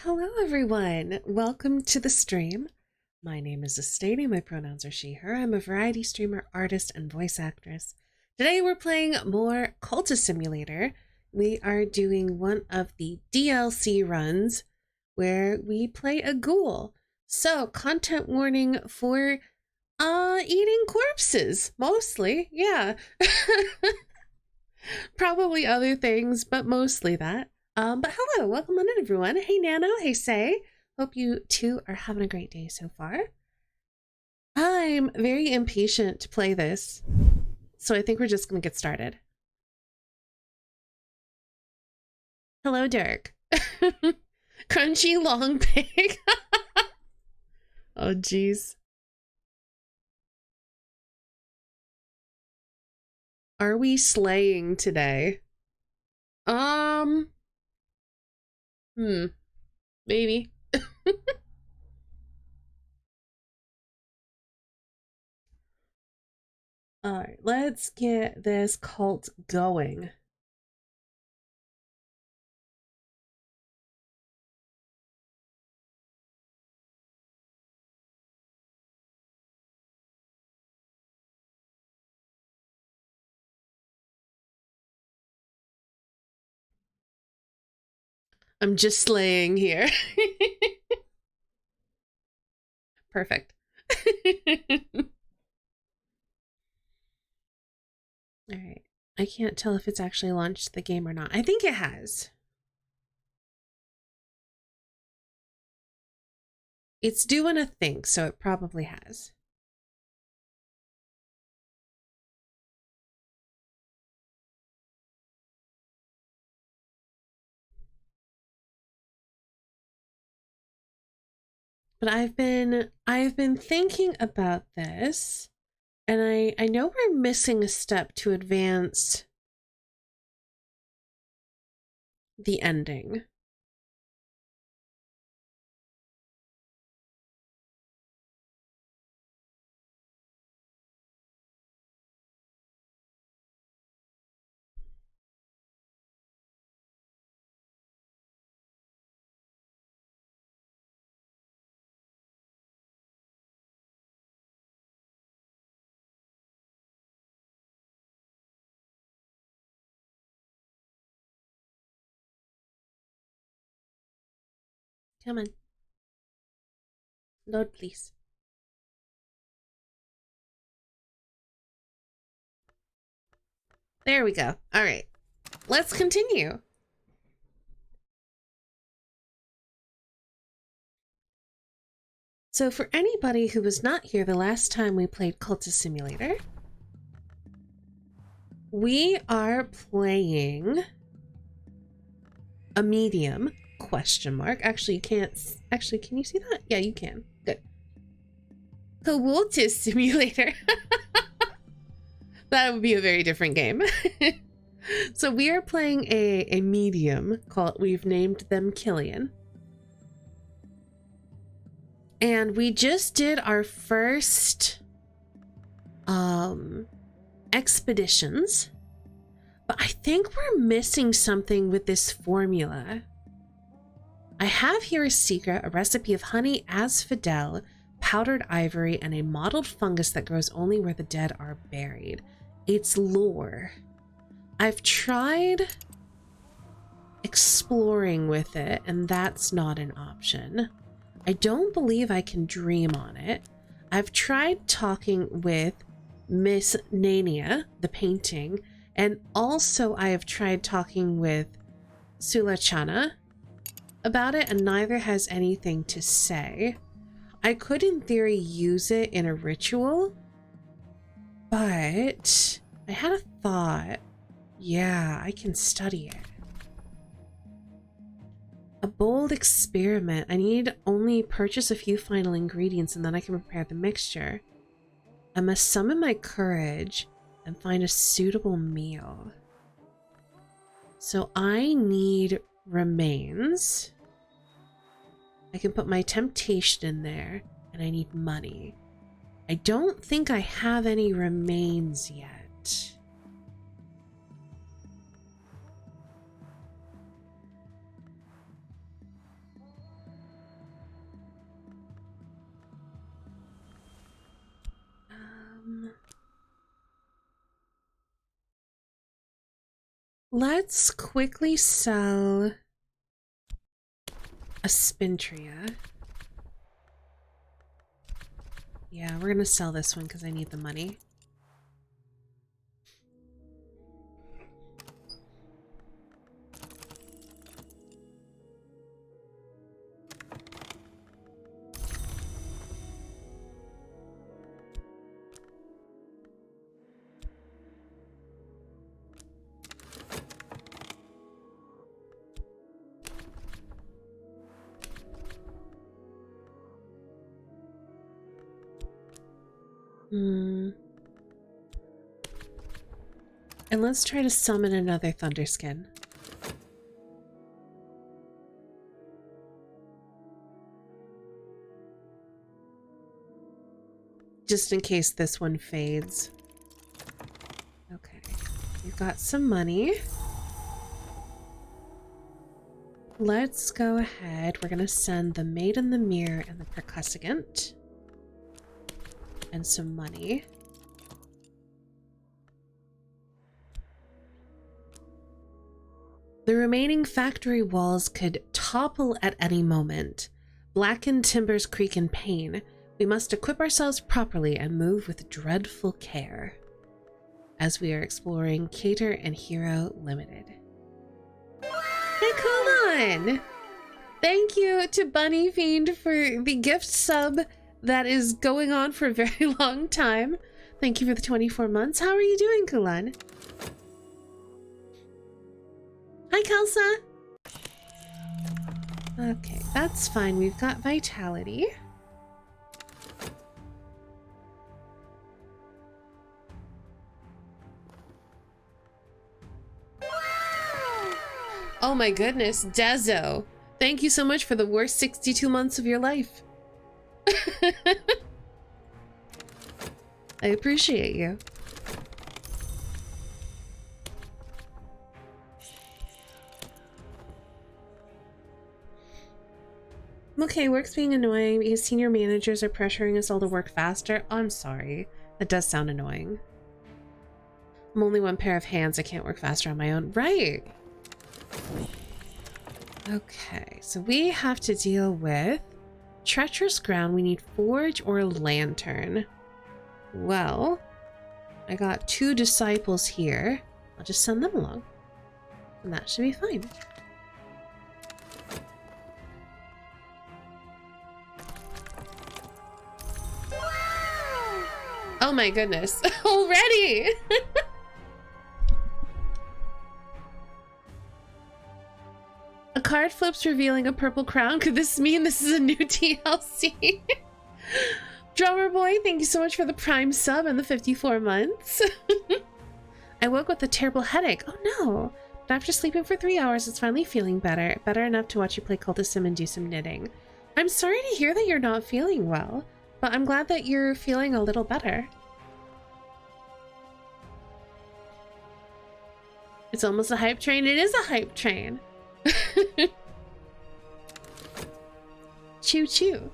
Hello everyone, welcome to the stream. My name is Estady, my pronouns are she, her. I'm a variety streamer, artist, and voice actress. Today we're playing more Cultist Simulator. We are doing one of the DLC runs where we play a ghoul. So, content warning for eating corpses, mostly, yeah. Probably other things, but mostly that. But hello, welcome on in everyone. Hey Nano, hey Say. Hope you two are having a great day so far. I'm very impatient to play this, so I think we're just gonna get started. Hello, Dirk. Crunchy long pig. Oh geez. Are we slaying today? Maybe. All right, let's get this cult going. I'm just slaying here. Perfect. All right. I can't tell if it's actually launched the game or not. I think it has. It's doing a thing, so it probably has. But I've been thinking about this, and I know we're missing a step to advance the ending. Come on. Load, please. There we go. All right. Let's continue. So for anybody who was not here the last time we played Cultist Simulator, we are playing a medium, question mark. Actually, you can't. Actually, can you see that? Yeah, you can. Good. Cultist Simulator. That would be a very different game. So we are playing a medium called, we've named them Killian. And we just did our first expeditions. But I think we're missing something with this formula. I have here a secret, a recipe of honey asphodel, powdered ivory, and a mottled fungus that grows only where the dead are buried. It's lore. I've tried exploring with it, and that's not an option. I don't believe I can dream on it. I've tried talking with Miss Nania, the painting, and also I have tried talking with Sulachana about it, and neither has anything to say. I could in theory use it in a ritual, but I had a thought. Yeah, I can study it. A bold experiment. I need only purchase a few final ingredients and then I can prepare the mixture. I must summon my courage and find a suitable meal. So I need remains. I can put my temptation in there, and I need money. I don't think I have any remains yet. Let's quickly sell a Spintria. Yeah, we're gonna sell this one because I need the money. And let's try to summon another Thunderskin. Just in case this one fades. Okay, we've got some money. Let's go ahead. We're gonna send the Maid in the Mirror and the Percussagant. And some money. The remaining factory walls could topple at any moment. Blackened timbers creak in pain. We must equip ourselves properly and move with dreadful care. As we are exploring Cater and Hero Limited. Hey, Colin! Thank you to Bunny Fiend for the gift sub that is going on for a very long time. Thank you for the 24 months. How are you doing, Colin? Hi, Kelsa. Okay, that's fine. We've got vitality. Oh my goodness, Dezo. Thank you so much for the worst 62 months of your life. I appreciate you. Okay, work's being annoying because senior managers are pressuring us all to work faster. I'm sorry. That does sound annoying. I'm only one pair of hands. I can't work faster on my own. Right. Okay, so we have to deal with treacherous ground. We need forge or lantern. Well, I got 2 disciples here. I'll just send them along. And that should be fine. Oh my goodness, already! A card flips revealing a purple crown. Could this mean this is a new TLC? Drummer Boy, thank you so much for the Prime sub and the 54 months. I woke with a terrible headache. Oh no! But after sleeping for 3 hours, it's finally feeling better. Better enough to watch you play Cultism and do some knitting. I'm sorry to hear that you're not feeling well, but I'm glad that you're feeling a little better. It's almost a hype train. It is a hype train. Choo choo.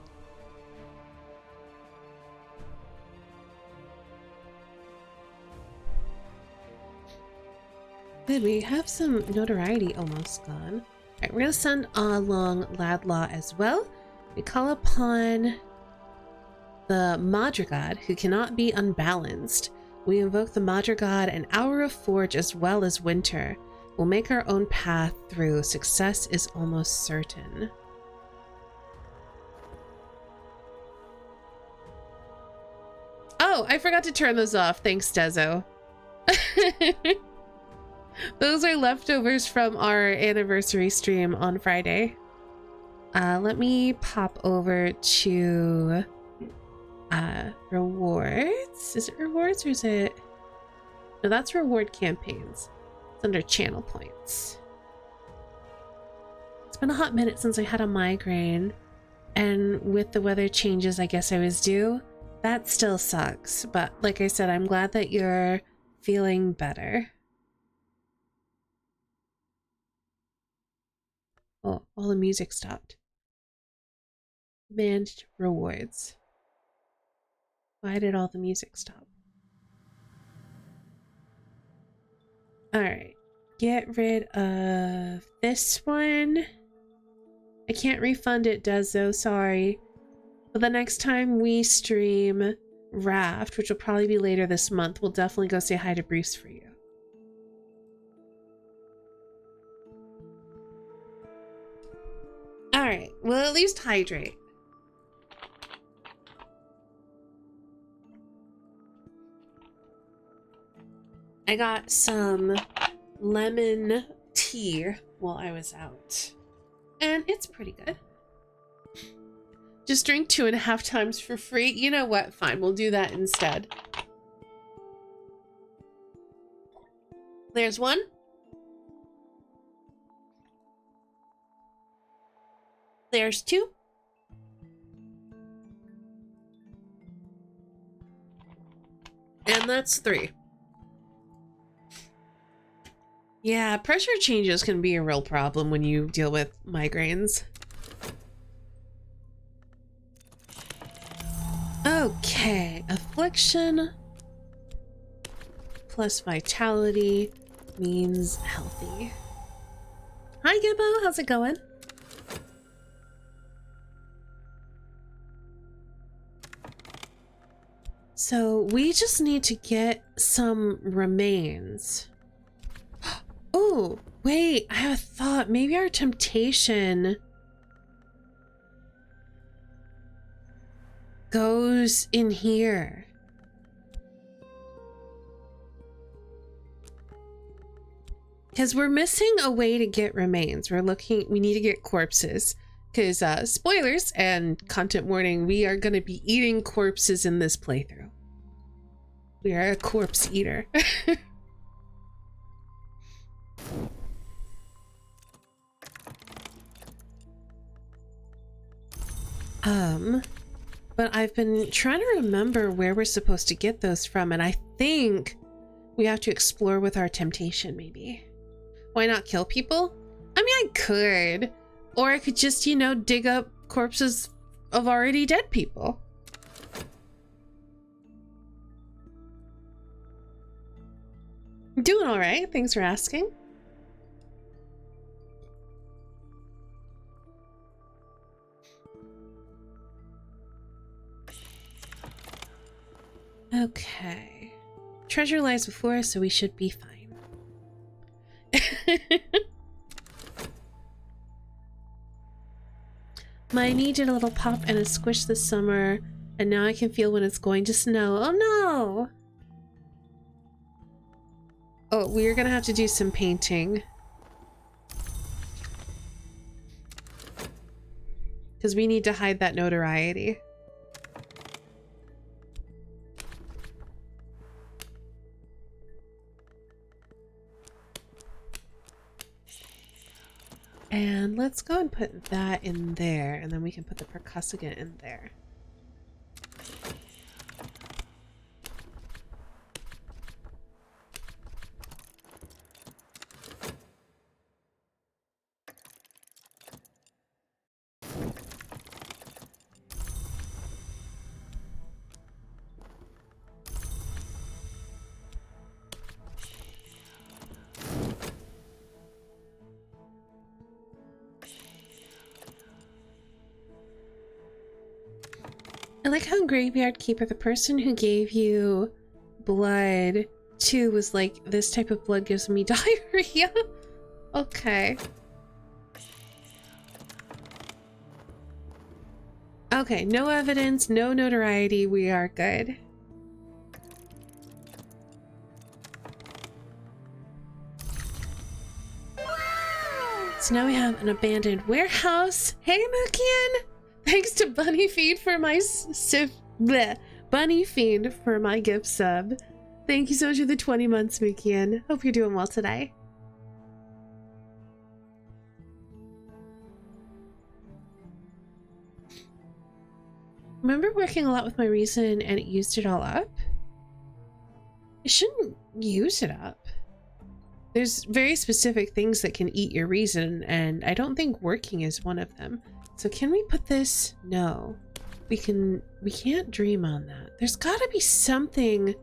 Good, we have some notoriety almost gone. Alright, we're gonna send along Ladlaw as well. We call upon the Madrigad, who cannot be unbalanced. We invoke the Madrigad and Hour of Forge as well as Winter. We'll make our own path through. Success is almost certain. Oh, I forgot to turn those off. Thanks, Dezo. Those are leftovers from our anniversary stream on Friday. Let me pop over to rewards. Is it rewards or is it? No, that's reward campaigns. It's under channel points. It's been a hot minute since I had a migraine, and with the weather changes, I guess I was due. That still sucks, but like I said, I'm glad that you're feeling better. Oh, all the music stopped. Managed rewards. Why did all the music stop? Alright. get rid of this one. I can't refund it, Dezo, sorry. But the next time we stream Raft, which will probably be later this month, we'll definitely go say hi to Bruce for you. Alright, we'll at least hydrate. I got some lemon tea while I was out, and it's pretty good. Just drink 2.5 times for free. You know what? Fine, we'll do that instead. There's one. There's two. And that's 3. Yeah, pressure changes can be a real problem when you deal with migraines. Okay, affliction plus vitality means healthy. Hi Gibbo, how's it going? So we just need to get some remains. Oh, wait, I have a thought. Maybe our temptation goes in here. Because we're missing a way to get remains. We need to get corpses. Because, spoilers and content warning, we are going to be eating corpses in this playthrough. We are a corpse eater. But I've been trying to remember where we're supposed to get those from, and I think we have to explore with our temptation, maybe. Why not kill people? I mean, I could. Or I could just, you know, dig up corpses of already dead people. I'm doing all right. Thanks for asking. Okay. Treasure lies before us, so we should be fine. My knee did a little pop and a squish this summer, and now I can feel when it's going to snow. Oh no! Oh, we're gonna have to do some painting. Because we need to hide that notoriety. And let's go and put that in there, and then we can put the percussivant in there. I like how Graveyard Keeper, the person who gave you blood too, was like, this type of blood gives me diarrhea. Okay. Okay, no evidence, no notoriety, we are good. So now we have an abandoned warehouse. Hey, Mookian! Thanks to Bunny Feed for my Bunny Fiend for my gift sub. Thank you so much for the 20 months, Mookian. Hope you're doing well today. Remember working a lot with my reason and it used it all up? It shouldn't use it up. There's very specific things that can eat your reason, and I don't think working is one of them. So can we put this? No. We can't dream on that. There's gotta be something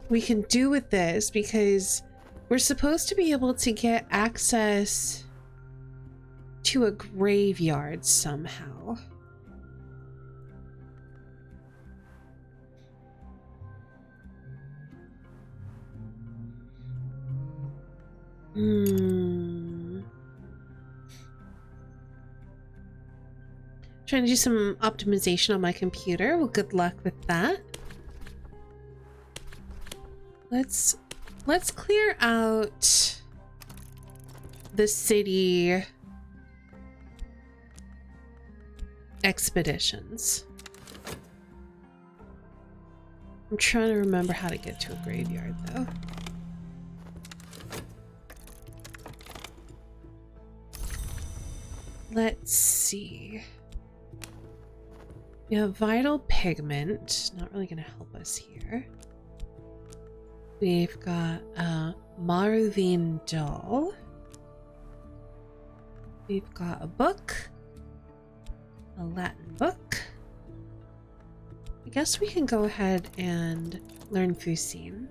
we can do with this, because We're supposed to be able to get access to a graveyard somehow. Trying to do some optimization on my computer. Well, good luck with that. Let's clear out the city expeditions. I'm trying to remember how to get to a graveyard though. Let's see. We have vital pigment. Not really going to help us here. We've got Maruvine doll. We've got a book. A Latin book. I guess we can go ahead and learn Fusine.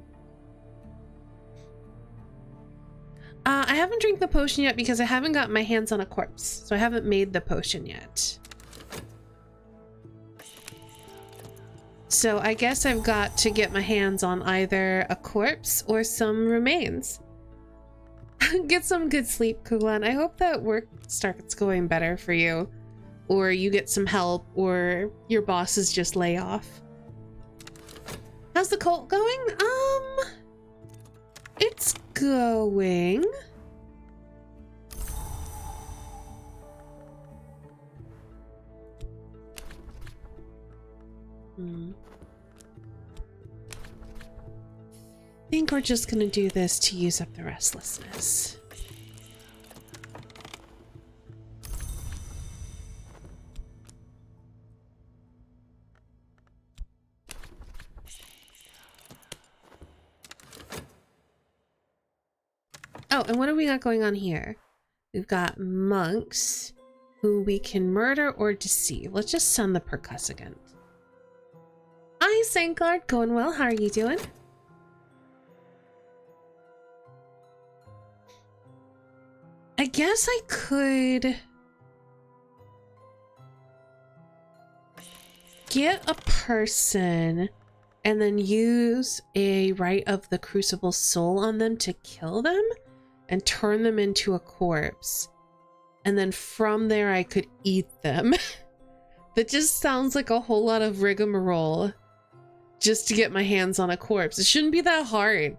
I haven't drank the potion yet because I haven't got my hands on a corpse. So I haven't made the potion yet. So I guess I've got to get my hands on either a corpse or some remains. Get some good sleep, Kulan. I hope that work starts going better for you. Or you get some help, or your bosses just lay off. How's the cult going? It's going. I think we're just gonna do this to use up the restlessness. Oh, and what do we got going on here? We've got monks who we can murder or deceive. Let's just send the percussagant. Hi, Sankard. Going well. How are you doing? I guess I could get a person and then use a Rite of the Crucible Soul on them to kill them and turn them into a corpse. And then from there I could eat them. That just sounds like a whole lot of rigmarole just to get my hands on a corpse. It shouldn't be that hard.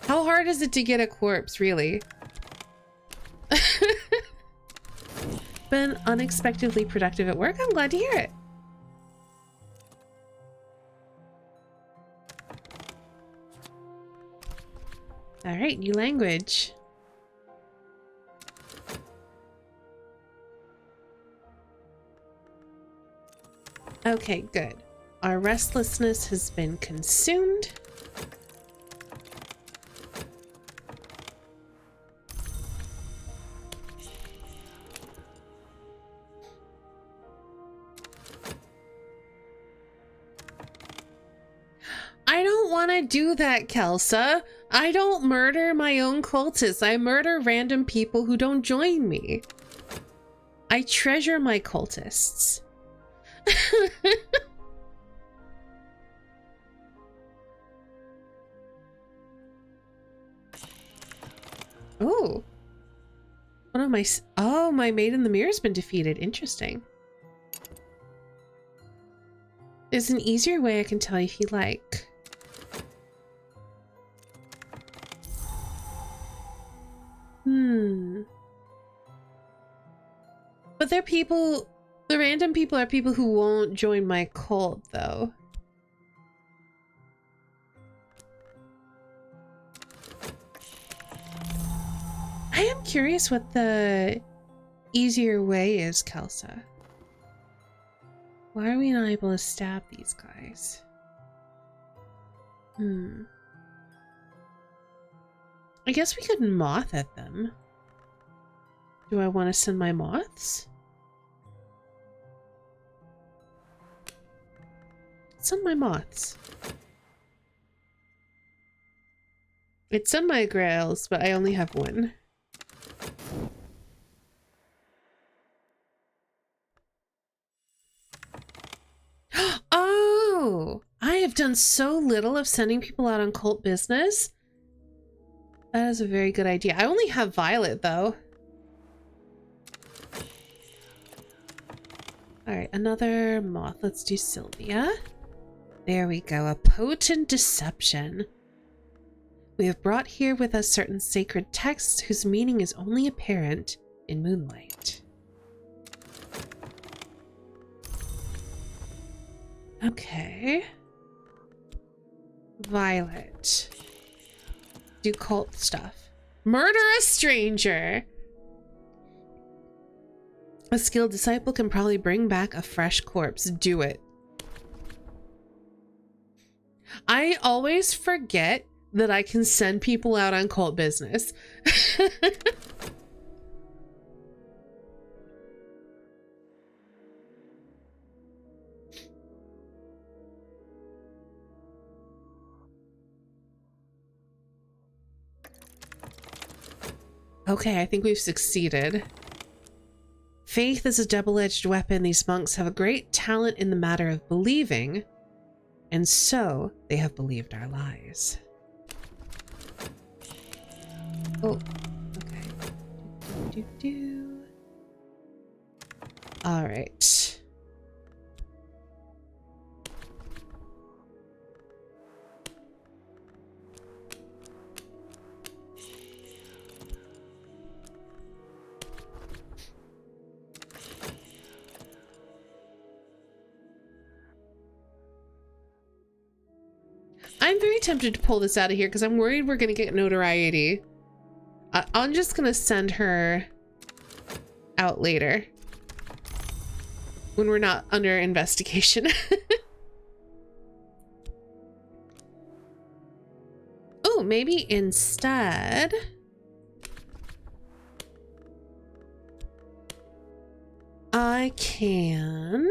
How hard is it to get a corpse, really? Been unexpectedly productive at work. I'm glad to hear it. All right, new language. Okay, good. Our restlessness has been consumed. I don't want to do that, Kelsa. I don't murder my own cultists. I murder random people who don't join me. I treasure my cultists. Oh. One of my... Oh, my Maid in the Mirror's been defeated. Interesting. There's an easier way I can tell you if you like. But they're people... The random people are people who won't join my cult, though. I am curious what the easier way is, Kelsa. Why are we not able to stab these guys? I guess we could moth at them. Do I want to send my moths? Send my moths. It's in my grails, but I only have one. Oh, I have done so little of sending people out on cult business. That is a very good idea. I only have Violet, though. All right, another moth. Let's do Sylvia. There we go. A potent deception. We have brought here with us certain sacred texts whose meaning is only apparent in moonlight. Okay. Violet. Do cult stuff. Murder a stranger! A skilled disciple can probably bring back a fresh corpse. Do it. I always forget that I can send people out on cult business. Okay, I think we've succeeded. Faith is a double-edged weapon. These monks have a great talent in the matter of believing, and so they have believed our lies. Oh, okay. All right. I'm very tempted to pull this out of here because I'm worried we're going to get notoriety. I'm just going to send her out later when we're not under investigation. Oh, maybe instead I can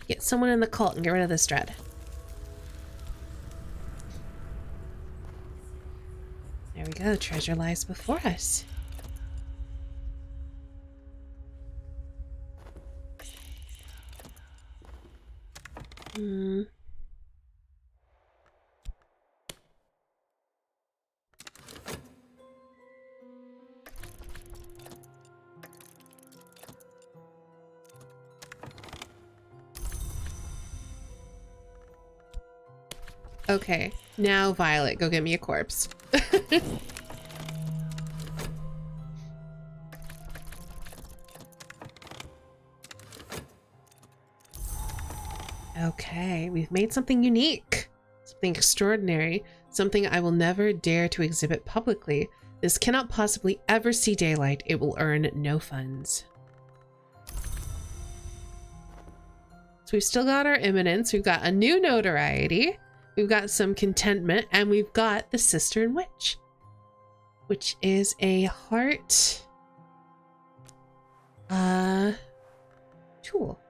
get someone in the cult and get rid of this dread. There we go. Treasure lies before us. Okay, now Violet, go get me a corpse. Okay, we've made something unique, something extraordinary, something I will never dare to exhibit publicly. This cannot possibly ever see daylight. It will earn no funds. So we've still got our imminence. We've got a new notoriety. We've got some contentment, and we've got the Cistern Witch, which is a heart tool.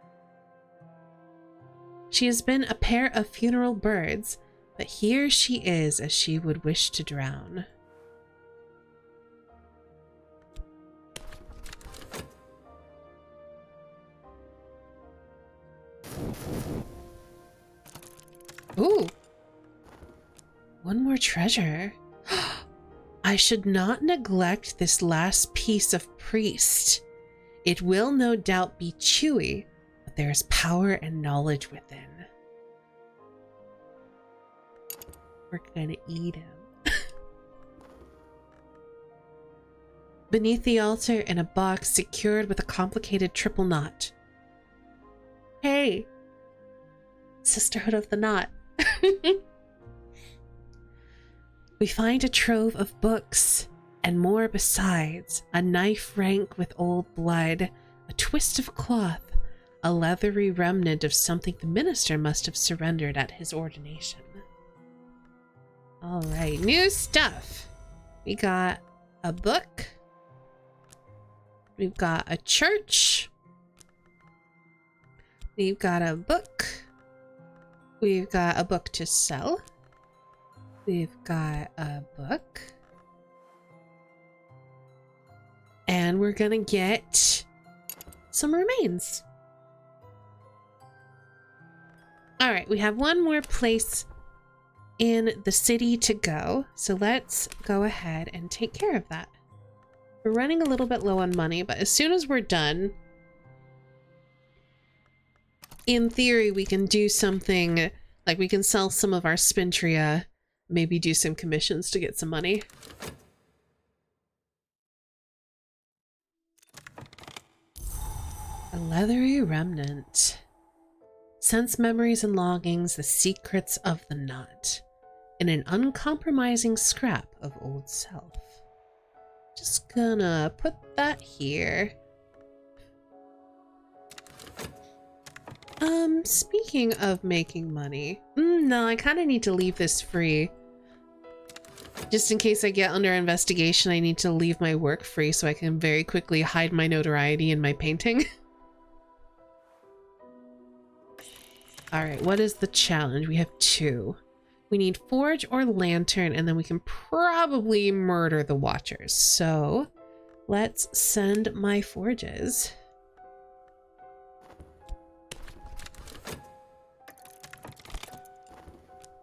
She has been a pair of funeral birds, but here she is as she would wish to drown. Ooh. One more treasure. I should not neglect this last piece of priest. It will no doubt be chewy, but there is power and knowledge within. We're gonna eat him. Beneath the altar in a box secured with a complicated triple knot. Hey, Sisterhood of the Knot. We find a trove of books and more besides, a knife rank with old blood, a twist of cloth, a leathery remnant of something the minister must have surrendered at his ordination. All right, new stuff. We got a book. We've got a church. We've got a book. We've got a book to sell. We've got a book. And we're gonna get some remains. Alright, we have one more place in the city to go. So let's go ahead and take care of that. We're running a little bit low on money, but as soon as we're done, in theory, we can do something, like we can sell some of our spintria, maybe do some commissions to get some money. A leathery remnant. Sense memories and longings, the secrets of the knot, in an uncompromising scrap of old self. Just gonna put that here. Speaking of making money, no, I kind of need to leave this free. Just in case I get under investigation, I need to leave my work free so I can very quickly hide my notoriety in my painting. Alright, what is the challenge? We have 2. We need forge or lantern, and then we can probably murder the watchers. So let's send my forges.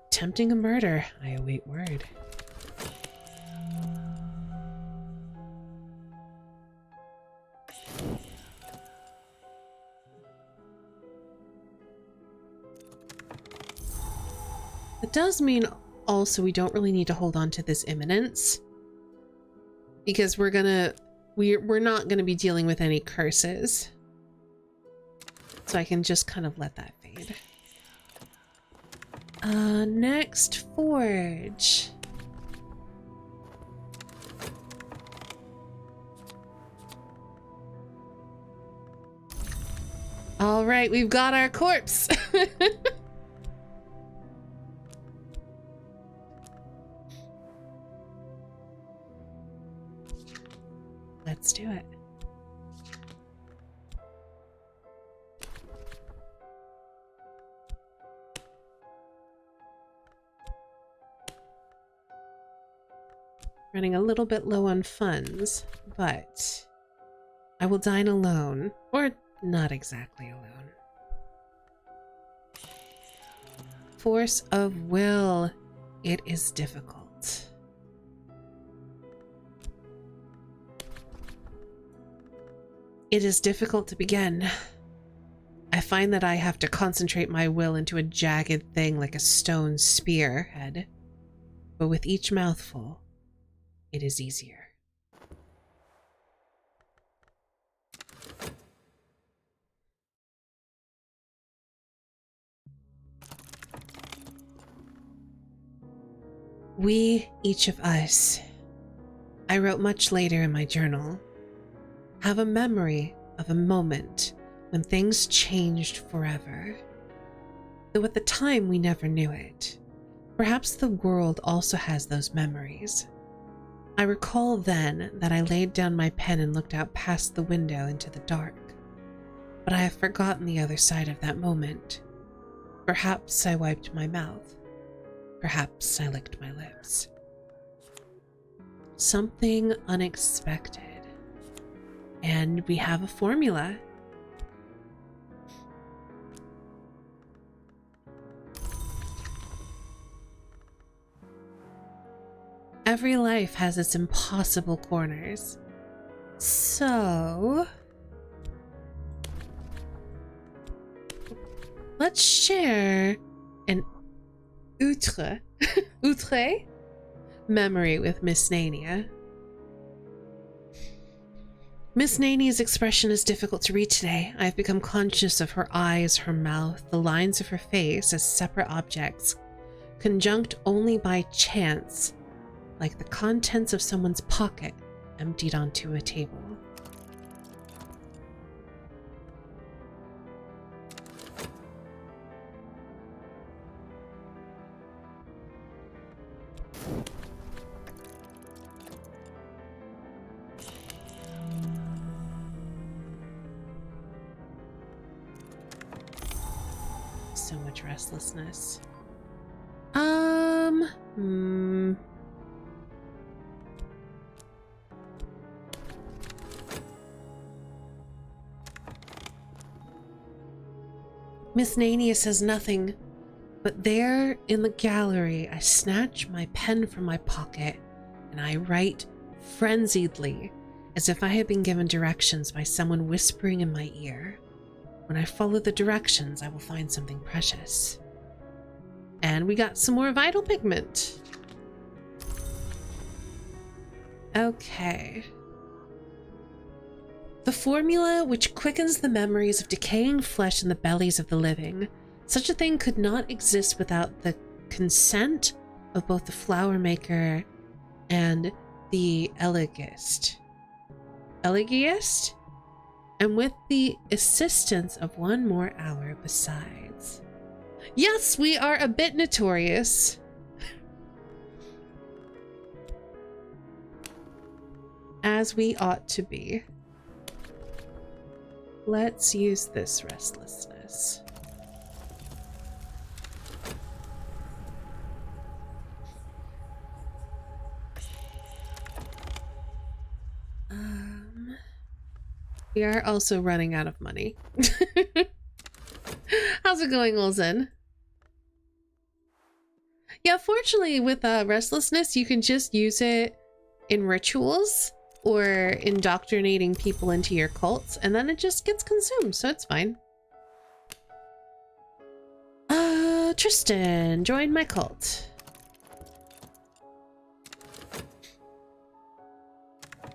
Attempting a murder. I await word. It does mean also we don't really need to hold on to this imminence, because we're not gonna be dealing with any curses. So I can just kind of let that fade. Next forge. All right, we've got our corpse. Let's do it. Running a little bit low on funds, but I will dine alone, or not exactly alone. Force of will. It is difficult. It is difficult to begin. I find that I have to concentrate my will into a jagged thing like a stone spearhead, but with each mouthful, it is easier. We, each of us, I wrote much later in my journal, have a memory of a moment when things changed forever. Though at the time we never knew it. Perhaps the world also has those memories. I recall then that I laid down my pen and looked out past the window into the dark. But I have forgotten the other side of that moment. Perhaps I wiped my mouth. Perhaps I licked my lips. Something unexpected. And we have a formula. Every life has its impossible corners. So let's share an outre memory with Miss Nania. Miss Nani's expression is difficult to read today. I've become conscious of her eyes, her mouth, the lines of her face as separate objects, conjunct only by chance, like the contents of someone's pocket emptied onto a table. So much restlessness. Hmm. Miss Nania says nothing, but there in the gallery, I snatch my pen from my pocket and I write frenziedly, as if I had been given directions by someone whispering in my ear. When I follow the directions, I will find something precious. And we got some more vital pigment. Okay. The formula which quickens the memories of decaying flesh in the bellies of the living. Such a thing could not exist without the consent of both the flower maker and the elegist. Elegist? And with the assistance of one more hour besides. Yes, we are a bit notorious. As we ought to be. Let's use this restlessness. We are also running out of money. How's it going, Olzen? Yeah, fortunately with restlessness, you can just use it in rituals or indoctrinating people into your cults, and then it just gets consumed, so it's fine. Tristan, join my cult.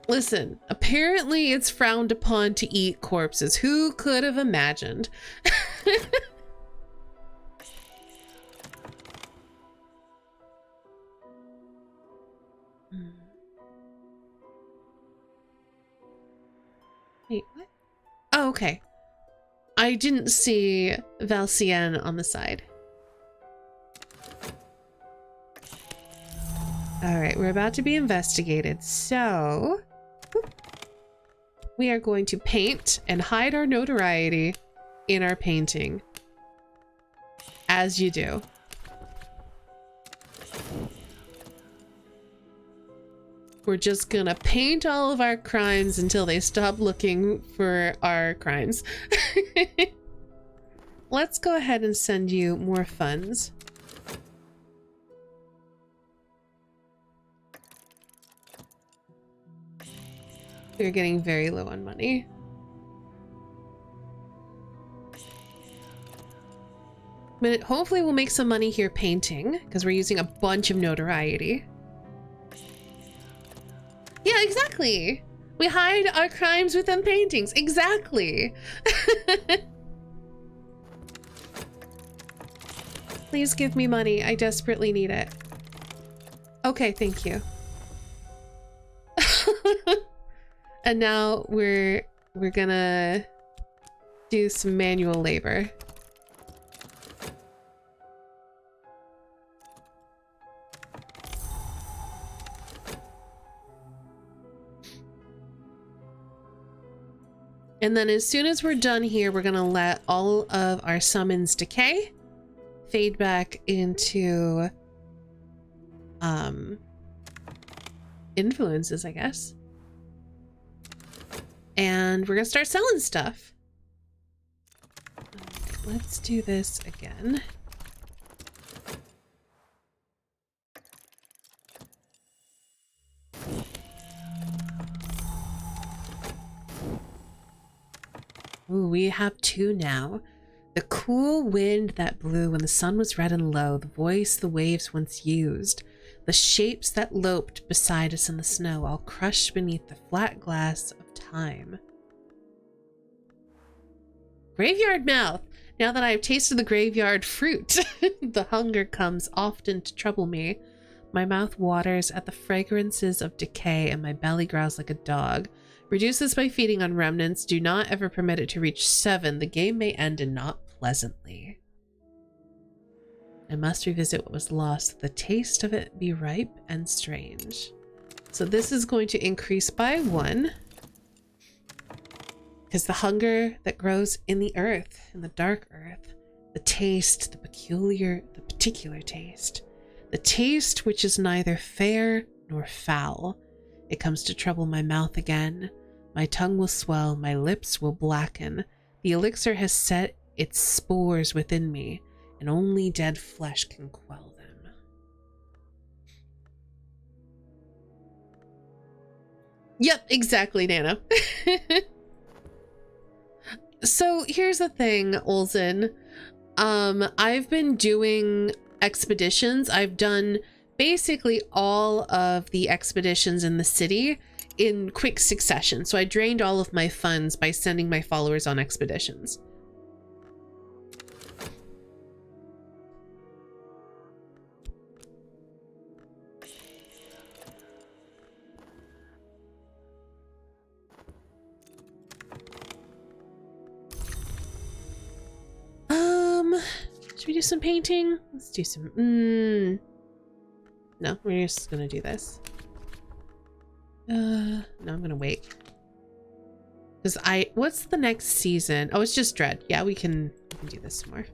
Listen, apparently it's frowned upon to eat corpses. Who could have imagined? Wait, what? Oh, okay. I didn't see Valcienne on the side. Alright, we're about to be investigated, so we are going to paint and hide our notoriety in our painting. As you do. We're just gonna paint all of our crimes until they stop looking for our crimes. Let's go ahead and send you more funds. We're getting very low on money. But hopefully we'll make some money here painting, because we're using a bunch of notoriety. Yeah, exactly. We hide our crimes within paintings. Exactly. Please give me money. I desperately need it. Okay, thank you. And now we're gonna do some manual labor. And then as soon as we're done here, we're gonna let all of our summons decay, fade back into influences, I guess. And we're gonna start selling stuff. Let's do this again. Ooh, we have two now. The cool wind that blew when the sun was red and low, the voice the waves once used, the shapes that loped beside us in the snow, all crushed beneath the flat glass of time. Graveyard mouth! Now that I have tasted the graveyard fruit, the hunger comes often to trouble me. My mouth waters at the fragrances of decay and my belly growls like a dog. Reduce this by feeding on remnants. Do not ever permit it to reach 7. The game may end and not pleasantly. I must revisit what was lost, the taste of it be ripe and strange. So this is going to increase by 1. Because the hunger that grows in the earth, in the dark earth, the taste, the particular taste, a taste which is neither fair nor foul. It comes to trouble my mouth again. My tongue will swell, my lips will blacken. The elixir has set its spores within me, and only dead flesh can quell them. Yep, exactly, Nana. So here's the thing, Olsen. I've been doing expeditions. I've done basically all of the expeditions in the city in quick succession. So I drained all of my funds by sending my followers on expeditions. Should we do some painting? Let's do some, no, we're just gonna do this. No, I'm gonna wait. Because what's the next season? Oh, it's just Dread. Yeah, we can do this some more.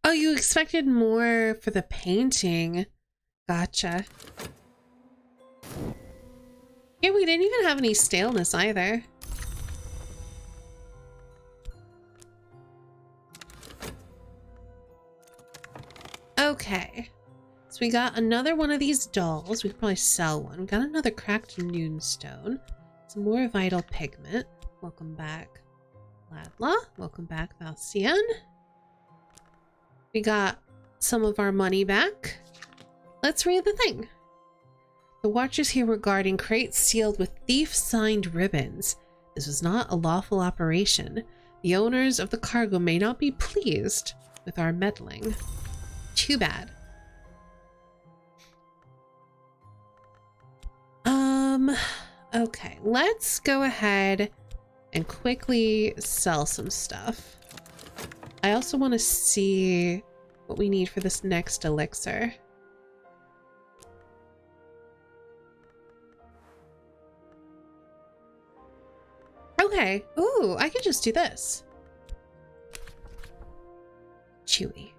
Oh, you expected more for the painting. Gotcha. Yeah, we didn't even have any staleness either. Okay. So we got another one of these dolls. We could probably sell one. We got another cracked noonstone. Some more vital pigment. Welcome back, Ladla. Welcome back, Valcian. We got some of our money back. Let's read the thing. The watchers here were guarding crates sealed with thief-signed ribbons. This was not a lawful operation. The owners of the cargo may not be pleased with our meddling. Too bad. Okay, let's go ahead and quickly sell some stuff. I also want to see what we need for this next elixir. Okay. Ooh, I could just do this. Chewy.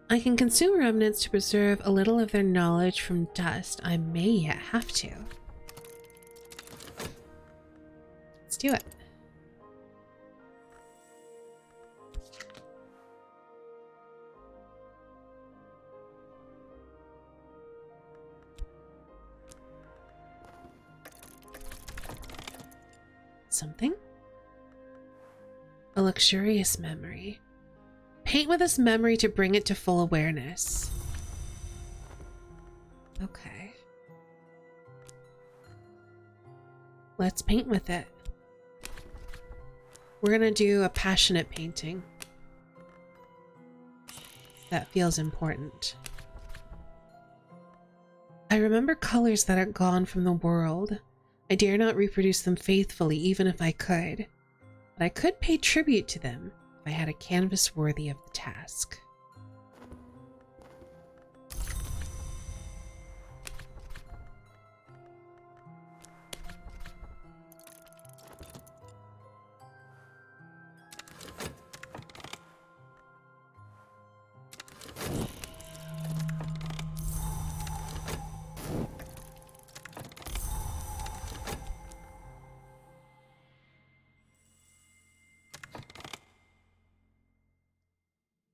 I can consume remnants to preserve a little of their knowledge from dust. I may yet have to. Let's do it. Something? A luxurious memory. Paint with this memory to bring it to full awareness. Okay. Let's paint with it. We're gonna do a passionate painting. That feels important. I remember colors that are gone from the world. I dare not reproduce them faithfully, even if I could. But I could pay tribute to them if I had a canvas worthy of the task.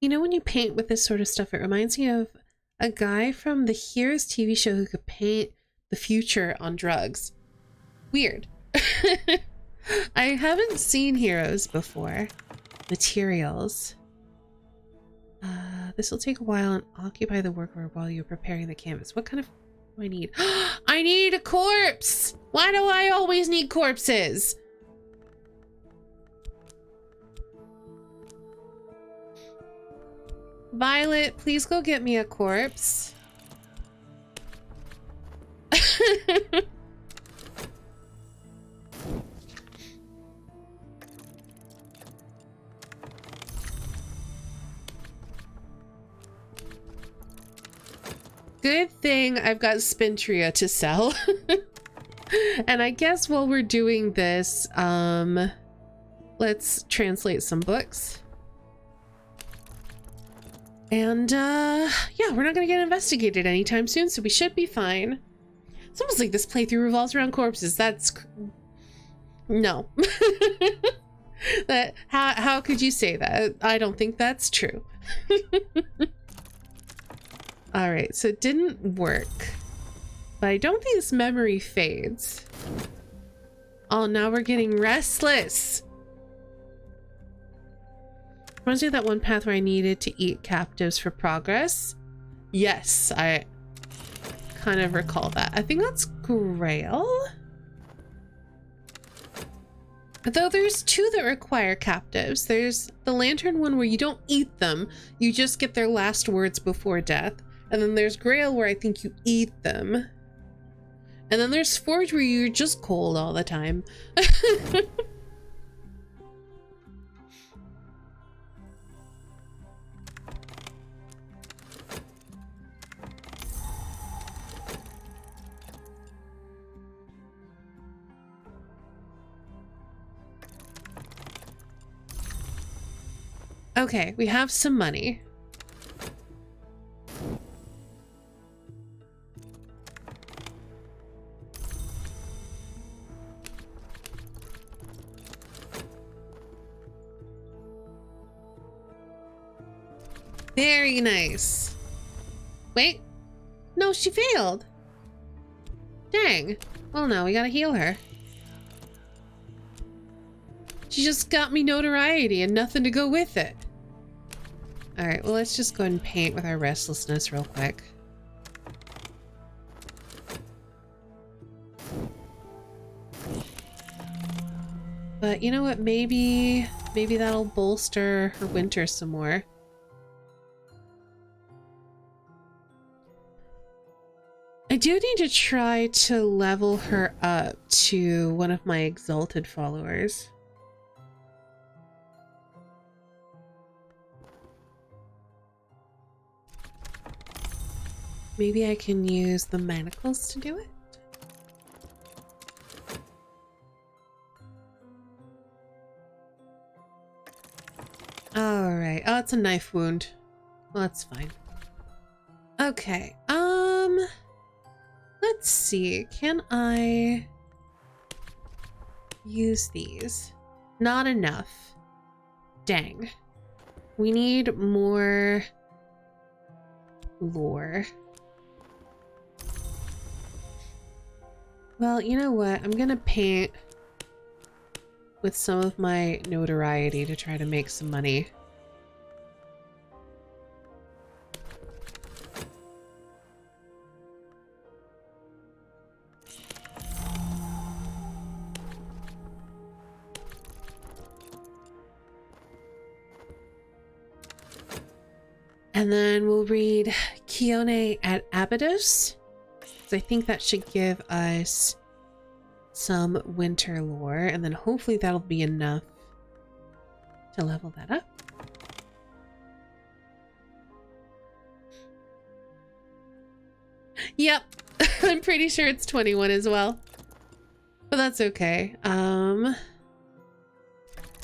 You know, when you paint with this sort of stuff, it reminds me of a guy from the Heroes TV show who could paint the future on drugs. Weird. I haven't seen Heroes before. Materials. This will take a while and occupy the worker while you're preparing the canvas. What kind of do I need? I need a corpse! Why do I always need corpses? Violet, please go get me a corpse. Good thing I've got Spintria to sell. And I guess while we're doing this, let's translate some books. And yeah, we're not gonna get investigated anytime soon, so we should be fine. It's almost like this playthrough revolves around corpses. That's no. That how could you say that? I don't think that's true. All right, so it didn't work, but I don't think this memory fades. Oh, now we're getting restless. Reminds me of that one path where I needed to eat captives for progress. Yes, I kind of recall that. I think that's Grail. Though there's two that require captives. There's the lantern one where you don't eat them, you just get their last words before death. And then there's Grail where I think you eat them. And then there's Forge where you're just cold all the time. Okay, we have some money. Very nice. Wait. No, she failed. Dang. Well, now we gotta heal her. She just got me notoriety and nothing to go with it. Alright, well, let's just go ahead and paint with our restlessness real quick. But you know what? Maybe that'll bolster her winter some more. I do need to try to level her up to one of my exalted followers. Maybe I can use the manacles to do it? Alright. Oh, it's a knife wound. Well, that's fine. Okay. Let's see. Can I use these? Not enough. Dang. We need more lore. Well, you know what? I'm gonna paint with some of my notoriety to try to make some money. And then we'll read Kione at Abydos. So I think that should give us some winter lore, and then hopefully that'll be enough to level that up. Yep, I'm pretty sure it's 21 as well, but that's okay.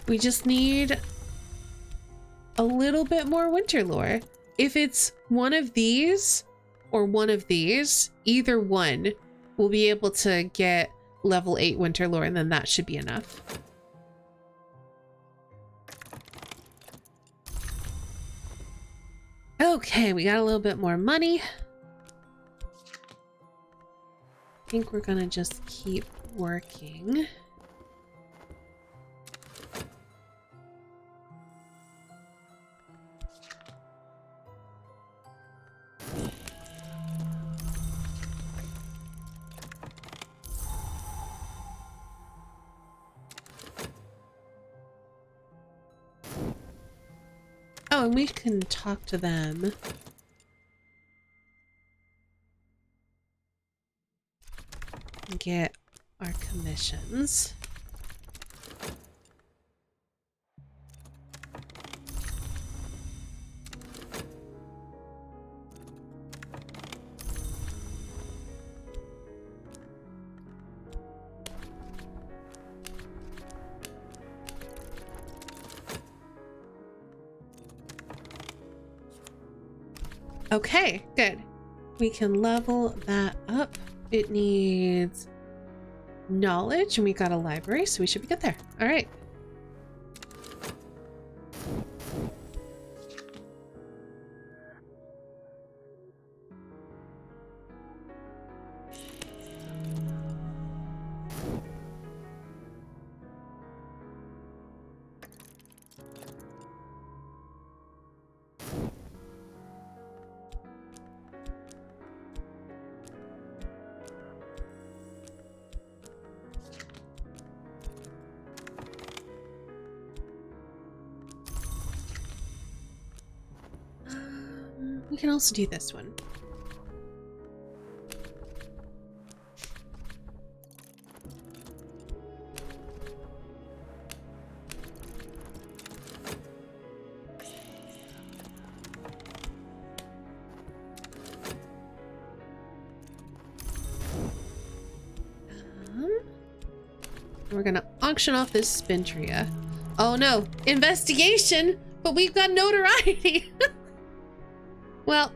We just need a little bit more winter lore. If it's one of these or one of these, either one, we'll be able to get level 8 winter lore, and then that should be enough. Okay, we got a little bit more money. I think we're gonna just keep working. Oh, and we can talk to them. And get our commissions. Okay, good. We can level that up. It needs knowledge, and we got a library, so we should be good there. All right. We can also do this one. We're gonna auction off this Spintria. Oh no, investigation, but we've got notoriety. Well,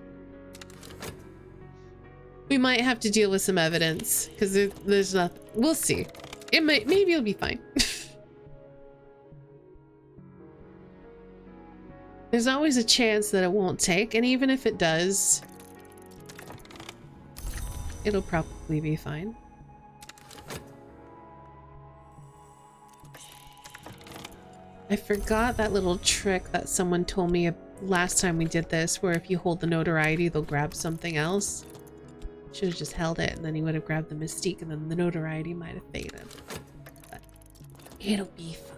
we might have to deal with some evidence because there's nothing. We'll see. Maybe it'll be fine. There's always a chance that it won't take, and even if it does, it'll probably be fine. I forgot that little trick that someone told me last time we did this, where if you hold the notoriety, they'll grab something else. Should have just held it, and then he would have grabbed the mystique, and then the notoriety might have faded. But it'll be fine.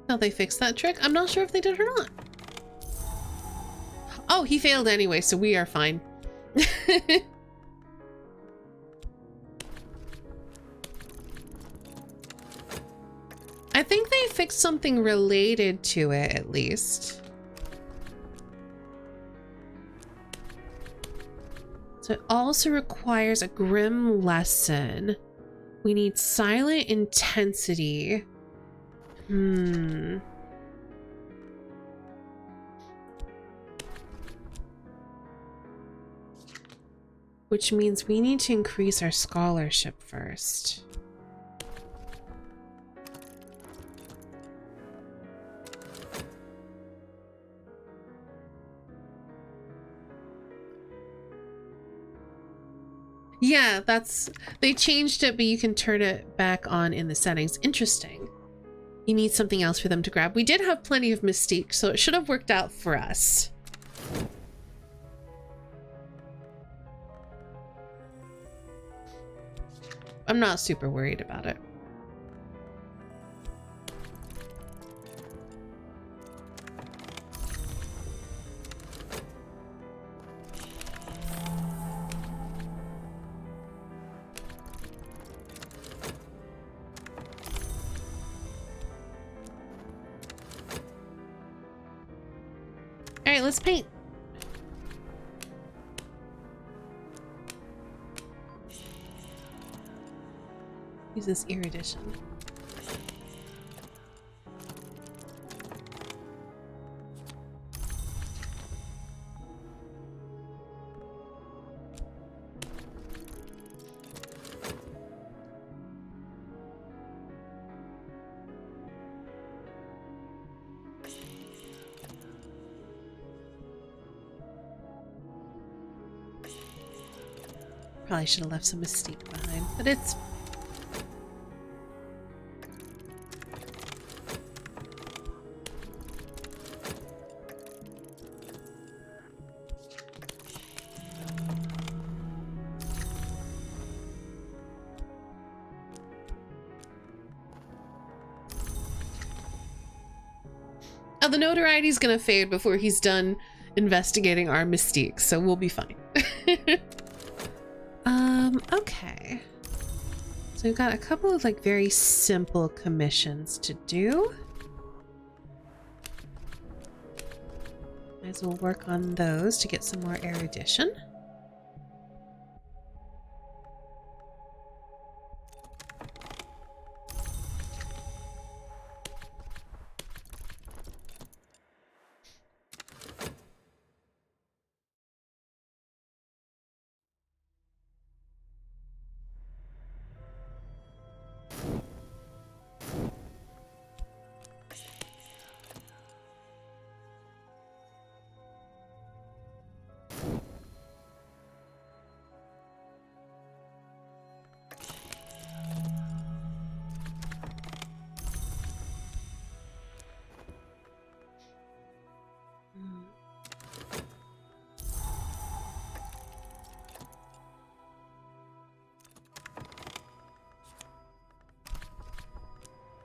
How they fixed that trick? I'm not sure if they did or not. Oh, he failed anyway, so we are fine. I think they fixed something related to it, at least. So it also requires a grim lesson. We need silent intensity. Which means we need to increase our scholarship first. Yeah, they changed it, but you can turn it back on in the settings. Interesting. You need something else for them to grab. We did have plenty of mystique, so it should have worked out for us. I'm not super worried about it. All right, let's paint. Use this erudition. Probably should have left some mystique behind, but it's oh, the notoriety's gonna fade before he's done investigating our mystique, so we'll be fine. Okay. So we've got a couple of like very simple commissions to do. Might as well work on those to get some more erudition.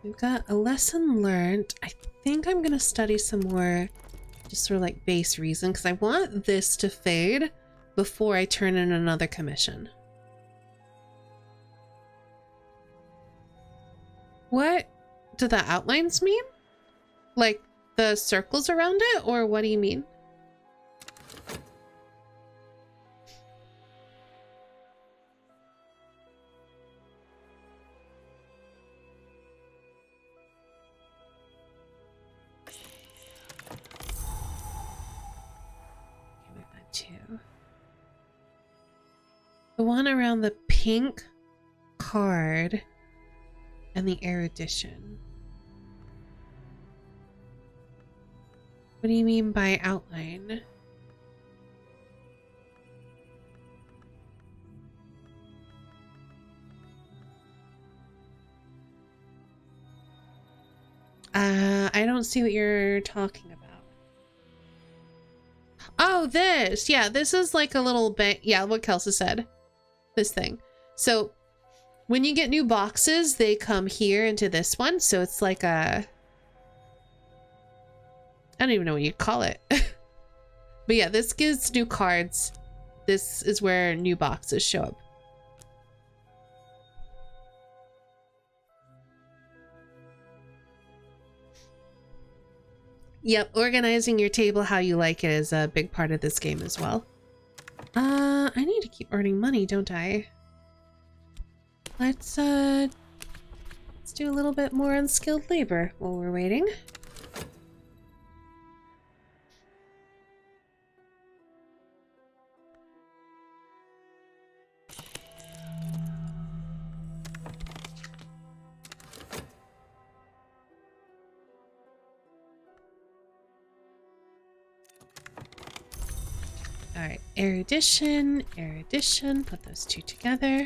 We've got a lesson learned. I think I'm gonna study some more, just sort of like base reason, because I want this to fade before I turn in another commission. What do the outlines mean? Like the circles around it, or what do you mean? The one around the pink card and the erudition. What do you mean by outline? I don't see what you're talking about. Oh, this. Yeah, this is like a little bit. Yeah, what Kelsa said. This thing. So when you get new boxes, they come here into this one. So it's like a... I don't even know what you call it. But yeah, this gives new cards. This is where new boxes show up. Yep, organizing your table how you like it is a big part of this game as well. I need to keep earning money, don't I? Let's do a little bit more unskilled labor while we're waiting. All right, erudition, put those two together.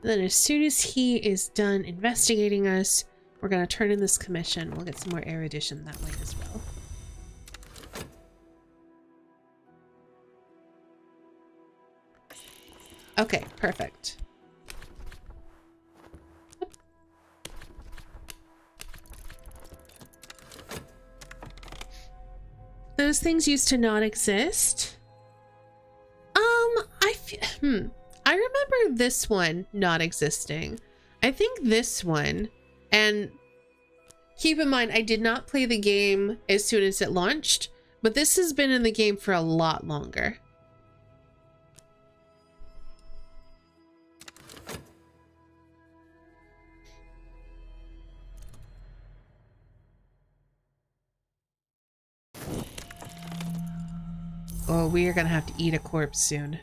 And then as soon as he is done investigating us, we're gonna turn in this commission. We'll get some more erudition that way as well. Okay, perfect. Those things used to not exist. I remember this one not existing. I think this one, and keep in mind, I did not play the game as soon as it launched, but this has been in the game for a lot longer. Oh, we are gonna have to eat a corpse soon.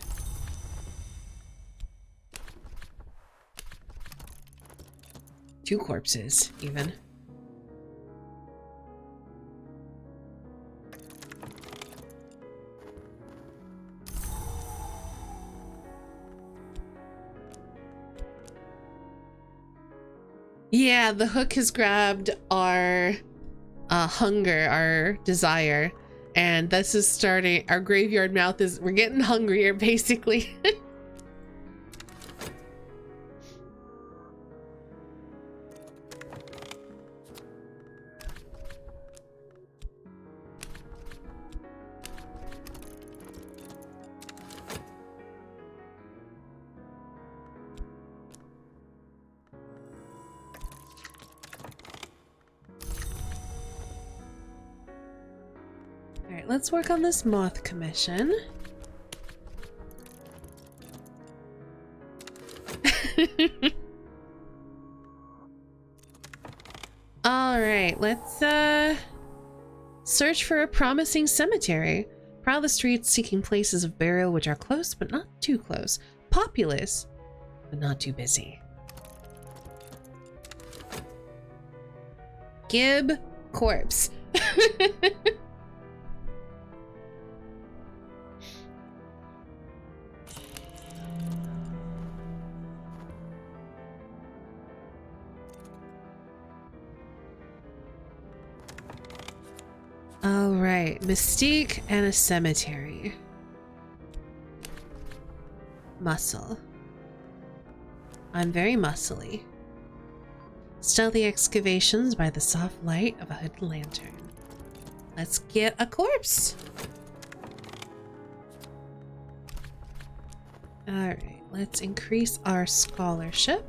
Two corpses, even. Yeah, the hook has grabbed our hunger, our desire. And this is starting, our graveyard mouth is, we're getting hungrier, basically. Alright, let's work on this moth commission. Alright, let's search for a promising cemetery. Prowl the streets seeking places of burial which are close but not too close. Populous but not too busy. Gib corpse. All right, Mystique and a cemetery. Muscle. I'm very muscly. Stealthy excavations by the soft light of a hooded lantern. Let's get a corpse. Alright, let's increase our scholarship.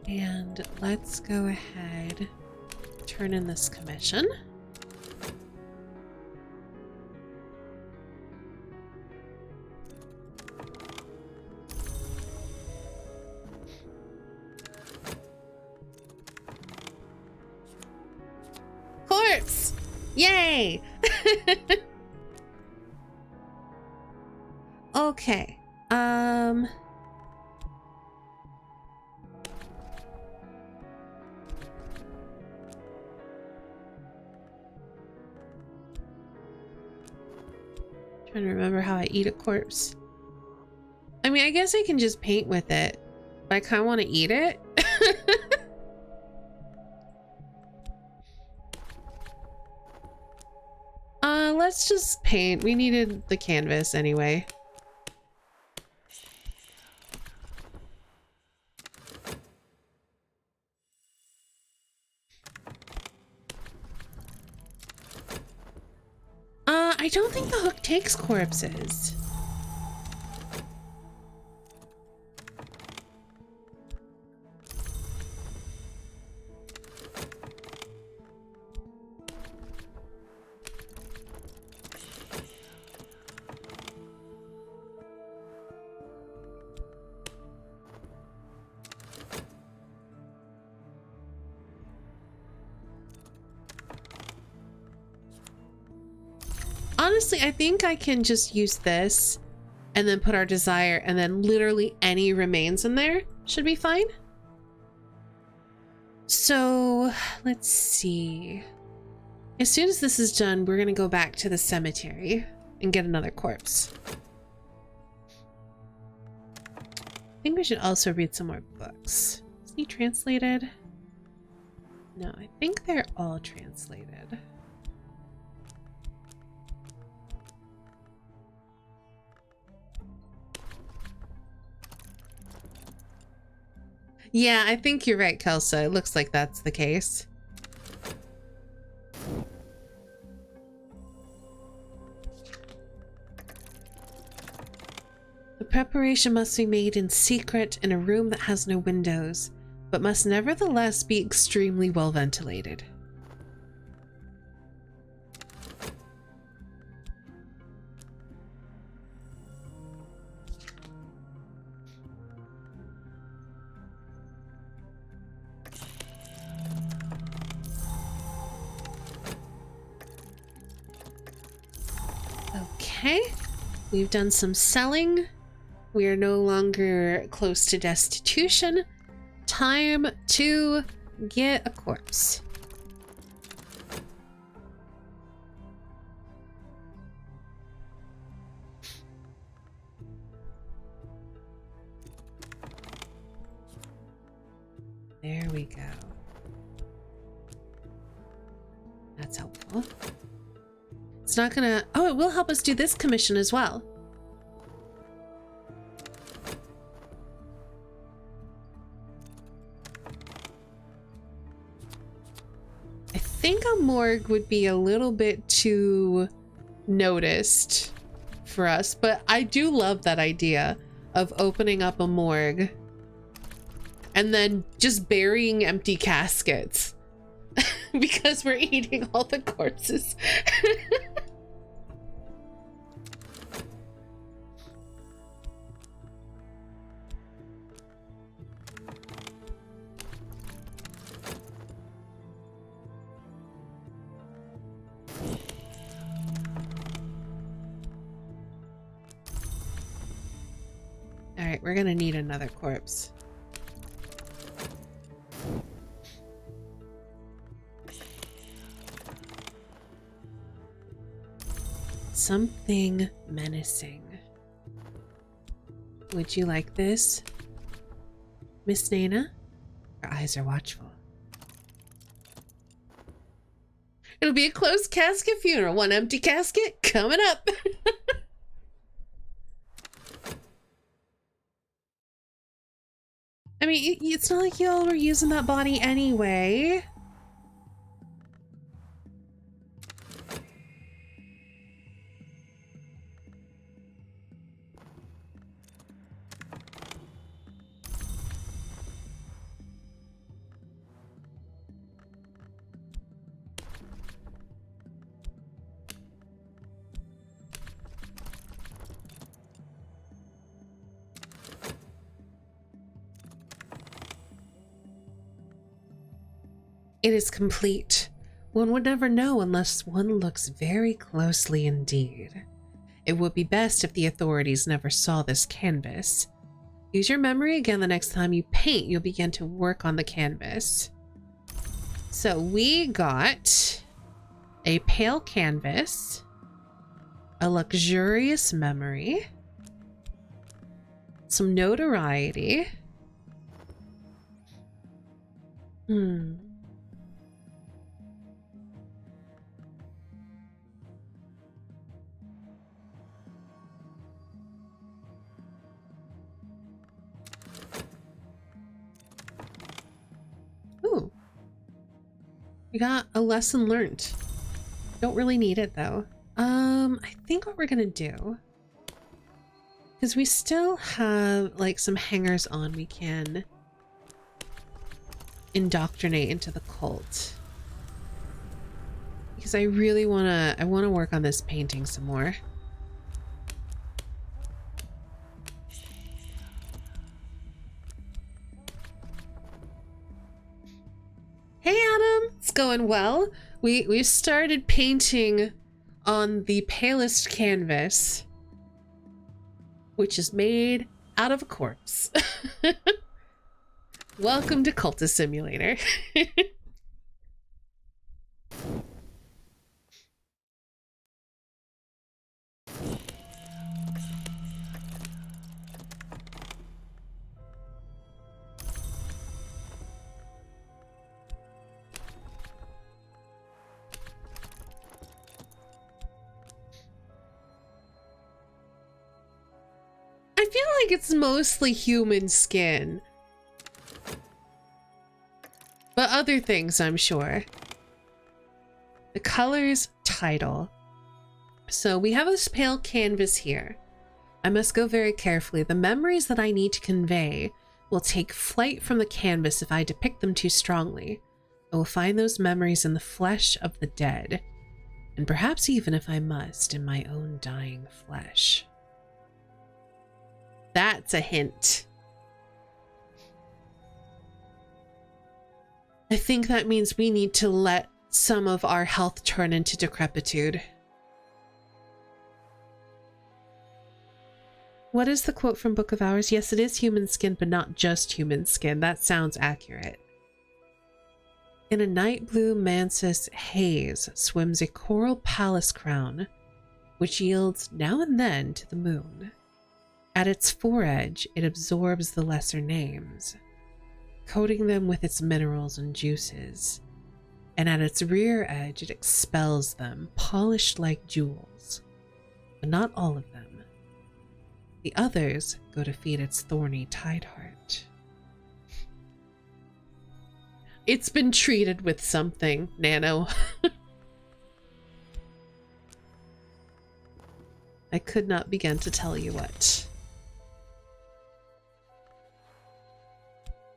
And let's go ahead, turn in this commission. Corpse! Yay! Okay. Trying to remember how I eat a corpse. I mean, I guess I can just paint with it, but I kind of want to eat it. Let's just paint. We needed the canvas anyway. I don't think the hook takes corpses. Honestly, I think I can just use this and then put our desire, and then literally any remains in there should be fine. So let's see. As soon as this is done, we're gonna go back to the cemetery and get another corpse. I think we should also read some more books. Is he translated? No, I think they're all translated. Yeah, I think you're right, Kelsa. It looks like that's the case. The preparation must be made in secret in a room that has no windows, but must nevertheless be extremely well ventilated. Okay, we've done some selling. We are no longer close to destitution. Time to get a corpse. There we go. That's helpful. It's not gonna... Oh, it will help us do this commission as well. I think a morgue would be a little bit too noticed for us, but I do love that idea of opening up a morgue and then just burying empty caskets because we're eating all the corpses. All right, we're gonna need another corpse. Something menacing. Would you like this, Miss Nana? Her eyes are watchful. It'll be a closed casket funeral. One empty casket coming up. I mean, it's not like y'all were using that body anyway. It is complete. One would never know unless one looks very closely indeed. It would be best if the authorities never saw this canvas. Use your memory again the next time you paint. You'll begin to work on the canvas. So we got a pale canvas, a luxurious memory, some notoriety. Ooh. We got a lesson learned. Don't really need it though. I think what we're gonna do, because we still have like some hangers on we can indoctrinate into the cult. Because I really wanna work on this painting some more. Hey Adam, it's going well. We've started painting on the palest canvas, which is made out of a corpse. Welcome to Cultist Simulator. I feel like it's mostly human skin. But other things, I'm sure. The color's title. So we have this pale canvas here. I must go very carefully. The memories that I need to convey will take flight from the canvas if I depict them too strongly. I will find those memories in the flesh of the dead, and perhaps even, if I must, in my own dying flesh. That's a hint. I think that means we need to let some of our health turn into decrepitude. What is the quote from Book of Hours? Yes, it is human skin, but not just human skin. That sounds accurate. In a night blue mansus haze swims a coral palace crown, which yields now and then to the moon. At its foredge, it absorbs the lesser names, coating them with its minerals and juices, and at its rear edge it expels them, polished like jewels. But not all of them. The others go to feed its thorny tide heart. It's been treated with something, Nano. I could not begin to tell you what.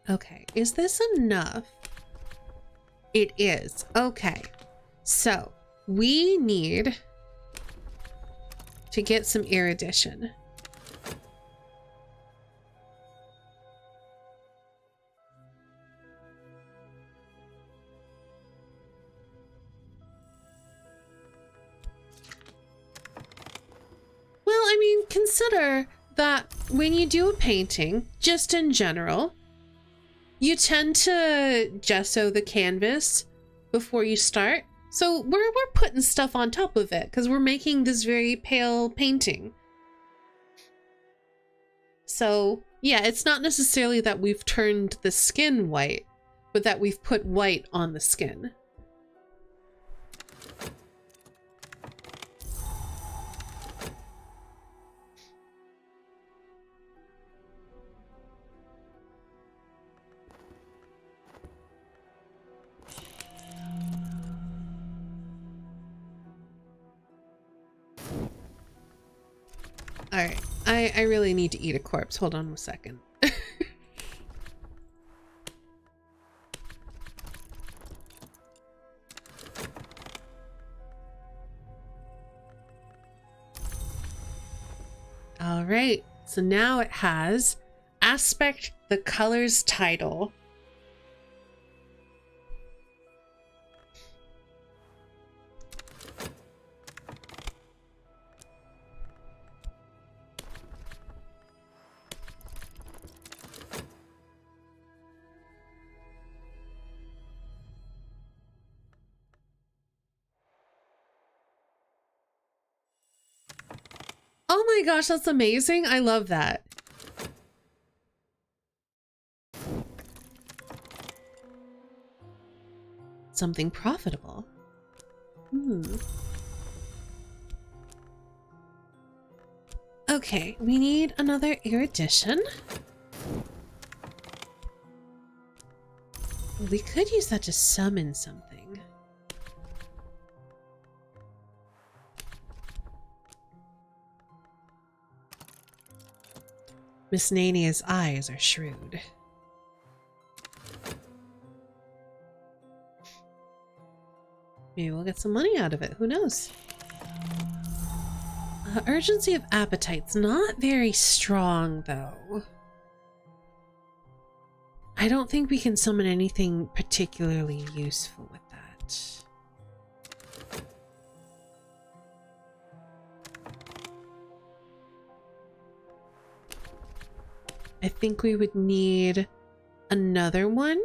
Okay, is this enough? It is. Okay, so we need to get some erudition. Well, I mean, consider that when you do a painting, just in general, you tend to gesso the canvas before you start. So we're putting stuff on top of it because we're making this very pale painting. So yeah, it's not necessarily that we've turned the skin white, but that we've put white on the skin. Alright, I really need to eat a corpse. Hold on a second. Alright, so now it has aspect the colors title. Oh my gosh, that's amazing. I love that. Something profitable. Okay, we need another erudition. We could use that to summon something. Miss Nania's eyes are shrewd. Maybe we'll get some money out of it. Who knows? Urgency of appetite's not very strong, though. I don't think we can summon anything particularly useful with that. I think we would need another one.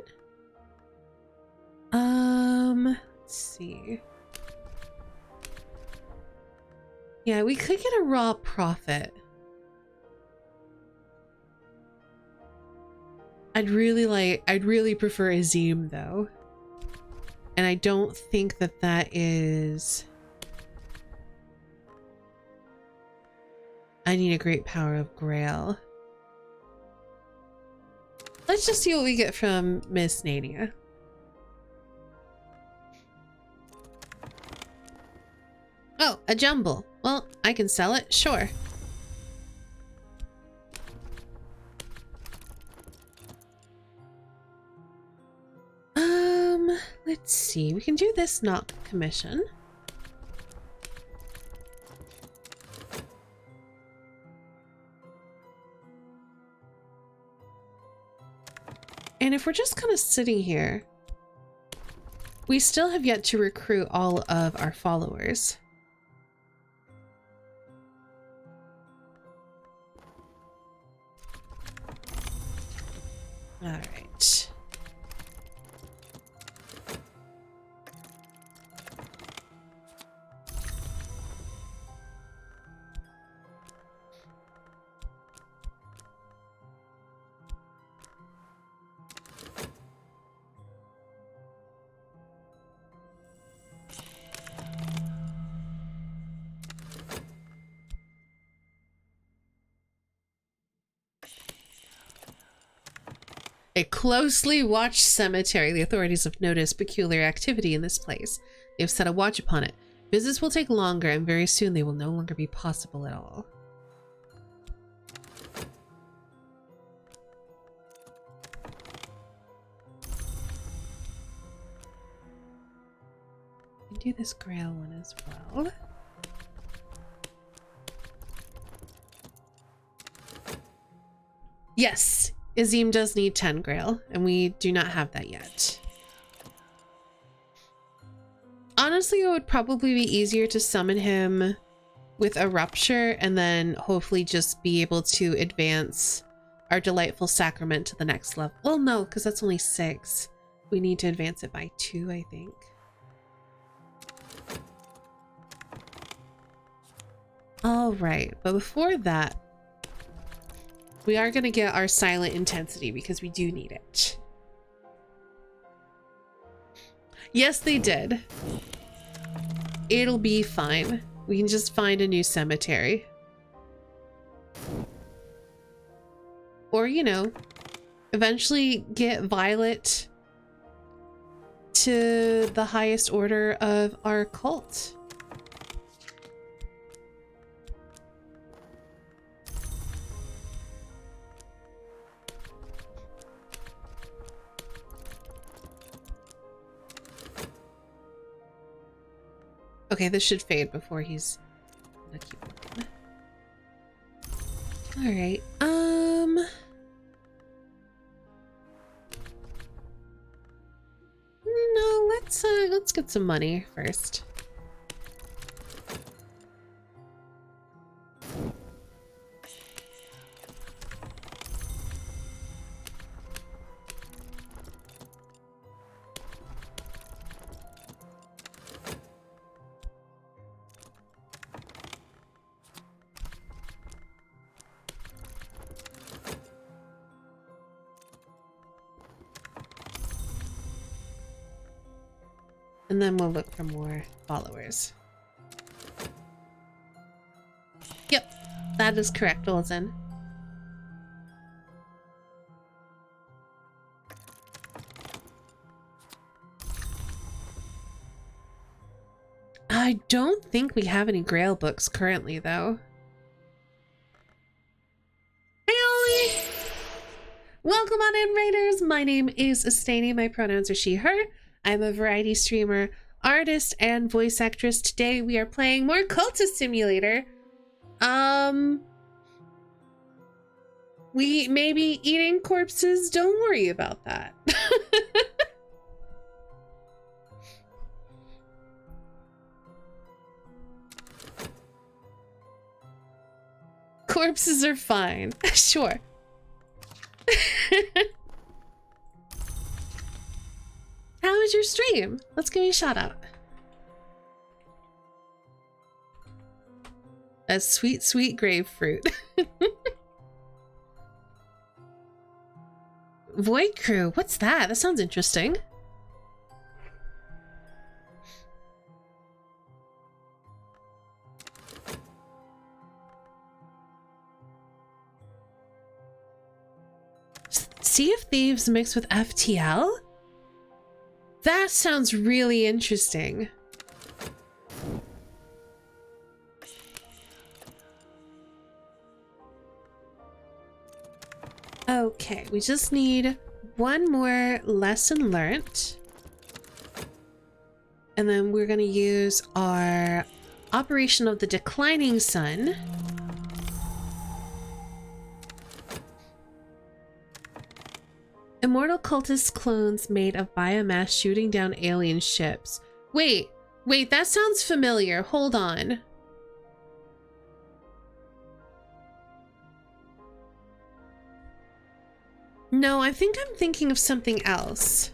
Let's see. Yeah, we could get a raw profit. I'd really prefer Azim though. And I don't think that that is... I need a great power of Grail. Let's just see what we get from Miss Nania. Oh, a jumble. Well, I can sell it, sure. Let's see. We can do this knock commission. And if we're just kind of sitting here, we still have yet to recruit all of our followers. All right. A closely watched cemetery. The authorities have noticed peculiar activity in this place. They have set a watch upon it. Visits will take longer, and very soon they will no longer be possible at all. We can do this Grail one as well. Yes! Azim does need 10 Grail, and we do not have that yet. Honestly, it would probably be easier to summon him with a Rupture and then hopefully just be able to advance our Delightful Sacrament to the next level. Well, no, because that's only 6. We need to advance it by 2, I think. All right, but before that, we are going to get our Silent Intensity because we do need it. Yes, they did. It'll be fine. We can just find a new cemetery. Or, you know, eventually get Violet to the highest order of our cult. Okay, this should fade before he's gonna keep looking. All right. No, let's get some money first. And then we'll look for more followers. Yep, that is correct, Olsen. I don't think we have any Grail books currently, though. Hey, Ollie! Welcome on in, Raiders! My name is Estani. My pronouns are she, her. I'm a variety streamer, artist, and voice actress. Today we are playing more Cultist Simulator. We may be eating corpses. Don't worry about that. Corpses are fine. Sure. How was your stream? Let's give you a shout out. A sweet, sweet grapefruit. Void Crew, what's that? That sounds interesting. Sea of Thieves mixed with FTL? That sounds really interesting. Okay, we just need one more lesson learnt. And then we're going to use our Operation of the Declining Sun. Immortal cultist clones made of biomass shooting down alien ships. Wait, that sounds familiar. Hold on. No, I think I'm thinking of something else.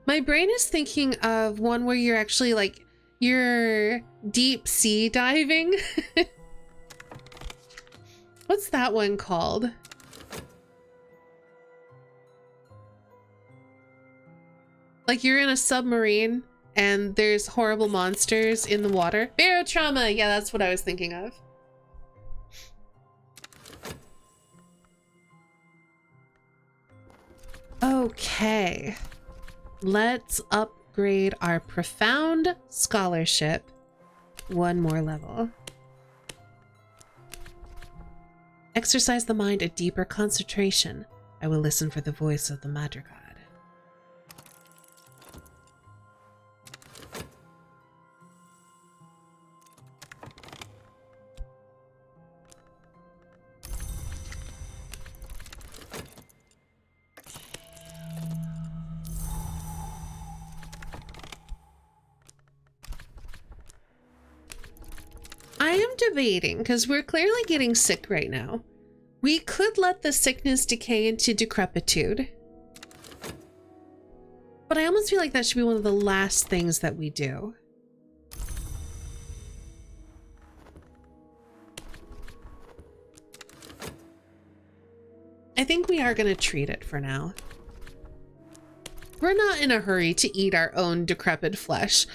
My brain is thinking of one where you're actually like, you're deep sea diving. What's that one called? Like you're in a submarine and there's horrible monsters in the water. Barotrauma! Yeah, that's what I was thinking of. Okay. Let's upgrade our profound scholarship one more level. Exercise the mind a deeper concentration. I will listen for the voice of the madrigal. I am debating, because we're clearly getting sick right now. We could let the sickness decay into decrepitude. But I almost feel like that should be one of the last things that we do. I think we are going to treat it for now. We're not in a hurry to eat our own decrepit flesh.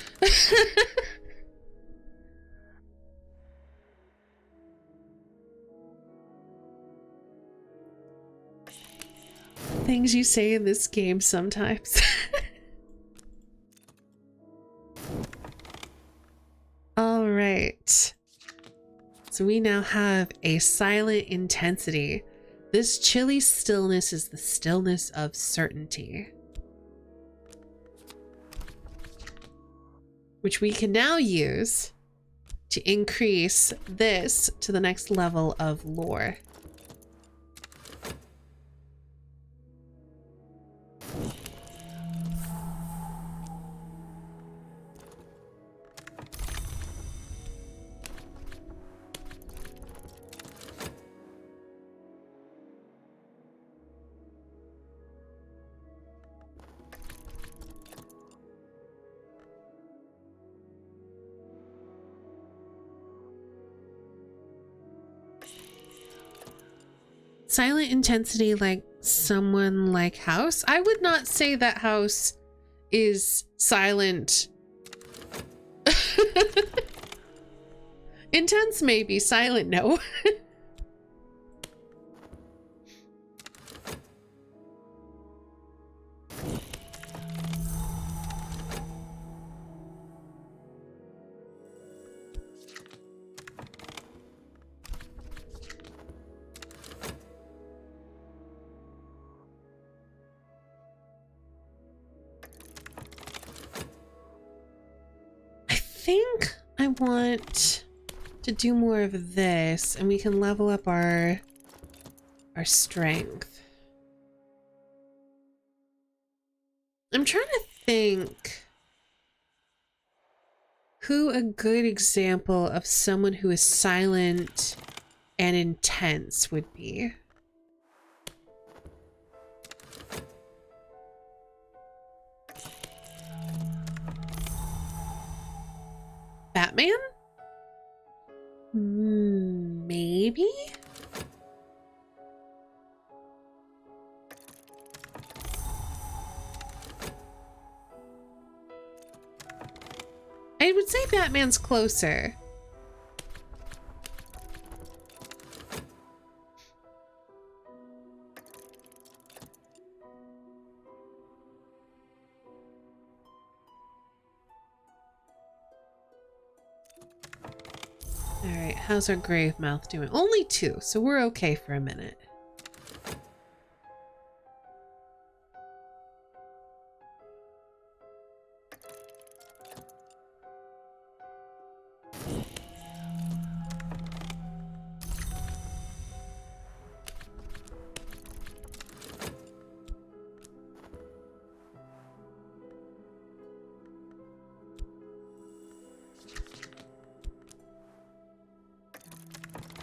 Things you say in this game sometimes. All right. So we now have a silent intensity. This chilly stillness is the stillness of certainty. which we can now use to increase this to the next level of lore. Silent intensity, like someone like House? I would not say that House is silent. Intense maybe, silent no. I think I want to do more of this, and we can level up our strength. I'm trying to think who a good example of someone who is silent and intense would be. Batman? Maybe? I would say Batman's closer. Alright, how's our grave mouth doing? Only 2, so we're okay for a minute.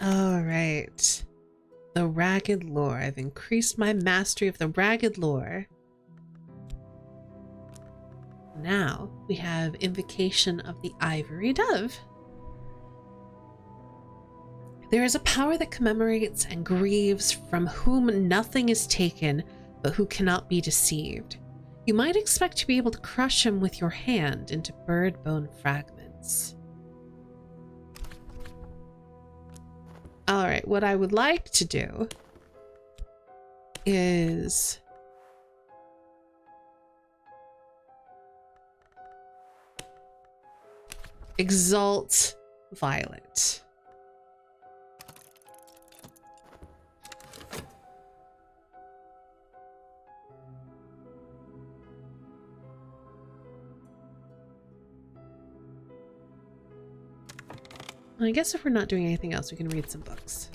Alright. The ragged lore. I've increased my mastery of the ragged lore. Now we have Invocation of the Ivory Dove. There is a power that commemorates and grieves, from whom nothing is taken, but who cannot be deceived. You might expect to be able to crush him with your hand into bird bone fragments. All right, what I would like to do is exalt Violet. I guess if we're not doing anything else, we can read some books.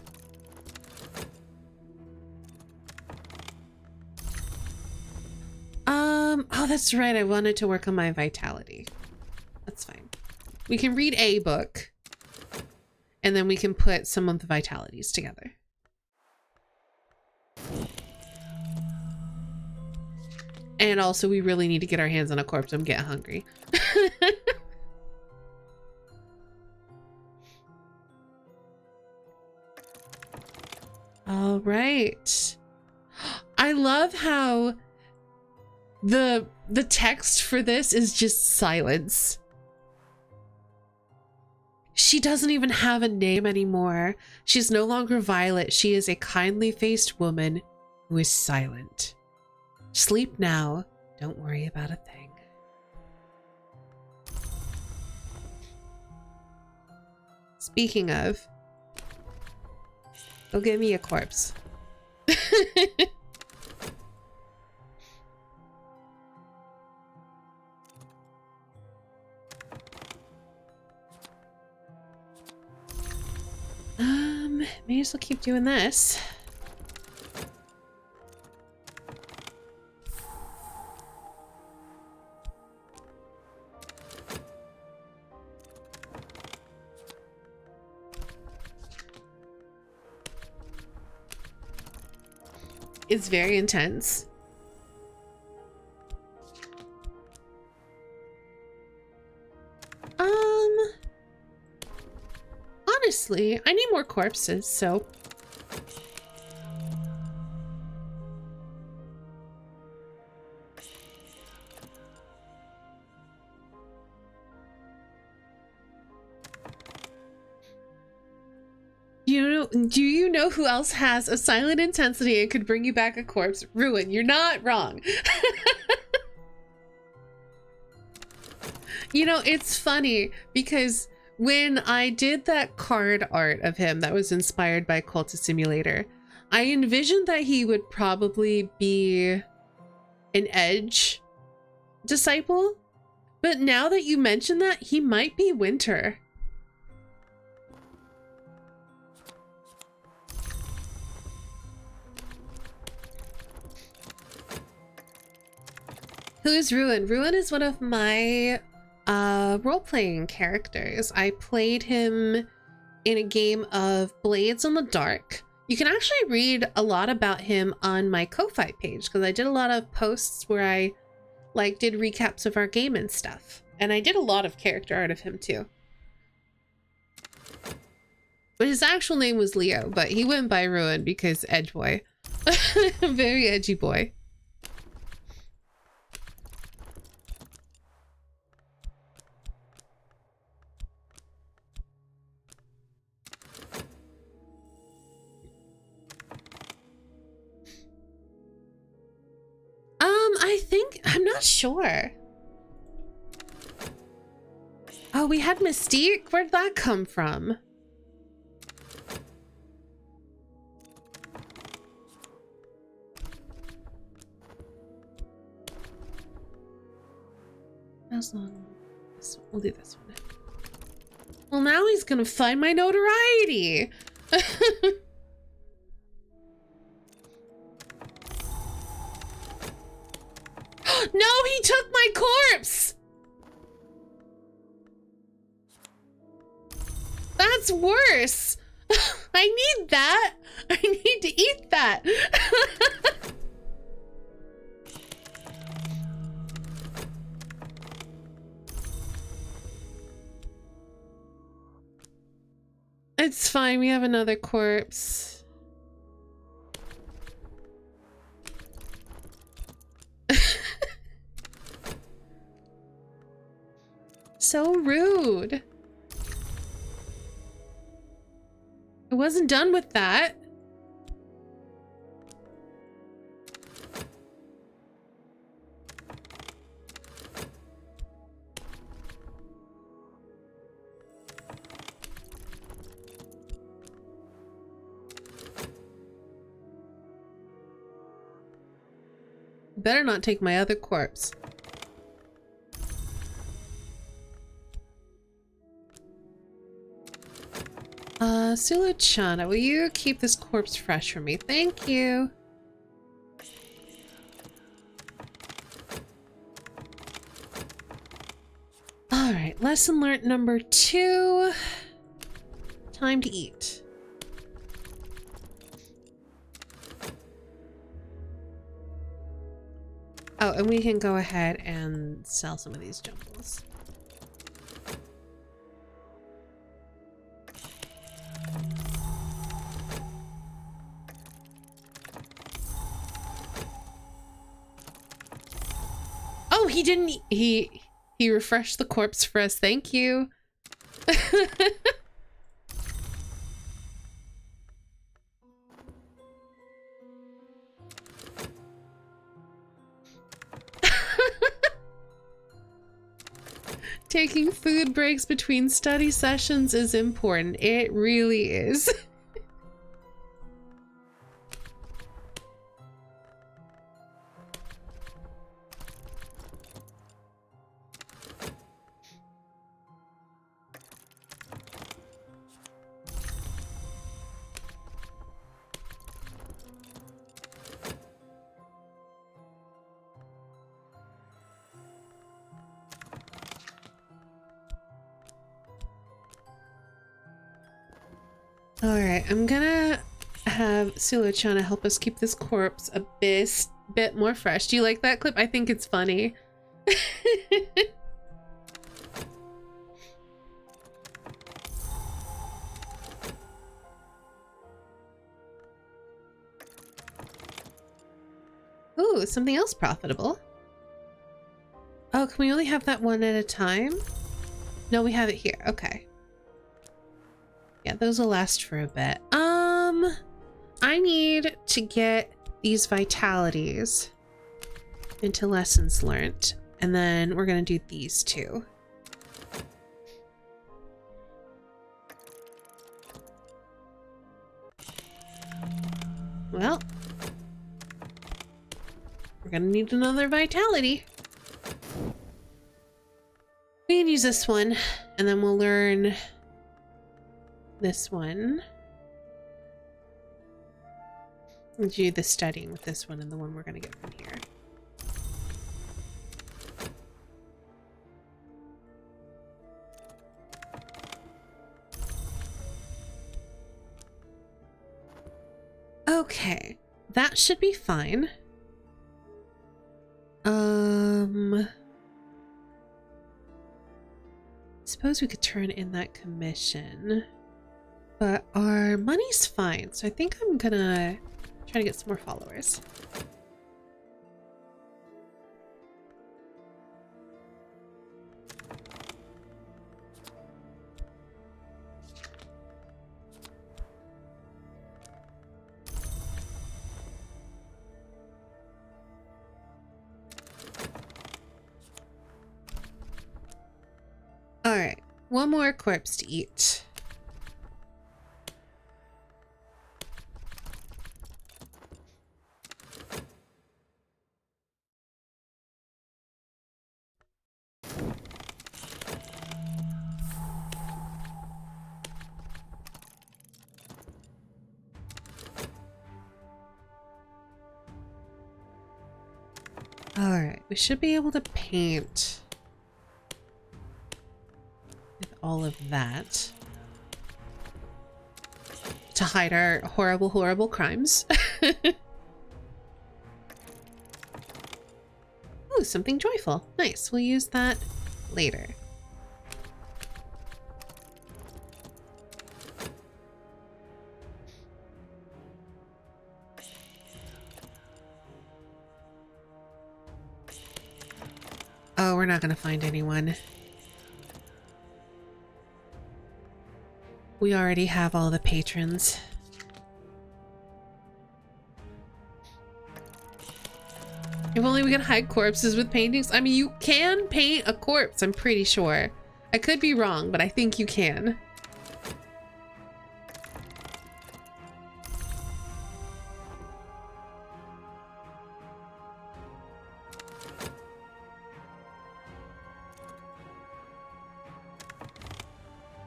Oh, that's right. I wanted to work on my vitality. That's fine. We can read a book, and then we can put some of the vitalities together. And also, we really need to get our hands on a corpse. I'm getting hungry. All right. I love how the text for this is just silence. She doesn't even have a name anymore. She's no longer Violet. She is a kindly-faced woman who is silent. Sleep now. Don't worry about a thing. Speaking of, go get me a corpse. as well keep doing this. It's very intense. Honestly, I need more corpses, so. Do you know who else has a silent intensity and could bring you back a corpse? Ruin, you're not wrong. You know, it's funny because when I did that card art of him that was inspired by Cultist Simulator, I envisioned that he would probably be an Edge disciple. But now that you mention that, he might be Winter. Who is Ruin? Ruin is one of my role-playing characters. I played him in a game of Blades in the Dark. You can actually read a lot about him on my Ko-Fi page because I did a lot of posts where I like did recaps of our game and stuff. And I did a lot of character art of him too. But his actual name was Leo, but he went by Ruin because edge boy. Very edgy boy. I think, I'm not sure. Oh, we had Mystique? Where'd that come from? As long as we'll do this one. Well, now he's gonna find my notoriety. No, he took my corpse. That's worse. I need that. I need to eat that. It's fine. We have another corpse. So rude. I wasn't done with that. Better not take my other corpse. Sulu-chan, will you keep this corpse fresh for me? Thank you. Alright, lesson learned number 2. Time to eat. Oh, and we can go ahead and sell some of these jumbles. Oh, he didn't. He refreshed the corpse for us. Thank you. Taking food breaks between study sessions is important. It really is. Alright, I'm gonna have Sulo-chan help us keep this corpse a bit more fresh. Do you like that clip? I think it's funny. Ooh, something else profitable. Oh, can we only have that one at a time? No, we have it here. Okay. Yeah, those will last for a bit. I need to get these vitalities into lessons learned, and then we're gonna do these two. Well, we're gonna need another vitality. We can use this one, and then we'll learn this one. We'll do the studying with this one and the one we're gonna get from here. Okay, that should be fine. Suppose we could turn in that commission, but our money's fine, so I think I'm gonna try to get some more followers. Alright, one more corpse to eat. Alright, we should be able to paint with all of that to hide our horrible, horrible crimes. Ooh, something joyful. Nice, we'll use that later. Oh, we're not gonna find anyone. We already have all the patrons. If only we could hide corpses with paintings. I mean, you can paint a corpse, I'm pretty sure. I could be wrong, but I think you can.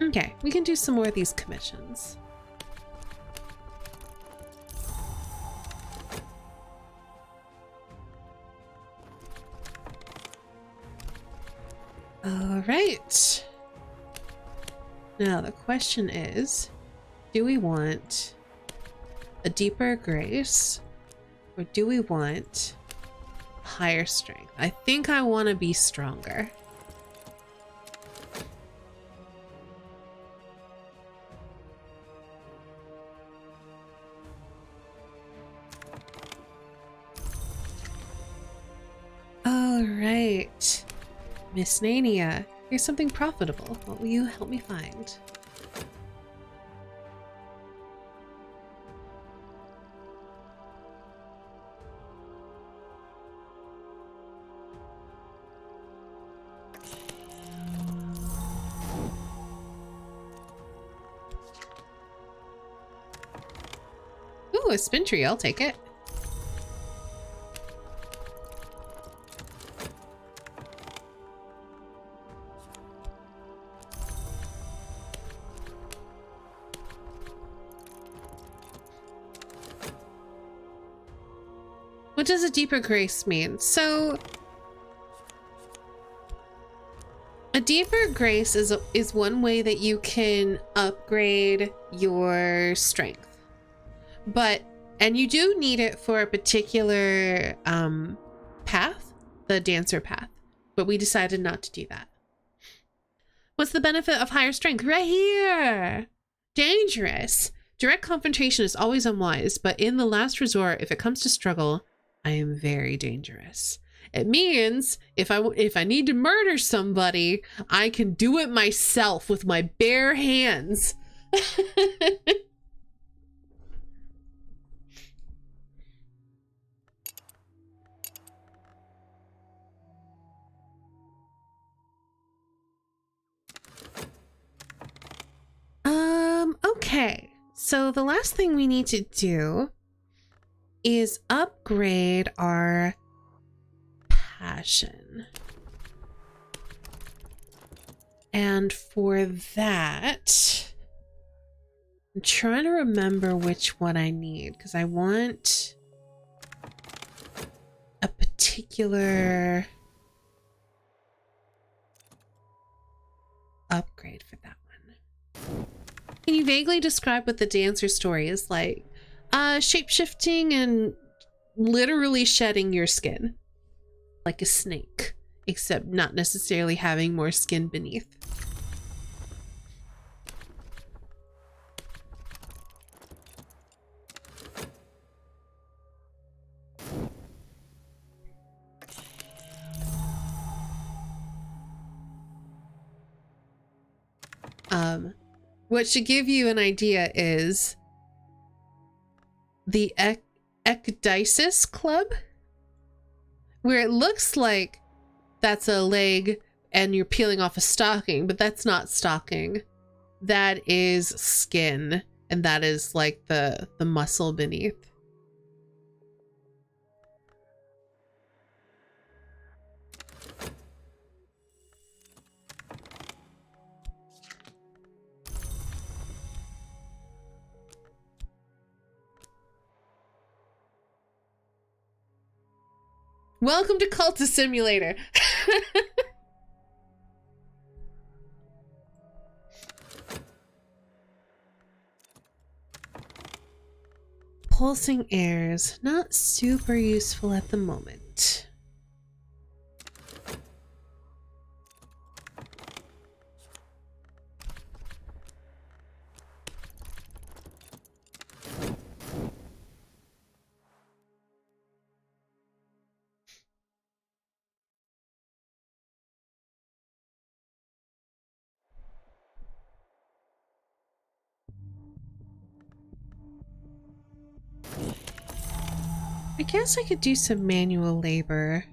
Okay, we can do some more of these commissions. All right. Now the question is, do we want a deeper grace or do we want higher strength? I think I want to be stronger. All right. Miss Nania, here's something profitable. What will you help me find? Ooh, a spin tree, I'll take it. What does a deeper grace mean? So A deeper grace is one way that you can upgrade your strength. And you do need it for a particular path, the dancer path, but we decided not to do that. What's the benefit of higher strength? Right here! Dangerous. Direct confrontation is always unwise, but in the last resort, if it comes to struggle, I am very dangerous. It means if I need to murder somebody, I can do it myself with my bare hands. Okay. So the last thing we need to do is upgrade our passion. And for that, I'm trying to remember which one I need because I want a particular upgrade for that one. Can you vaguely describe what the dancer story is like? Shape-shifting and literally shedding your skin. Like a snake, except not necessarily having more skin beneath. What should give you an idea is the Ecdysis Club, where it looks like that's a leg and you're peeling off a stocking, but that's not stocking. That is skin, and that is like the muscle beneath. Welcome to Cultist Simulator. Pulsing airs, not super useful at the moment. I guess I could do some manual labor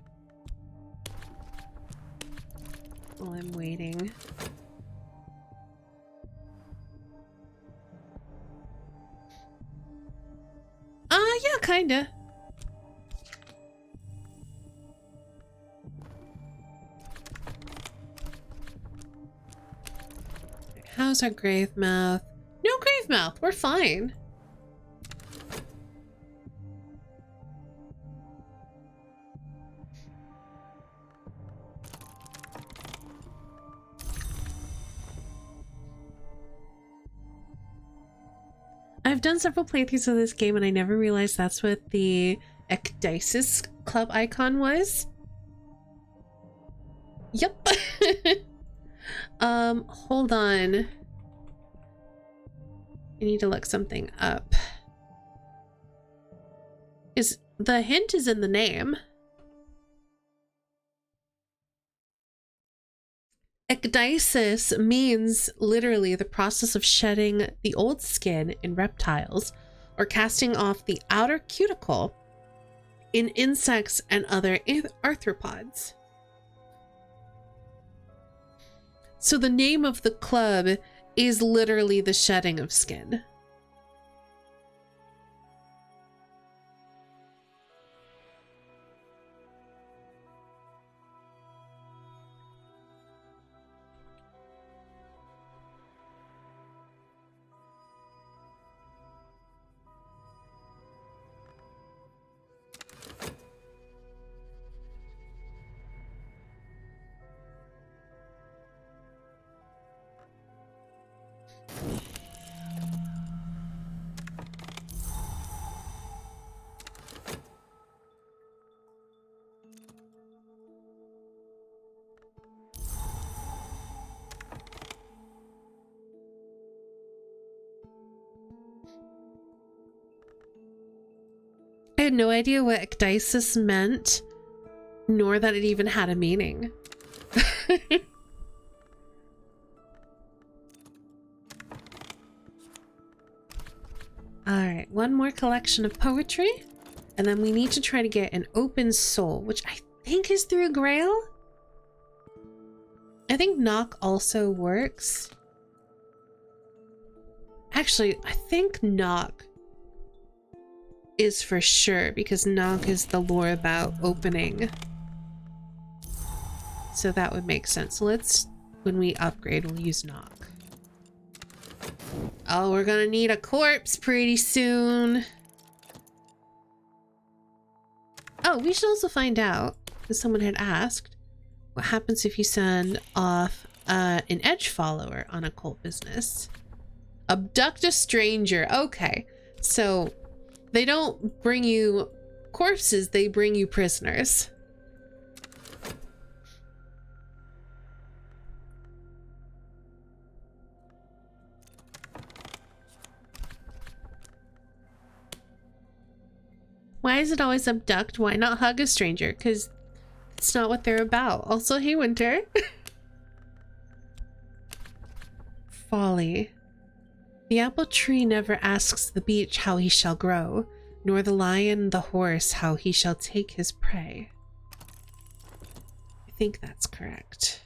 while I'm waiting. Yeah, kinda. How's our grave mouth? No grave mouth, we're fine. I've done several playthroughs of this game and I never realized that's what the Ecdysis Club icon was. Yep. Hold on. I need to look something up. The hint is in the name. Ecdysis means literally the process of shedding the old skin in reptiles or casting off the outer cuticle in insects and other arthropods. So the name of the club is literally the shedding of skin. had no idea what ecdysis meant, nor that it even had a meaning. Alright, one more collection of poetry, and then we need to try to get an open soul, which I think is through Grail? I think knock also works. Actually, I think knock is for sure, because knock is the lore about opening. So that would make sense. So let's, when we upgrade, we'll use knock. Oh, we're gonna need a corpse pretty soon. Oh, we should also find out, because someone had asked, what happens if you send off an edge follower on a cult business? Abduct a stranger. Okay, so they don't bring you corpses, they bring you prisoners. Why is it always abduct? Why not hug a stranger? Because it's not what they're about. Also, hey, Winter. Folly. The apple tree never asks the beech how he shall grow, nor the lion the horse how he shall take his prey. I think that's correct.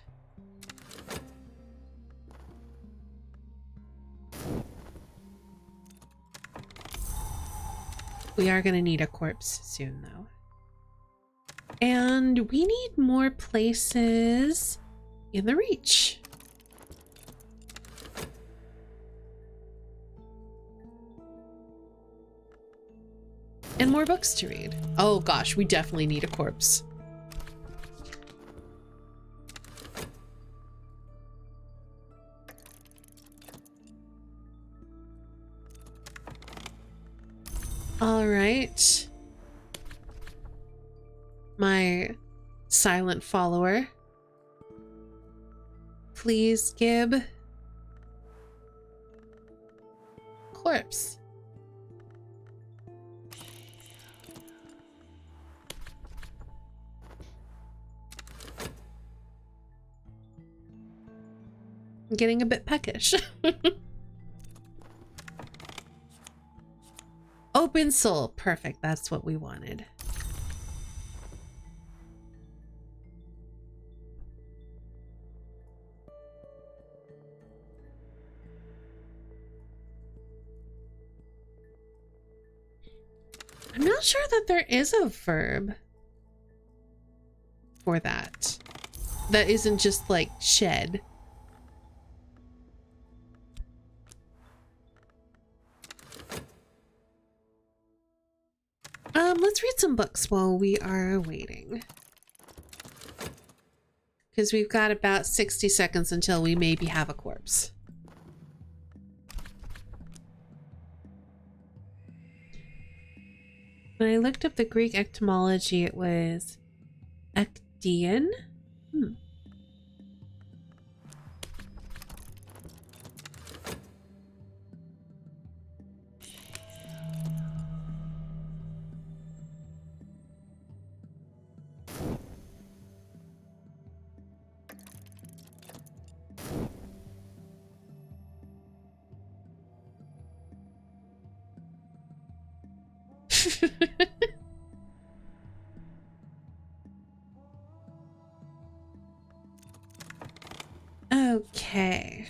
We are going to need a corpse soon, though. And we need more places in the Reach. And more books to read. Oh gosh, we definitely need a corpse. All right. My silent follower. Please, Gib. Corpse. I'm getting a bit peckish. Open soul. Perfect. That's what we wanted. I'm not sure that there is a verb for that. That isn't just like shed. Let's read some books while we are waiting. Because we've got about 60 seconds until we maybe have a corpse. When I looked up the Greek etymology, it was Ekdean. Okay.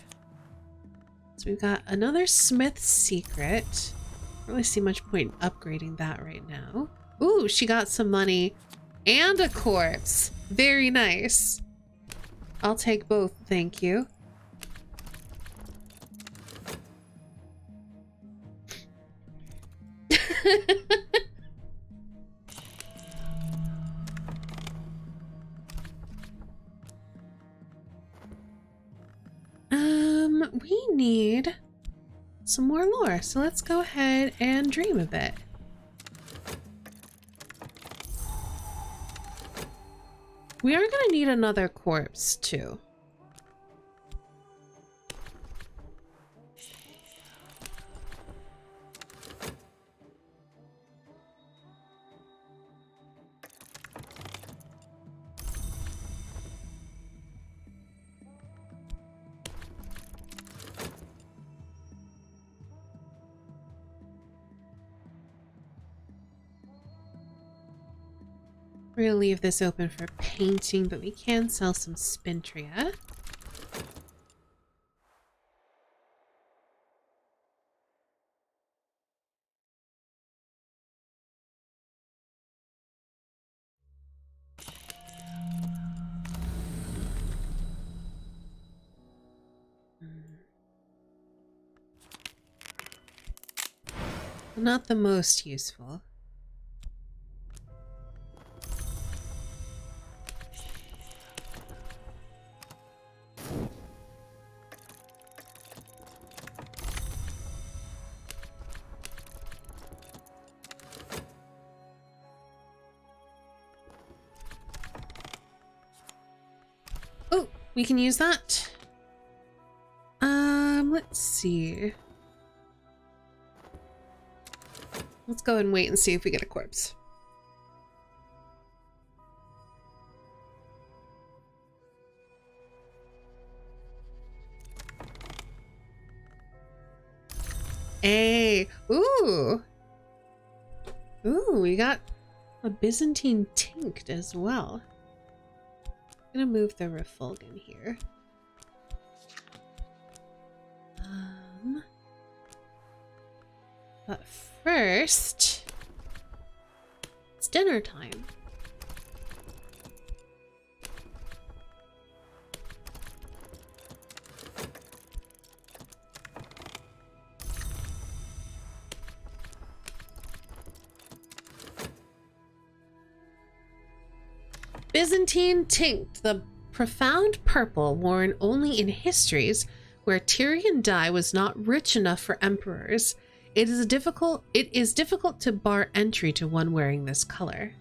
So we've got another Smith's secret. Don't really see much point in upgrading that right now. Ooh, she got some money and a corpse. Very nice. I'll take both, thank you. We need some more lore, so let's go ahead and dream a bit. We are gonna need another corpse too. We're gonna leave this open for painting, but we can sell some spintria. Not the most useful. Oh, we can use that. Let's see. Let's go and wait and see if we get a corpse. Hey, ooh. Ooh, we got a Byzantine tinct as well. I'm gonna move the refulgin here. But first, it's dinner time. Byzantine tinct, the profound purple worn only in histories where Tyrian dye was not rich enough for emperors. It is difficult to bar entry to one wearing this color.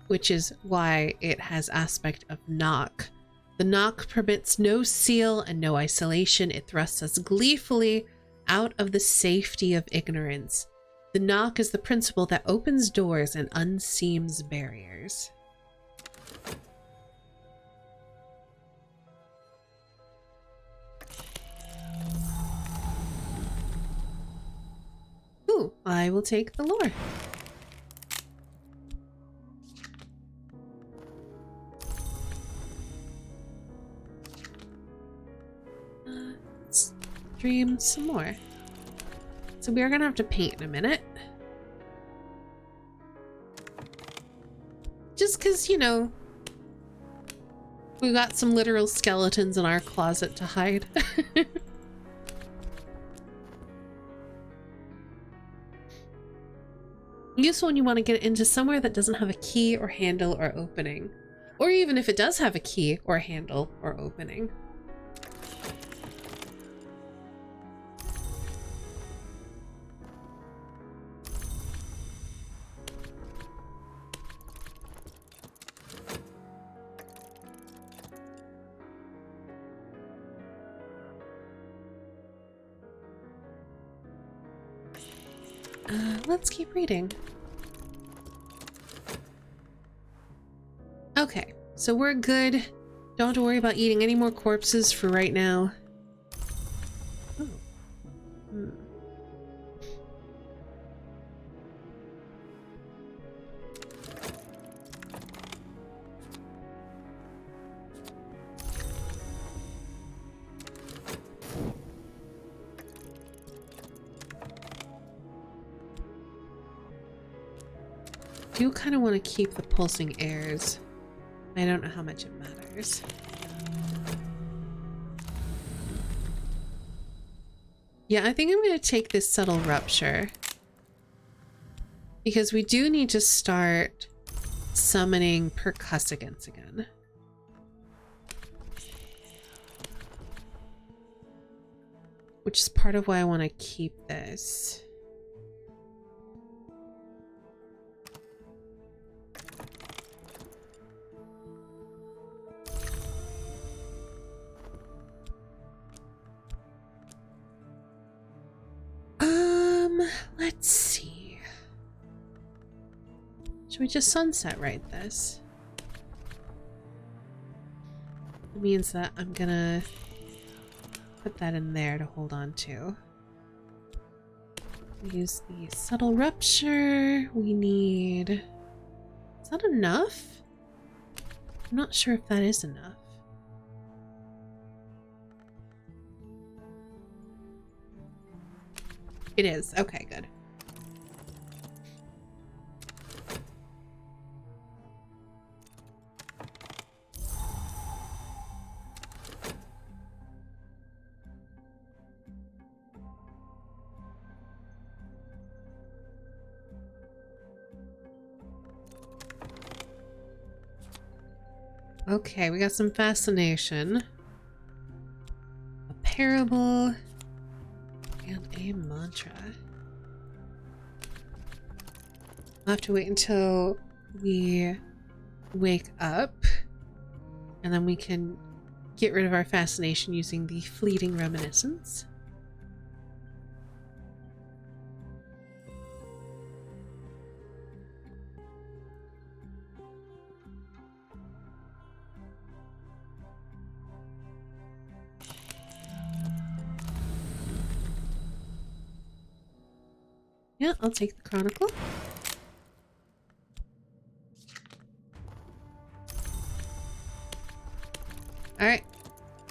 Which is why it has aspect of knock. The knock permits no seal and no isolation. It thrusts us gleefully out of the safety of ignorance. The knock is the principle that opens doors and unseams barriers. Ooh, I will take the lore. Let's dream some more. So we are gonna have to paint in a minute. Just because, you know, we've got some literal skeletons in our closet to hide. Useful when you want to get into somewhere that doesn't have a key or handle or opening. Or even if it does have a key or handle or opening. Let's keep reading. Okay, so we're good. Don't have to worry about eating any more corpses for right now. Oh. I do kind of want to keep the pulsing airs. I don't know how much it matters. Yeah, I think I'm going to take this subtle rupture. Because we do need to start summoning percussivants again. Which is part of why I want to keep this. Let's see. Should we just sunset write this? It means that I'm gonna put that in there to hold on to. use the subtle rupture. We need... Is that enough? I'm not sure if that is enough. It is. Okay, good. Okay, we got some fascination, a parable, and a mantra. I'll have to wait until we wake up, and then we can get rid of our fascination using the fleeting reminiscence. Yeah, I'll take the chronicle. Alright,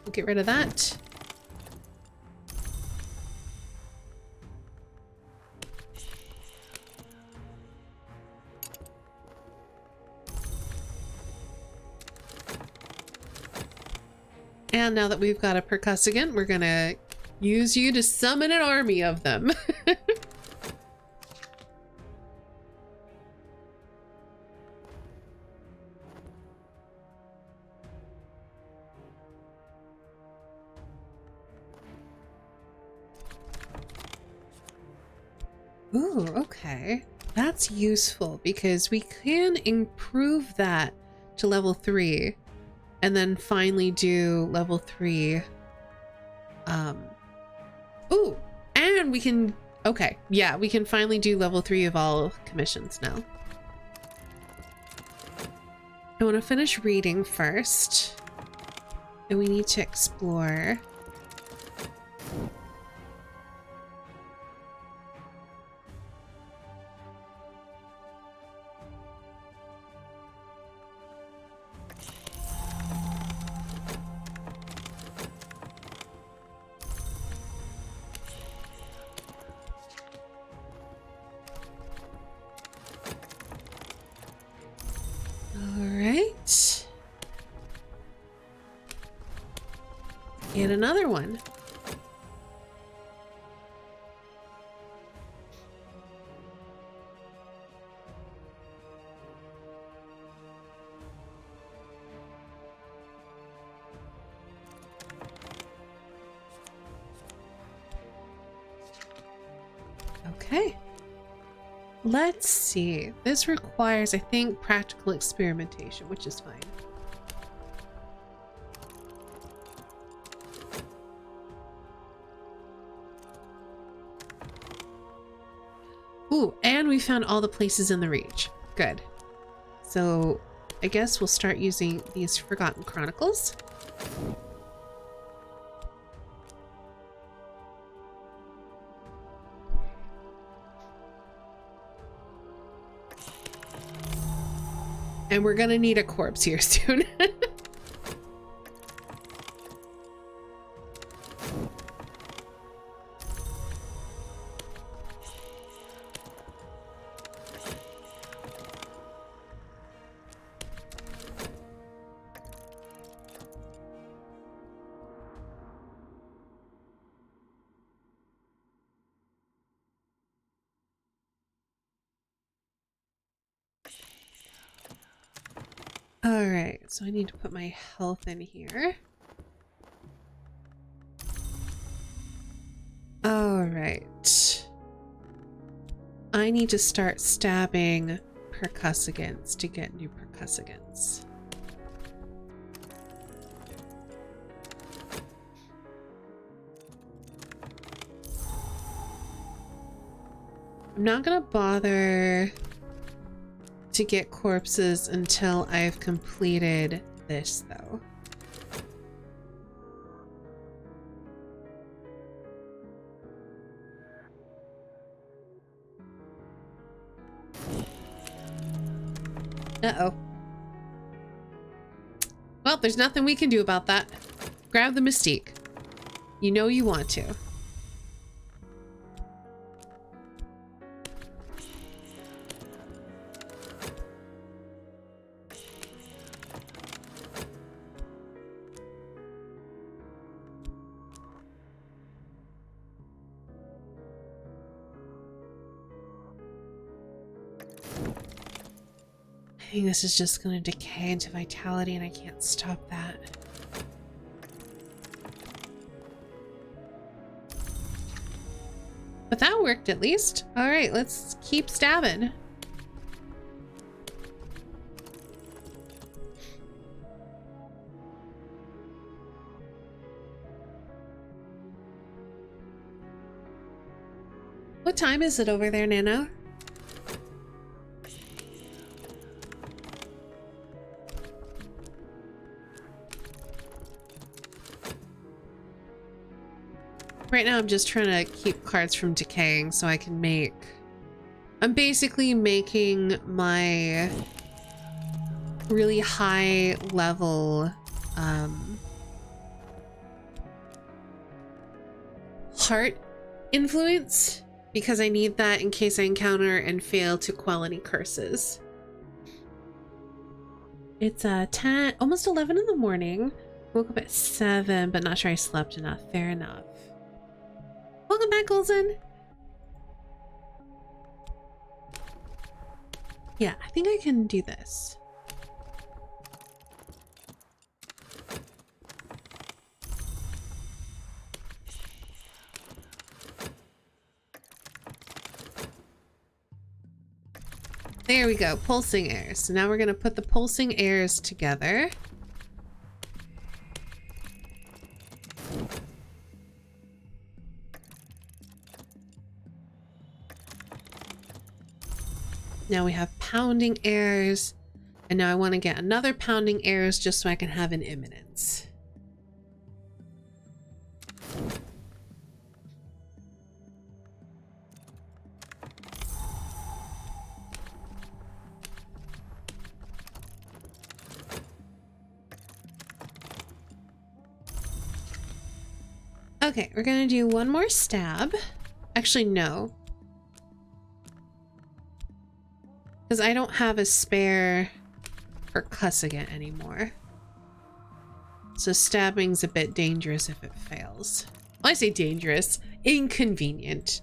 we'll get rid of that. And now that we've got a percussigan, we're gonna use you to summon an army of them. Ooh, okay. That's useful because we can improve that to level 3 and then finally do level 3. Ooh, and we can, okay, yeah, we can finally do level 3 of all commissions now. I want to finish reading first, and we need to explore. Alright. And another one. Okay. Let's see. This requires, I think, practical experimentation, which is fine. Ooh, and we found all the places in the Reach. Good. So I guess we'll start using these Forgotten Chronicles. And we're gonna need a corpse here soon. Alright, so I need to put my health in here. Alright. I need to start stabbing percussigans to get new percussigans. I'm not gonna bother to get corpses until I've completed this, though. Uh-oh. Well, there's nothing we can do about that. Grab the mystique. You know you want to. I think this is just going to decay into vitality and I can't stop that. But that worked at least. All right, let's keep stabbing. What time is it over there, Nano? Right now I'm just trying to keep cards from decaying so I can make... I'm basically making my really high level heart influence because I need that in case I encounter and fail to quell any curses. It's 10, almost 11 in the morning. Woke up at 7, but not sure I slept enough. Fair enough. Welcome back, Olsen. Yeah, I think I can do this. There we go, pulsing airs. So now we're gonna put the pulsing airs together. Now we have pounding airs, and now I want to get another pounding airs just so I can have an imminence. Okay, we're gonna do one more stab. Actually, no. Because I don't have a spare percussagant anymore. So stabbing's a bit dangerous if it fails. Well, I say dangerous, inconvenient.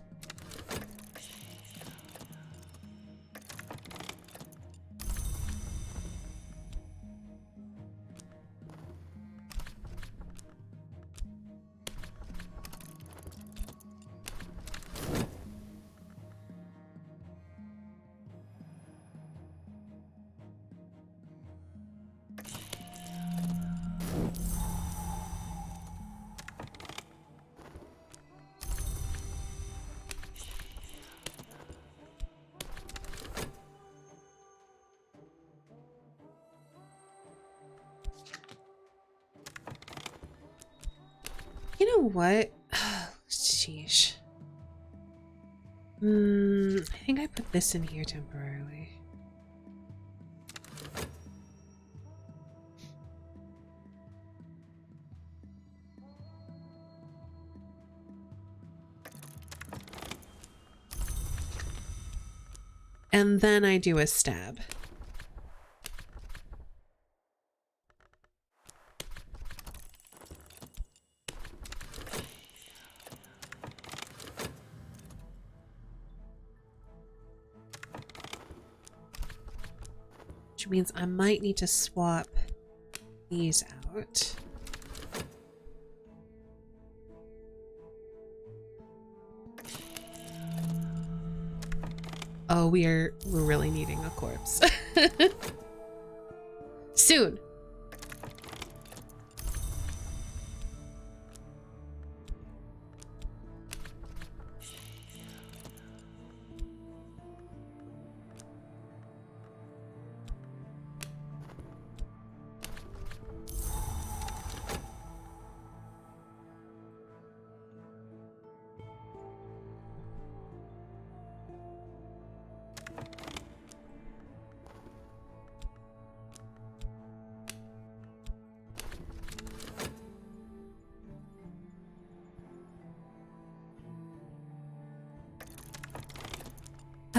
You know what? Sheesh. I think I put this in here temporarily. And then I do a stab. Which means I might need to swap these out. Oh, we're really needing a corpse. Soon.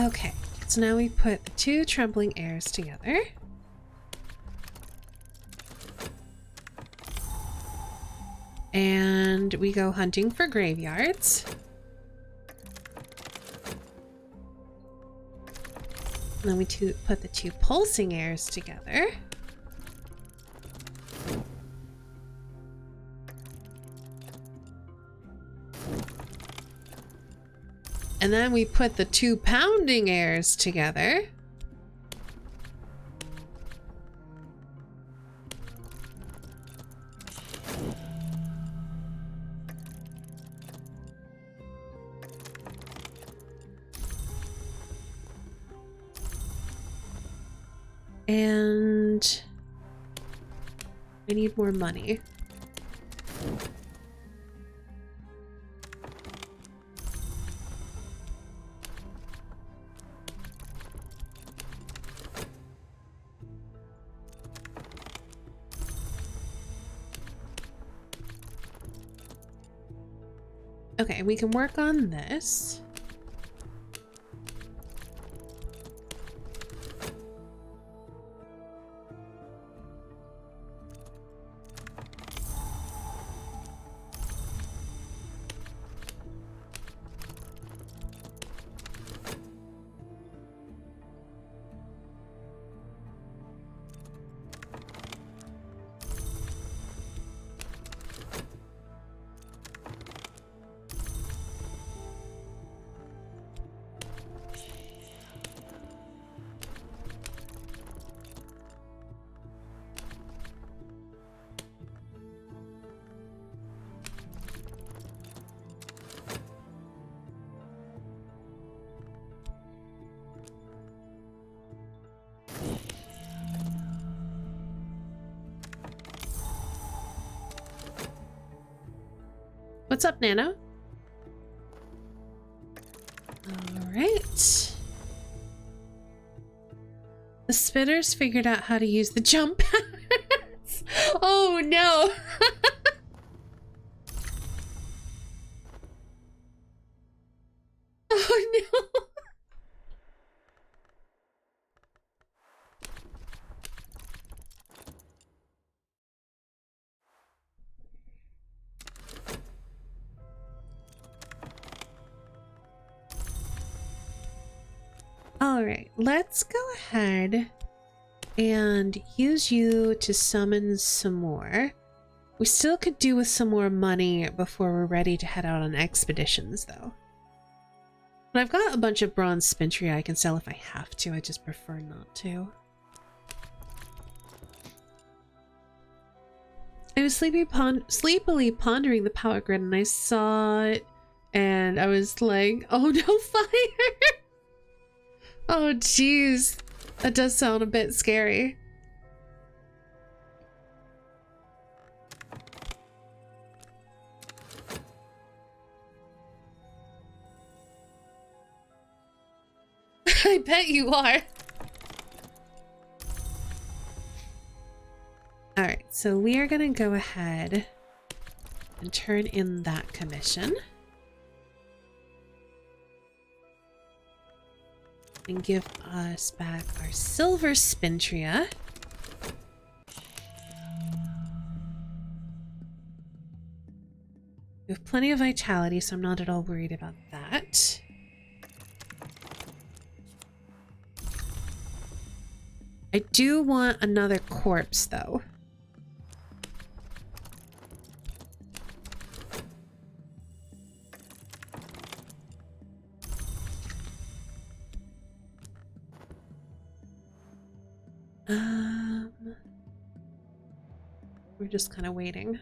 Okay, so now we put the two trembling airs together. And we go hunting for graveyards. And then we put the two pulsing airs together. And then we put the two pounding airs together. And I need more money. Okay, we can work on this. What's up, Nano? All right. The spitters figured out how to use the jump pads. Oh no. Oh no. All right, let's go ahead and use you to summon some more. We still could do with some more money before we're ready to head out on expeditions, though. But I've got a bunch of bronze spintria I can sell if I have to. I just prefer not to. I was sleepily pondering the power grid, and I saw it, and I was like, oh no, fire! Oh jeez, that does sound a bit scary. I bet you are. All right, so we are gonna go ahead and turn in that commission. And give us back our silver spintria. We have plenty of vitality, so I'm not at all worried about that. I do want another corpse, though. We're just kind of waiting.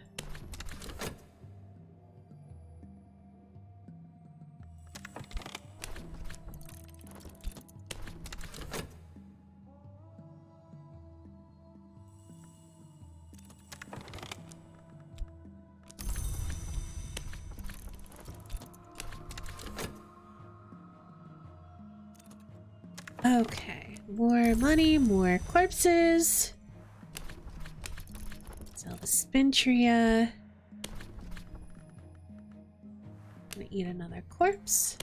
Okay, more money, more corpses. Sell the spintria. Gonna eat another corpse.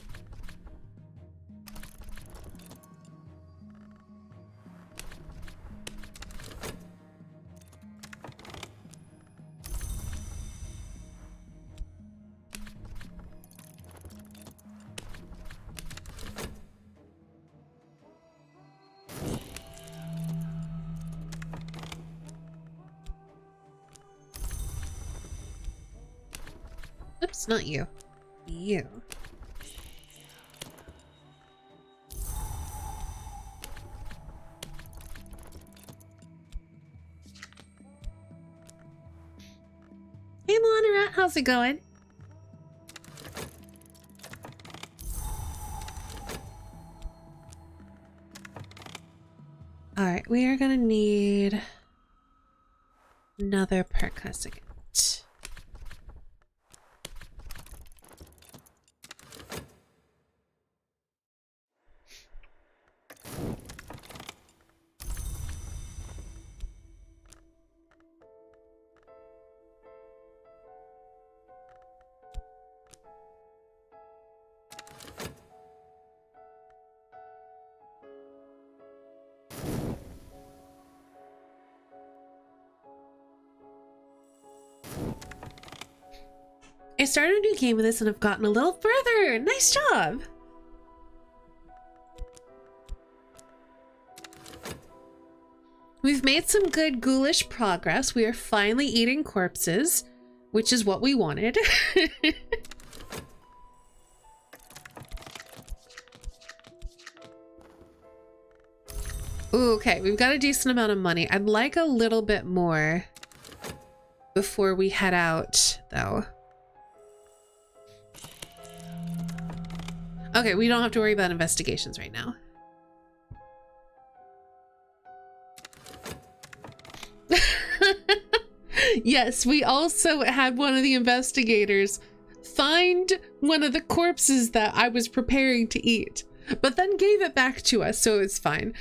Oops, not you. You. Hey, Monorat, how's it going? Alright, we are gonna need another percussive. I started a new game with this and I've gotten a little further. Nice job. We've made some good ghoulish progress. We are finally eating corpses, which is what we wanted. Ooh, okay, we've got a decent amount of money. I'd like a little bit more before we head out, though. Okay, we don't have to worry about investigations right now. Yes, we also had one of the investigators find one of the corpses that I was preparing to eat, but then gave it back to us, so it's fine.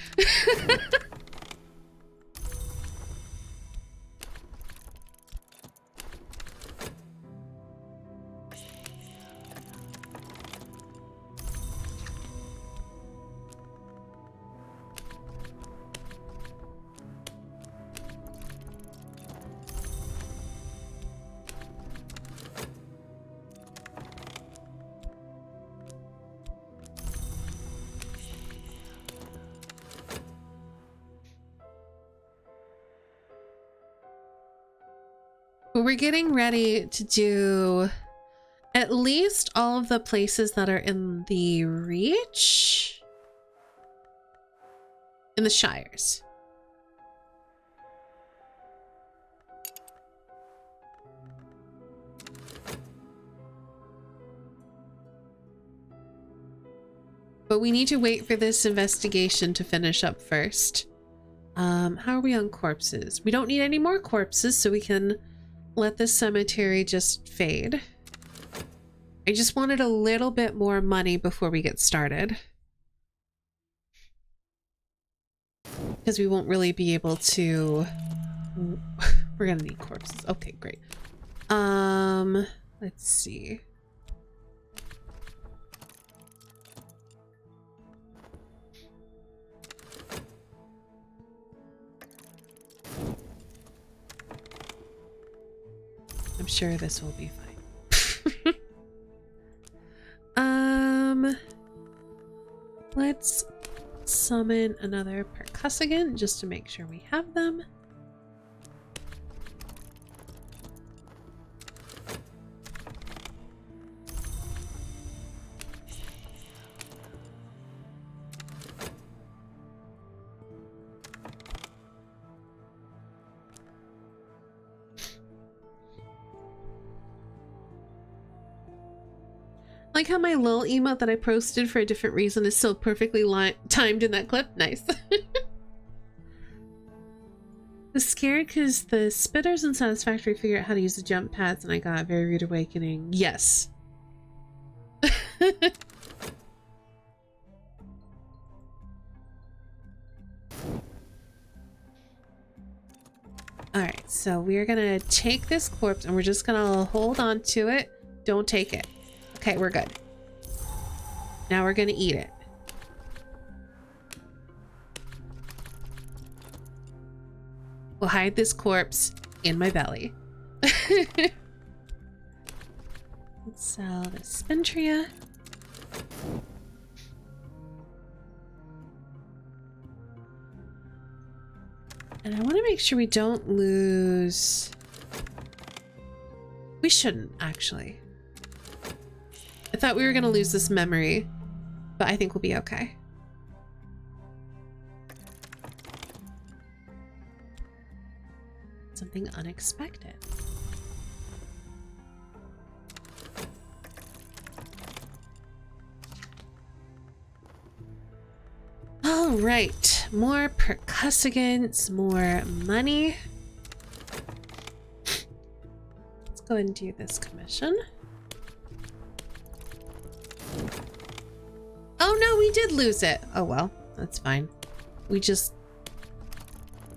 We're getting ready to do at least all of the places that are in the Reach. In the Shires. But we need to wait for this investigation to finish up first. How are we on corpses? We don't need any more corpses, so we can let this cemetery just fade. I just wanted a little bit more money before we get started. Because we won't really be able to... We're gonna need corpses. Okay, great. Let's see. I'm sure this will be fine. Let's summon another percussive just to make sure we have them. Like how my lol emote that I posted for a different reason is still perfectly timed in that clip. Nice. I was scared because the spitters in Satisfactory figured out how to use the jump pads and I got a very rude awakening. Yes. Alright, so we're gonna take this corpse and we're just gonna hold on to it. Don't take it. Okay, we're good. Now we're gonna eat it. We'll hide this corpse in my belly. Let's sell the Spentria. And I want to make sure we don't lose... We shouldn't, actually. I thought we were gonna lose this memory, but I think we'll be okay. Something unexpected. All right, more percussivants, more money. Let's go ahead and do this commission. Oh no, we did lose it. Oh well, that's fine. We just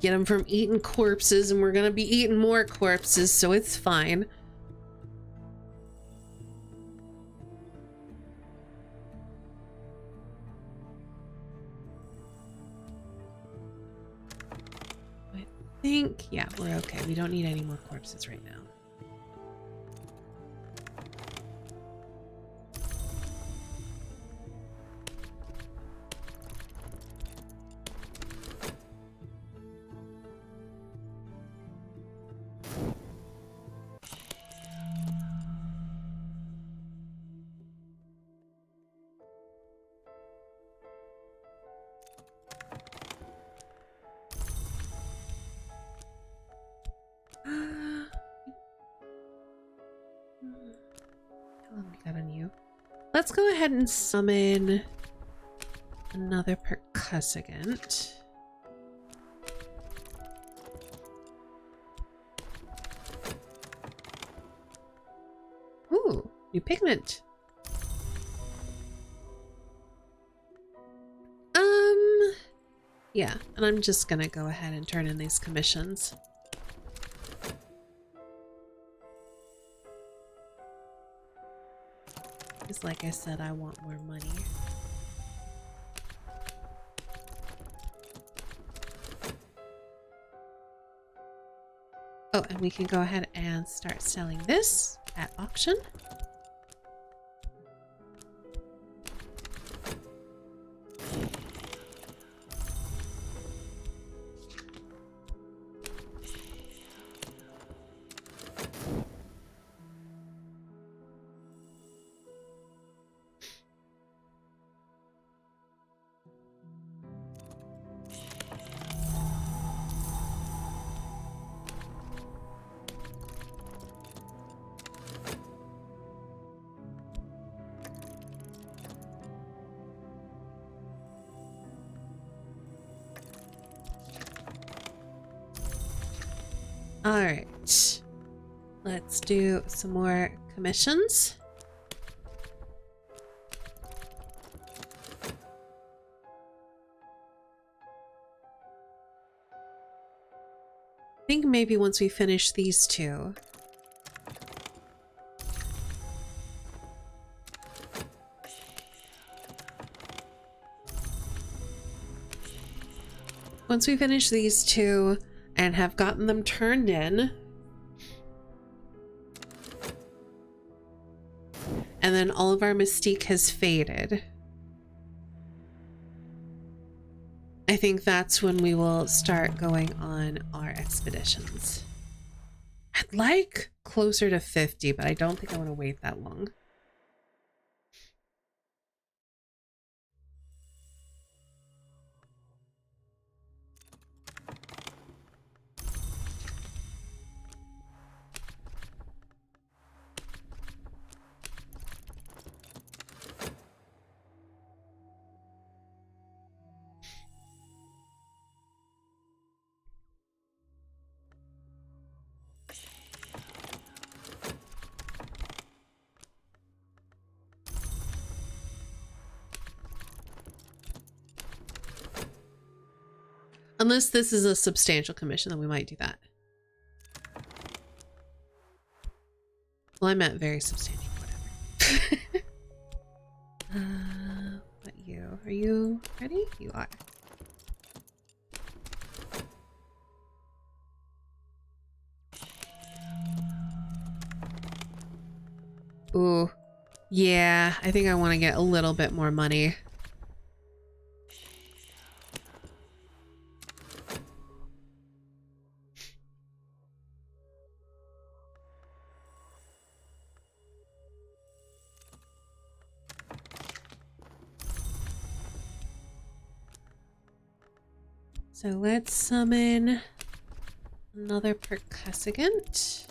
get them from eating corpses, and we're gonna be eating more corpses, so it's fine. I think, yeah, we're okay. We don't need any more corpses right now. How long we got on you? Let's go ahead and summon another percussivant. Ooh, new pigment. Yeah, and I'm just gonna go ahead and turn in these commissions. Because like I said, I want more money. Oh, and we can go ahead and start selling this at auction. All right, let's do some more commissions. I think maybe once we finish these two. Once we finish these two and have gotten them turned in, and then all of our mystique has faded, I think that's when we will start going on our expeditions. I'd like closer to 50, but I don't think I want to wait that long. Unless this is a substantial commission, then we might do that. Well, I meant very substantial, whatever. What you? Are you ready? You are. Ooh. Yeah, I think I want to get a little bit more money. So let's summon another percussagant.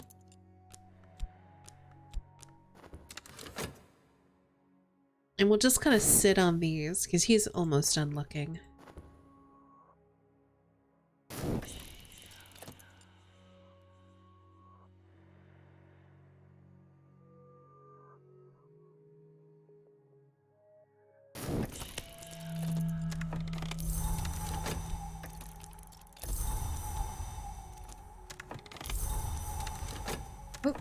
And we'll just kind of sit on these because he's almost done looking. Oh.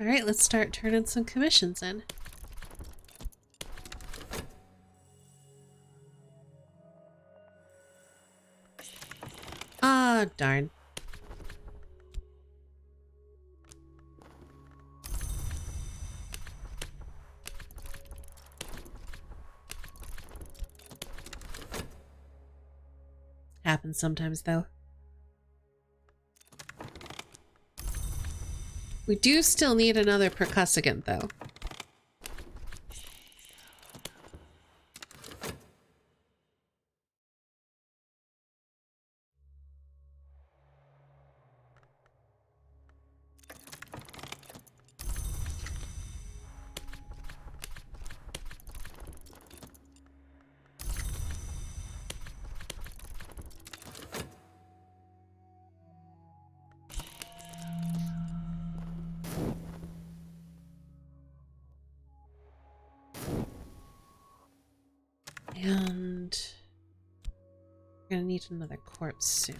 All right, let's start turning some commissions in. Ah, darn. Happens sometimes, though. We do still need another percussagant, though. And we're gonna need another corpse soon.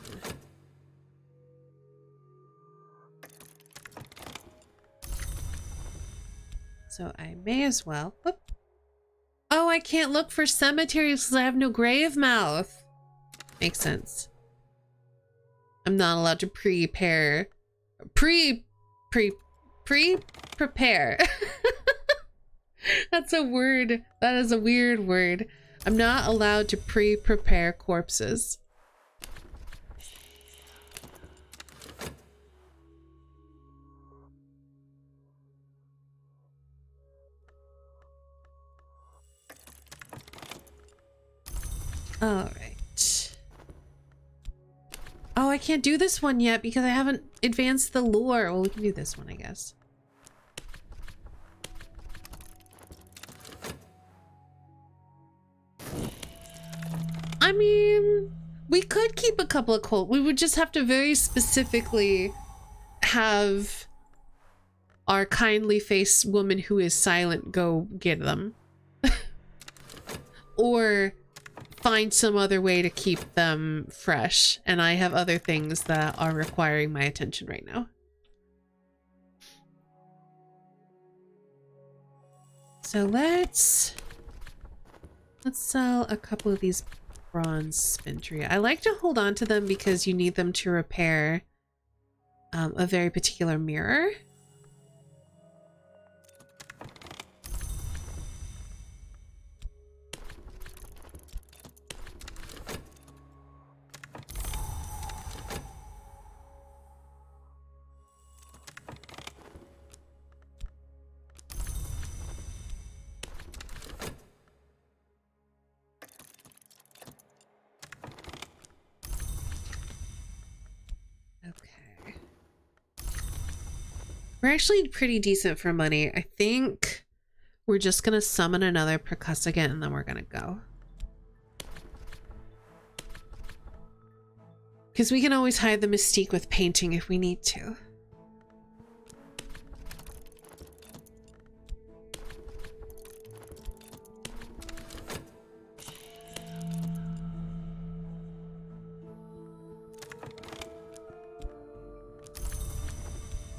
So I may as well. Whoop. Oh, I can't look for cemeteries because I have no grave mouth. Makes sense. I'm not allowed to prepare. Prepare. That's a word. That is a weird word. I'm not allowed to prepare corpses. All right. Oh, I can't do this one yet because I haven't advanced the lore. Well, we can do this one, I guess. I mean, we could keep a couple of cult. We would just have to very specifically have our kindly face woman who is silent go get them. Or find some other way to keep them fresh. And I have other things that are requiring my attention right now. So let's sell a couple of these bronze spintry. I like to hold on to them because you need them to repair a very particular mirror. We're actually pretty decent for money. I think we're just gonna summon another percussagant and then we're gonna go. Because we can always hide the mystique with painting if we need to.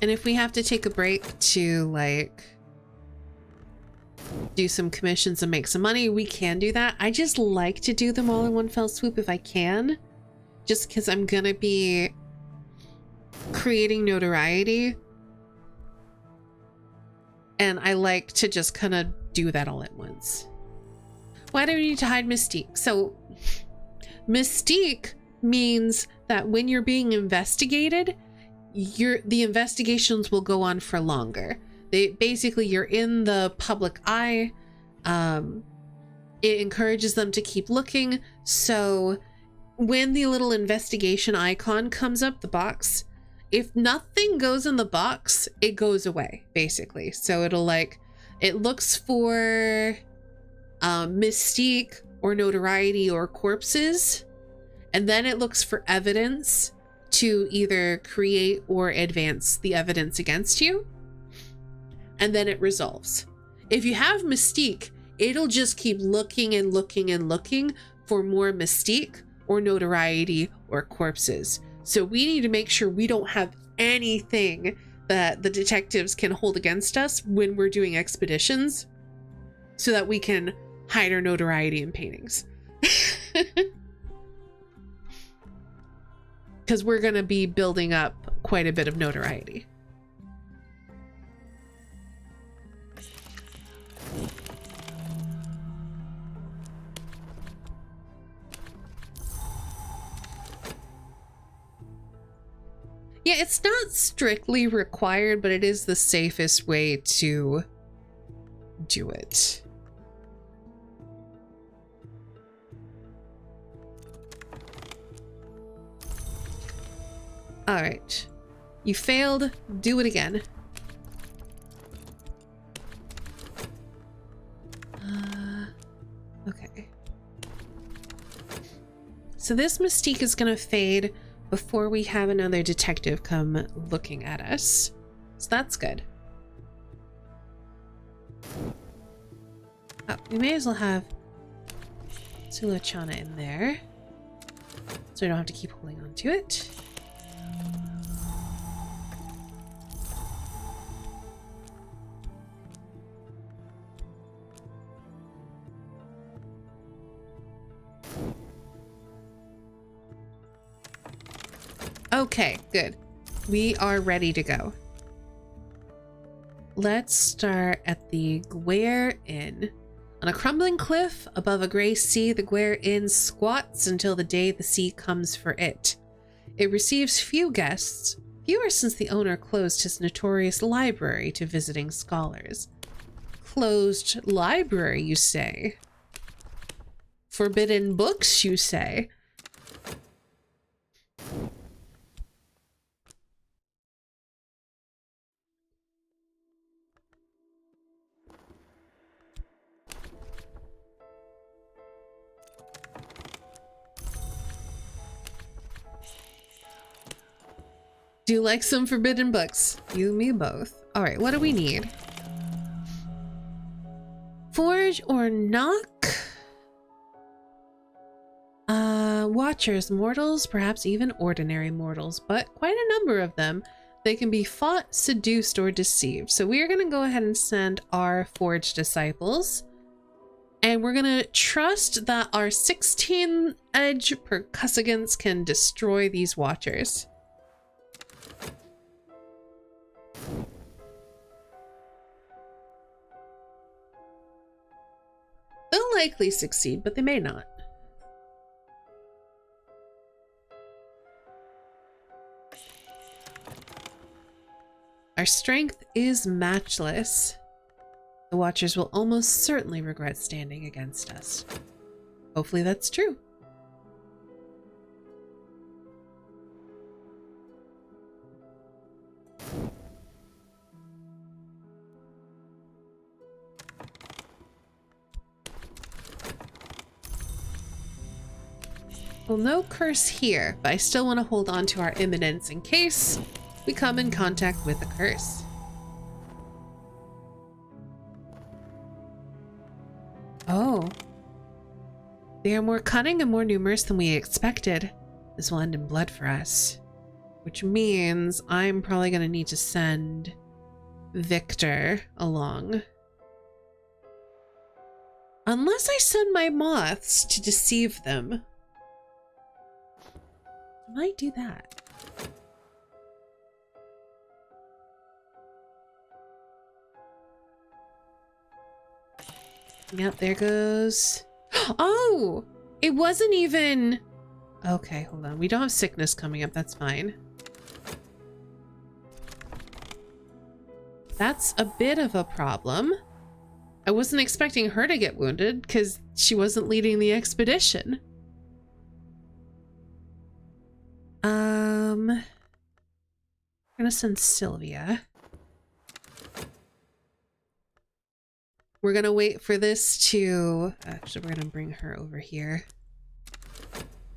And if we have to take a break to like do some commissions and make some money, we can do that. I just like to do them all in one fell swoop if I can, just because I'm gonna be creating notoriety. And I like to just kind of do that all at once. Why do we need to hide mystique? So mystique means that when you're being investigated, the investigations will go on for longer. Basically you're in the public eye. It encourages them to keep looking. So when the little investigation icon comes up, the box, if nothing goes in the box, it goes away, basically. So it'll like, it looks for mystique or notoriety or corpses, and then it looks for evidence to either create or advance the evidence against you, and then it resolves. If you have mystique, it'll just keep looking and looking and looking for more mystique or notoriety or corpses. So we need to make sure we don't have anything that the detectives can hold against us when we're doing expeditions, so that we can hide our notoriety in paintings. Because we're going to be building up quite a bit of notoriety. Yeah, it's not strictly required, but it is the safest way to do it. All right, you failed. Do it again. Okay. So this mystique is gonna fade before we have another detective come looking at us. So that's good. Oh, we may as well have Sulachana in there, so we don't have to keep holding on to it. Okay, good. We are ready to go. Let's start at the Gware Inn. On a crumbling cliff above a gray sea, the Gware Inn squats until the day the sea comes for it. It receives few guests, fewer since the owner closed his notorious library to visiting scholars. Closed library, you say? Forbidden books, you say? Do you like some forbidden books? You and me both. All right, what do we need? Forge or knock? Watchers, mortals, perhaps even ordinary mortals, but quite a number of them. They can be fought, seduced, or deceived. So we are going to go ahead and send our forged disciples. And we're going to trust that our 16 edge percussagants can destroy these watchers. They'll likely succeed, but they may not. Our strength is matchless. The Watchers will almost certainly regret standing against us. Hopefully that's true. Well, no curse here, but I still want to hold on to our imminence in case we come in contact with a curse. Oh. They are more cunning and more numerous than we expected. This will end in blood for us. Which means I'm probably going to need to send Victor along. Unless I send my moths to deceive them. I might do that. Yep, there goes. Oh, it wasn't even. Okay, hold on. We don't have sickness coming up. That's fine. That's a bit of a problem. I wasn't expecting her to get wounded because she wasn't leading the expedition. I'm gonna send Sylvia. We're gonna wait for this to... Actually, we're gonna bring her over here.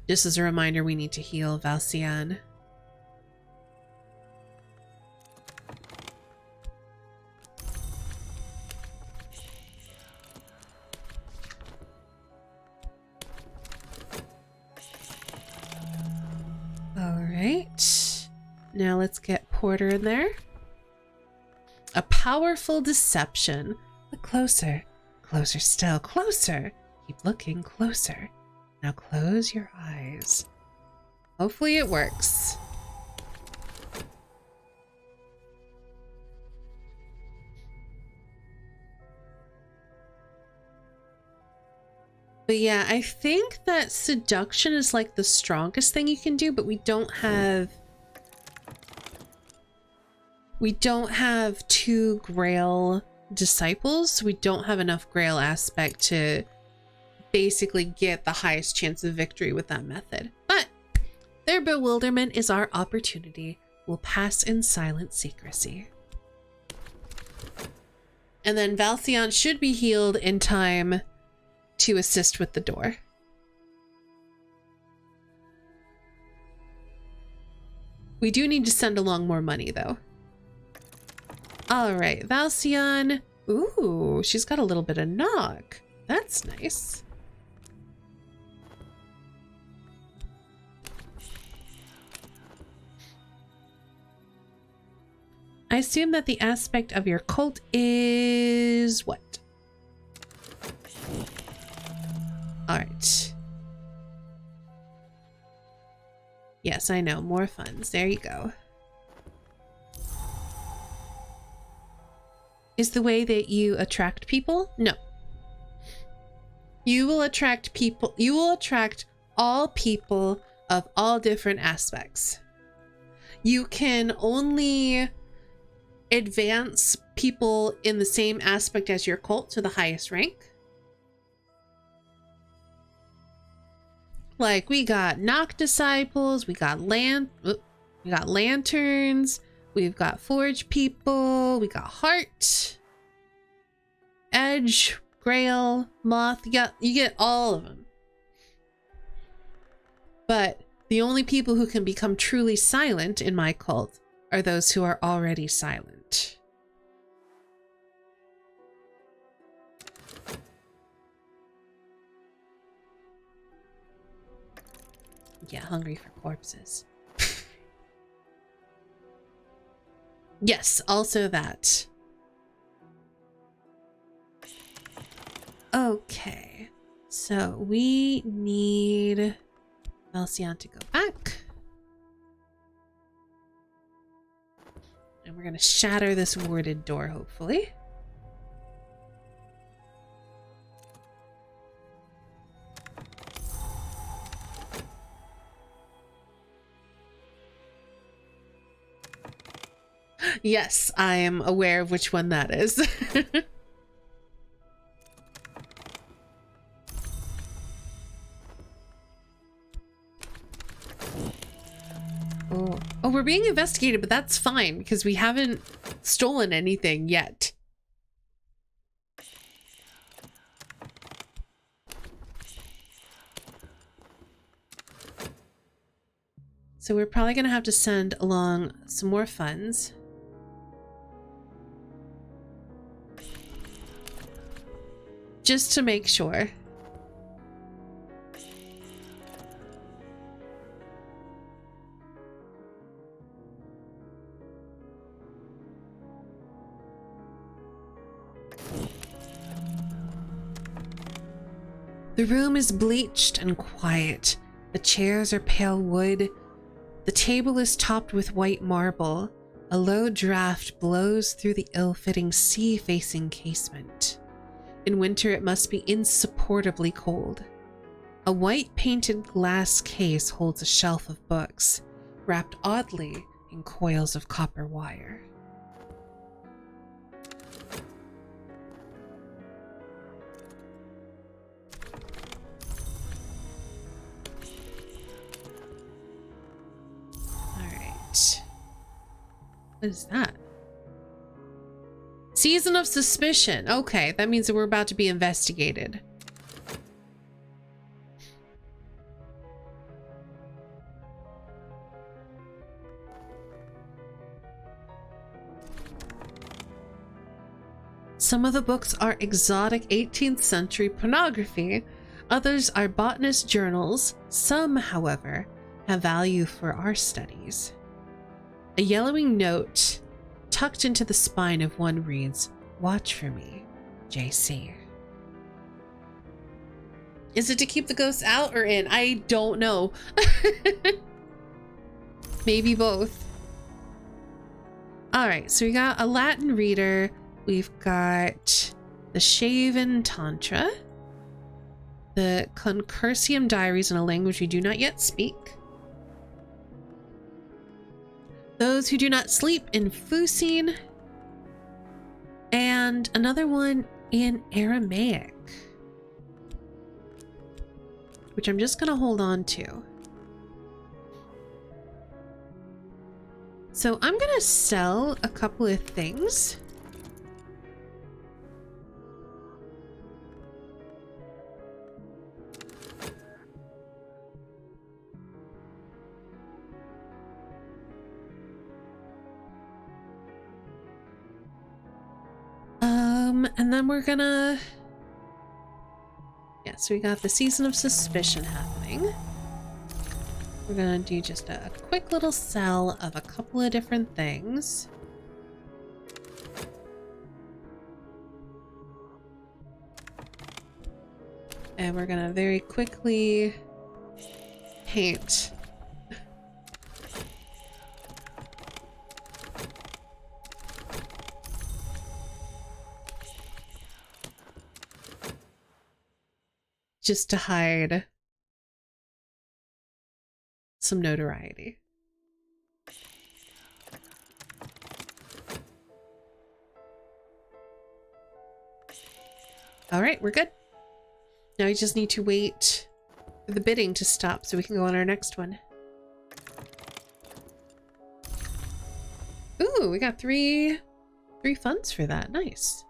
Just as a reminder, we need to heal Valcian. Alright. Now let's get Porter in there. A powerful deception. Look closer. Closer still. Closer. Keep looking closer. Now close your eyes. Hopefully it works. But yeah, I think that seduction is like the strongest thing you can do, but we don't have 2 Grail disciples. We don't have enough Grail aspect to basically get the highest chance of victory with that method. But their bewilderment is our opportunity. We'll pass in silent secrecy. And then Valcian should be healed in time to assist with the door. We do need to send along more money though. All right, Valcian. Ooh, she's got a little bit of knock. That's nice. I assume that the aspect of your cult is what? All right. Yes, I know. More funds. There you go. Is the way that you attract people? No. You will attract people. You will attract all people of all different aspects. You can only advance people in the same aspect as your cult to the highest rank. Like we got Knock disciples, we got lanterns, we've got forge people, we got heart, edge, grail, moth. You get all of them. But the only people who can become truly silent in my cult are those who are already silent. Yeah, hungry for corpses. Yes, also that. Okay, so we need Valcian to go back. And we're gonna shatter this warded door, hopefully. Yes, I am aware of which one that is. Oh, we're being investigated, but that's fine because we haven't stolen anything yet. So we're probably going to have to send along some more funds. Just to make sure. The room is bleached and quiet. The chairs are pale wood. The table is topped with white marble. A low draft blows through the ill-fitting sea-facing casement. In winter, it must be insupportably cold. A white painted glass case holds a shelf of books, wrapped oddly in coils of copper wire. What is that? Season of Suspicion. Okay, that means that we're about to be investigated. Some of the books are exotic 18th century pornography. Others are botanist journals. Some, however, have value for our studies. A yellowing note tucked into the spine of one reads, "Watch for me, JC." Is it to keep the ghosts out or in? I don't know. Maybe both. All right, so we got a Latin reader. We've got the Shaven Tantra, the Concursium Diaries in a language we do not yet speak, Those Who Do Not Sleep in Fusine, and another one in Aramaic, which I'm just gonna hold on to. So I'm gonna sell a couple of things. And then we're gonna... Yeah, so we got the Season of Suspicion happening. We're gonna do just a quick little sell of a couple of different things. And we're gonna very quickly paint. Just to hide some notoriety. All right, we're good. Now we just need to wait for the bidding to stop so we can go on our next one. Ooh, we got three funds for that. Nice.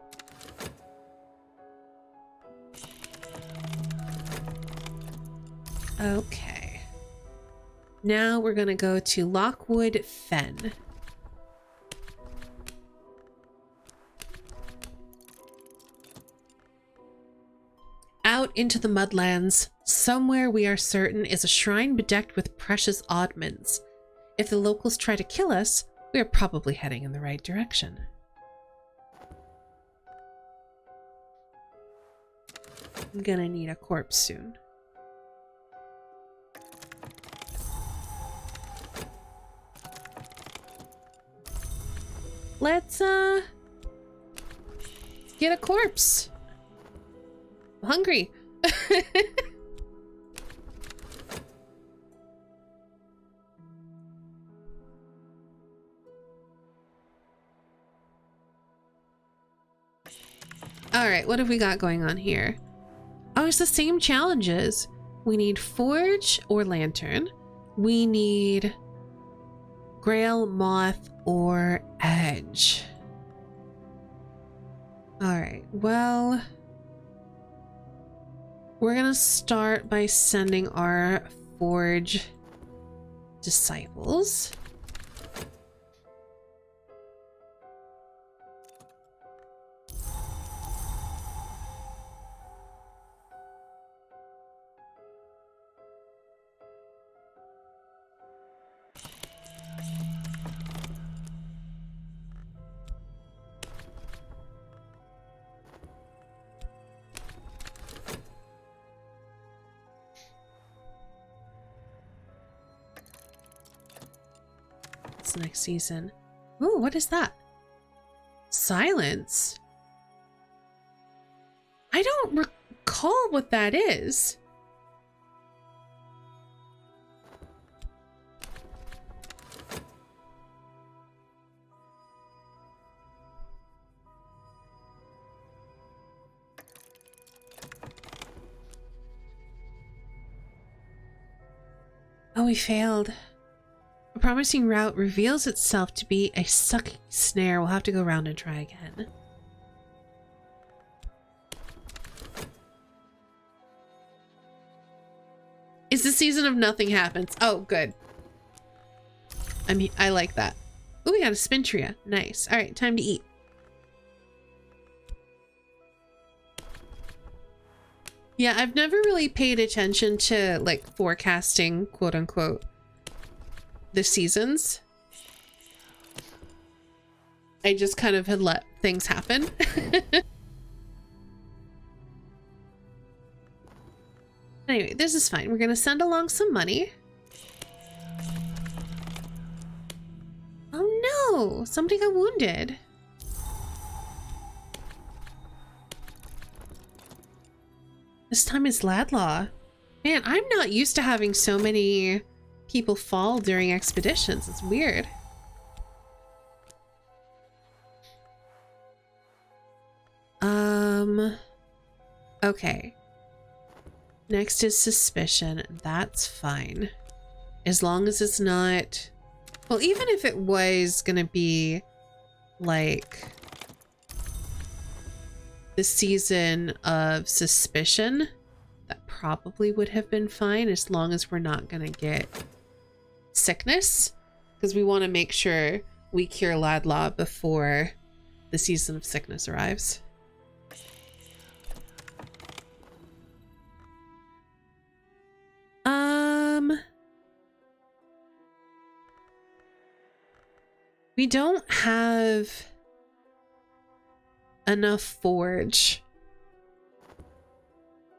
Okay. Now we're gonna go to Lockwood Fen. Out into the mudlands, somewhere we are certain is a shrine bedecked with precious oddments. If the locals try to kill us, we are probably heading in the right direction. I'm gonna need a corpse soon. Let's get a corpse. I'm hungry. All right, what have we got going on here? Oh, it's the same challenges. We need forge or lantern. We need grail, moth, or edge. All right, well, we're gonna start by sending our forge disciples. Next season. Ooh, what is that? Silence? I don't recall what that is. Oh, we failed. A promising route reveals itself to be a sucking snare. We'll have to go around and try again. It's the season of nothing happens. Oh, good. I like that. Oh, we got a spintria. Nice. All right, time to eat. Yeah, I've never really paid attention to like forecasting, quote unquote, the seasons. I just kind of had let things happen. Anyway, this is fine. We're gonna send along some money. Oh no! Somebody got wounded. This time it's Ladlaw. Man, I'm not used to having so many people fall during expeditions. It's weird. Okay. Next is suspicion. That's fine. As long as it's not... Well, even if it was gonna be like the season of suspicion, that probably would have been fine as long as we're not gonna get sickness, because we want to make sure we cure Ladlaw before the season of sickness arrives. We don't have enough forge,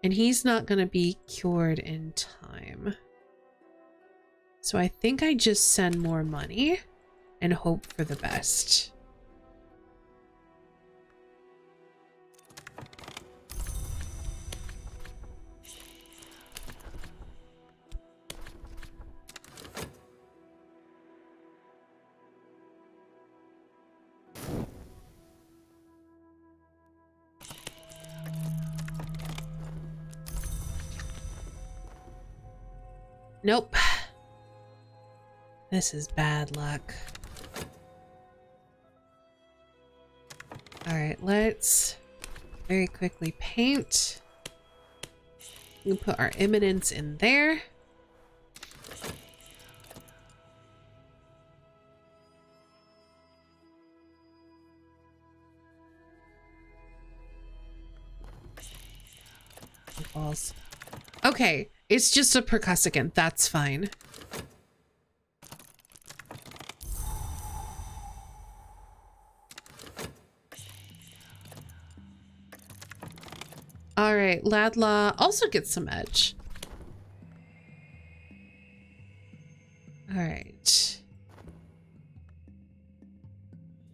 and he's not going to be cured in time. So I think I just send more money and hope for the best. Nope. This is bad luck. All right, let's very quickly paint. We can put our imminence in there. Balls. Okay, it's just a percussicant. That's fine. All right, Ladlaw also gets some edge. All right.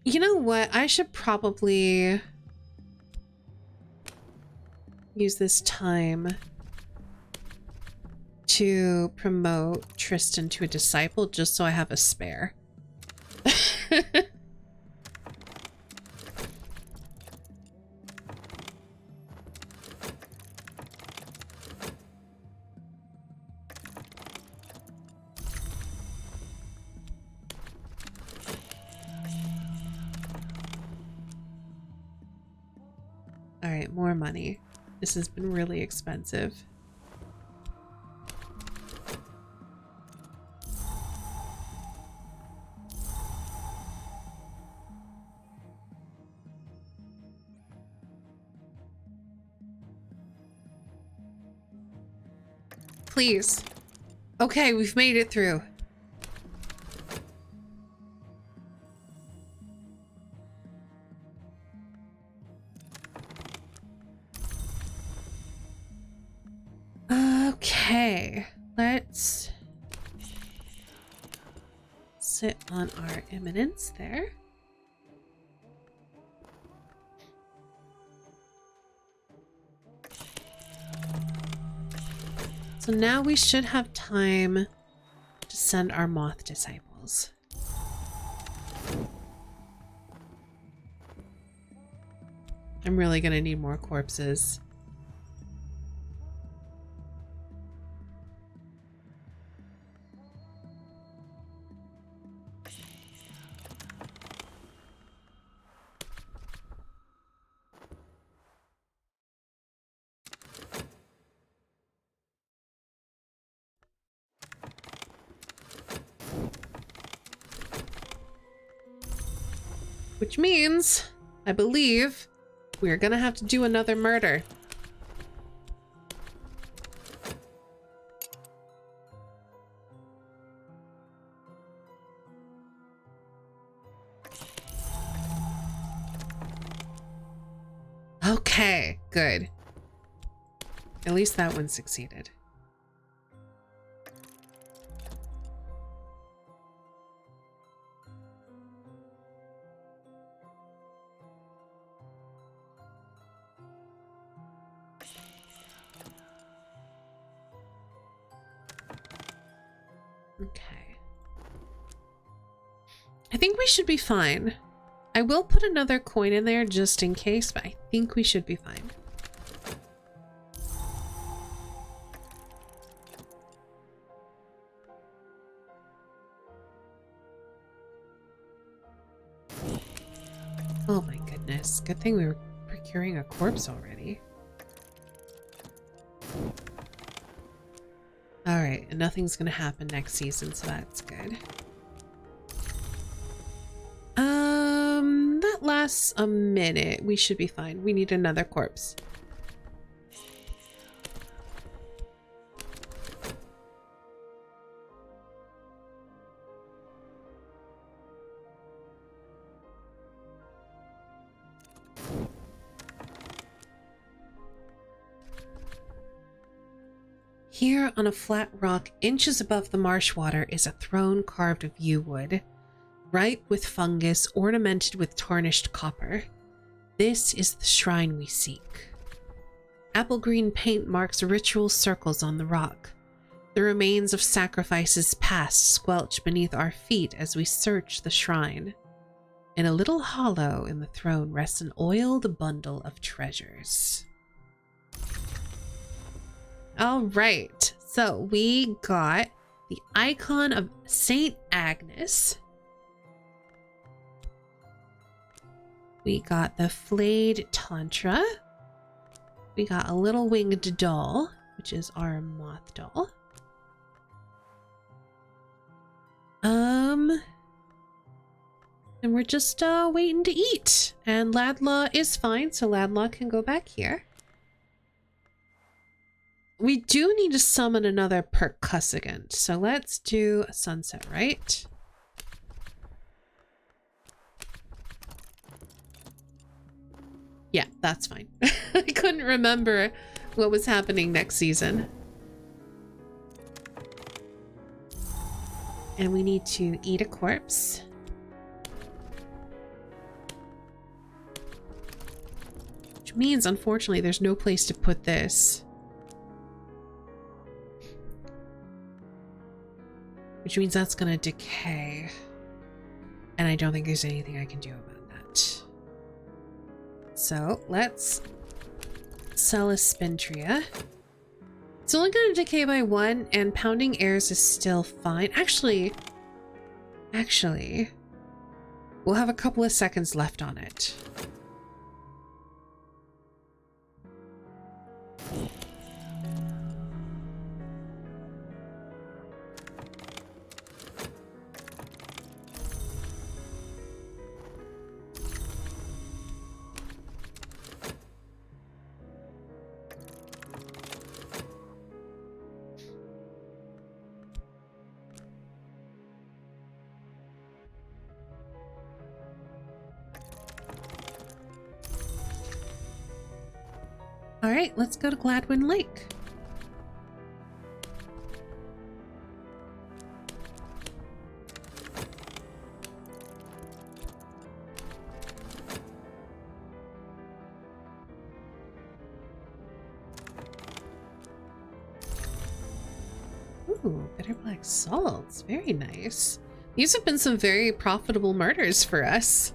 You know what? I should probably use this time to promote Tristan to a disciple just so I have a spare. All right, more money. This has been really expensive. Please. Okay, we've made it through. Okay, let's sit on our imminence there. So now we should have time to send our moth disciples. I'm really gonna need more corpses. Which means, I believe, we're gonna have to do another murder. Okay, good. At least that one succeeded. Okay. I think we should be fine. I will put another coin in there just in case, but I think we should be fine. Oh my goodness. Good thing we were procuring a corpse already. Alright, and nothing's gonna happen next season, so that's good. That lasts a minute. We should be fine. We need another corpse. Here on a flat rock, inches above the marsh water, is a throne carved of yew wood, ripe with fungus, ornamented with tarnished copper. This is the shrine we seek. Apple green paint marks ritual circles on the rock. The remains of sacrifices past squelch beneath our feet as we search the shrine. In a little hollow in the throne rests an oiled bundle of treasures. All right, so we got the icon of Saint Agnes. We got the flayed Tantra. We got a little winged doll, which is our moth doll. And we're just waiting to eat. And Ladla is fine, so Ladla can go back here. We do need to summon another percussagant, so let's do a sunset, right? Yeah, that's fine. I couldn't remember what was happening next season. And we need to eat a corpse. Which means, unfortunately, there's no place to put this. Which means that's gonna decay. And I don't think there's anything I can do about that. So let's sell a Spintria. It's only gonna decay by 1, and pounding airs is still fine. Actually, we'll have a couple of seconds left on it. All right, let's go to Gladwin Lake. Ooh, bitter black salts. Very nice. These have been some very profitable murders for us.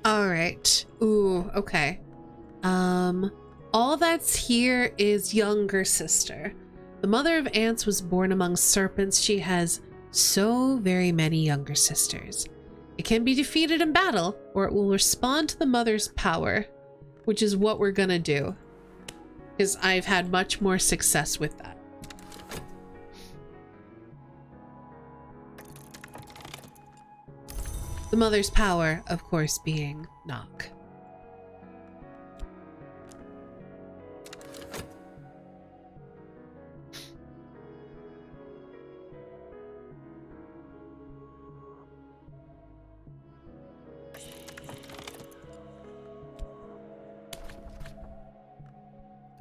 All right. Ooh, okay. All that's here is younger sister. The mother of ants was born among serpents. She has so very many younger sisters. It can be defeated in battle, or it will respond to the mother's power, which is what we're gonna do, because I've had much more success with that. The mother's power, of course, being knock.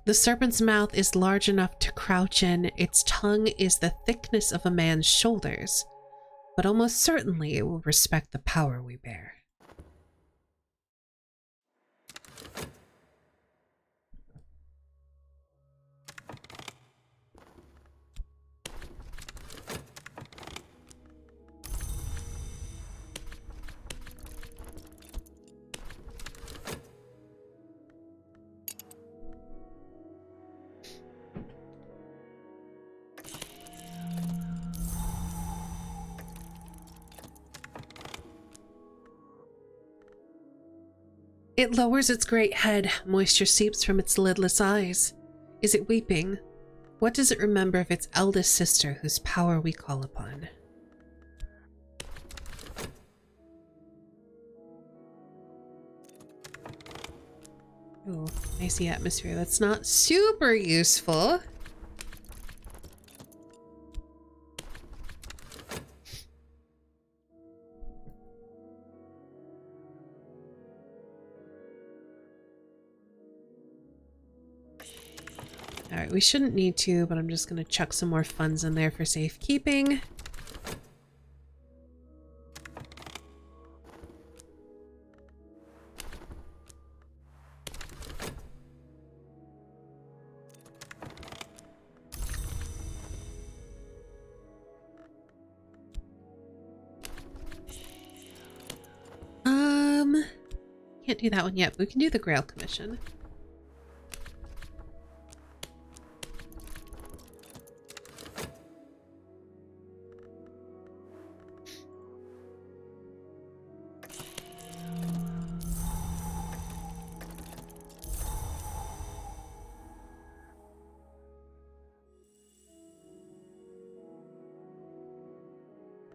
The serpent's mouth is large enough to crouch in. Its tongue is the thickness of a man's shoulders, but almost certainly it will respect the power we bear. It lowers its great head. Moisture seeps from its lidless eyes. Is it weeping? What does it remember of its eldest sister, whose power we call upon? Oh, icy atmosphere. That's not super useful. Alright, we shouldn't need to, but I'm just gonna chuck some more funds in there for safekeeping. Can't do that one yet, but we can do the Grail Commission.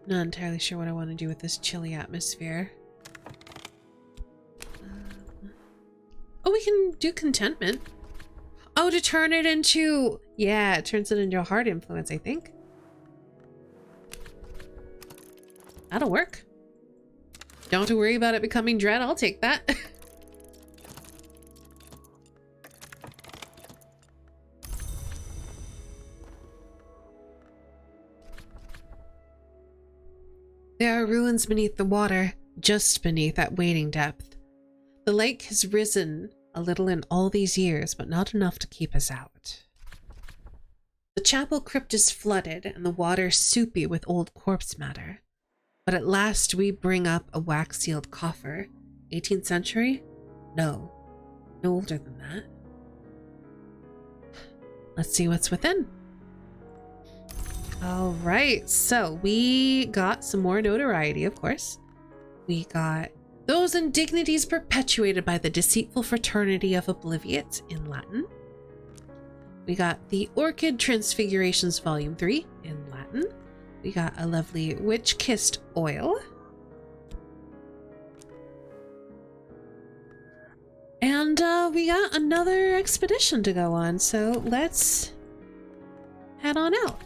Not entirely sure what I want to do with this chilly atmosphere. Oh, we can do contentment. Oh, to turn it into... Yeah, it turns it into a hard influence, I think. That'll work. Don't have to worry about it becoming dread. I'll take that. There are ruins beneath the water, just beneath at wading depth. The lake has risen a little in all these years, but not enough to keep us out. The chapel crypt is flooded and the water soupy with old corpse matter. But at last we bring up a wax-sealed coffer. 18th century? No. No older than that. Let's see what's within. Alright, so we got some more notoriety, of course. We got those indignities perpetuated by the deceitful fraternity of obliviates in Latin. We got the Orchid Transfigurations Volume 3 in Latin. We got a lovely witch-kissed oil. And we got another expedition to go on, so let's head on out.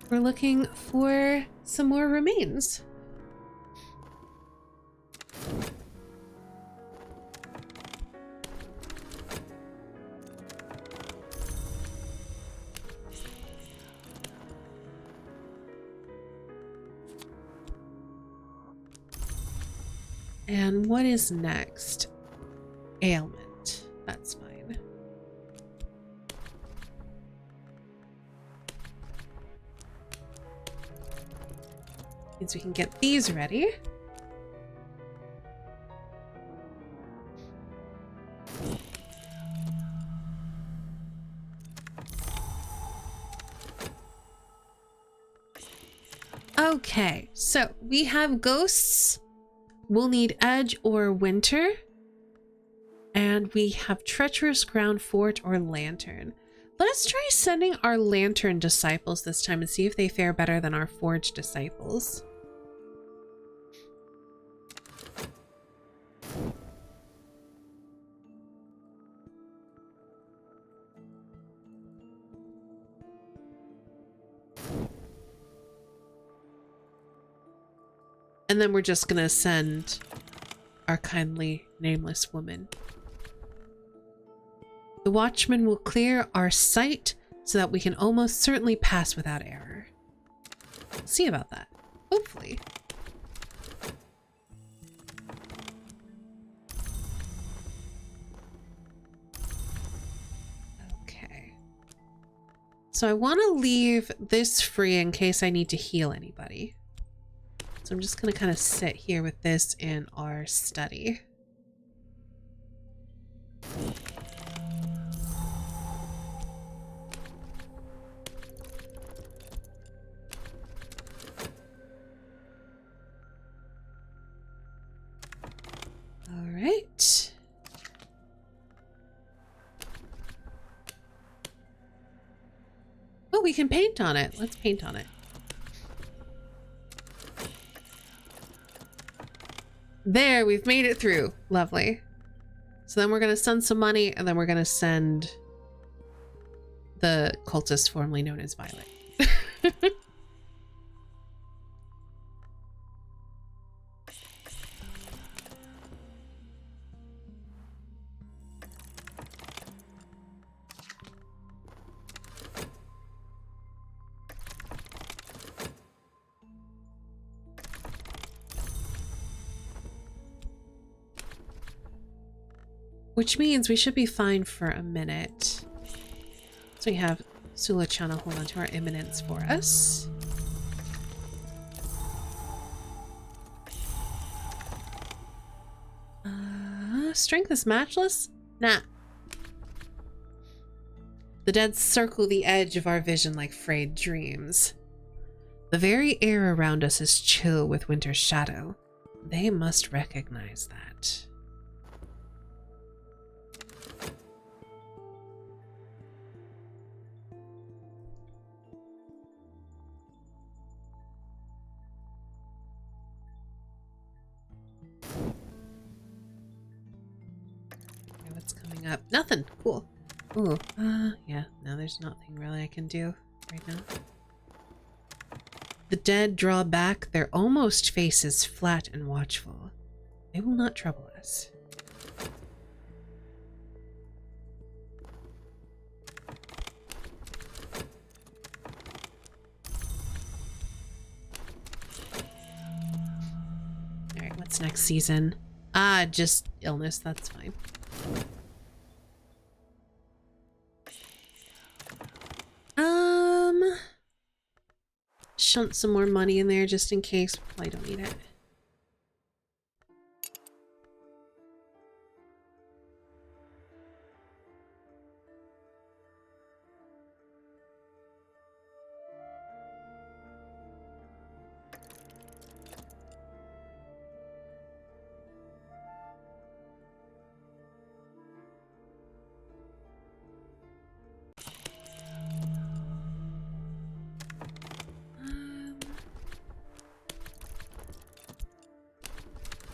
We're looking for some more remains. And what is next? Ailment. That's fine. Means we can get these ready. Okay, so we have ghosts. We'll need edge or winter. And we have treacherous ground, fort, or lantern. Let's try sending our lantern disciples this time and see if they fare better than our forge disciples. And then we're just gonna send our kindly nameless woman. The watchman will clear our sight so that we can almost certainly pass without error. See about that. Hopefully. Okay. So I want to leave this free in case I need to heal anybody. So I'm just going to kind of sit here with this in our study. All right. Oh, we can paint on it. Let's paint on it. There, we've made it through. Lovely. So then we're going to send some money, and then we're going to send the cultist formerly known as Violet. Which means we should be fine for a minute. So we have Sulachana hold on to our imminence for us. Strength is matchless? Nah. The dead circle the edge of our vision like frayed dreams. The very air around us is chill with winter's shadow. They must recognize that. Up. Nothing. Cool. Ooh. Yeah. No, there's nothing really I can do right now. The dead draw back, their almost faces flat and watchful. They will not trouble us. Alright, what's next season? Just illness. That's fine. Shunt some more money in there just in case. I don't need it.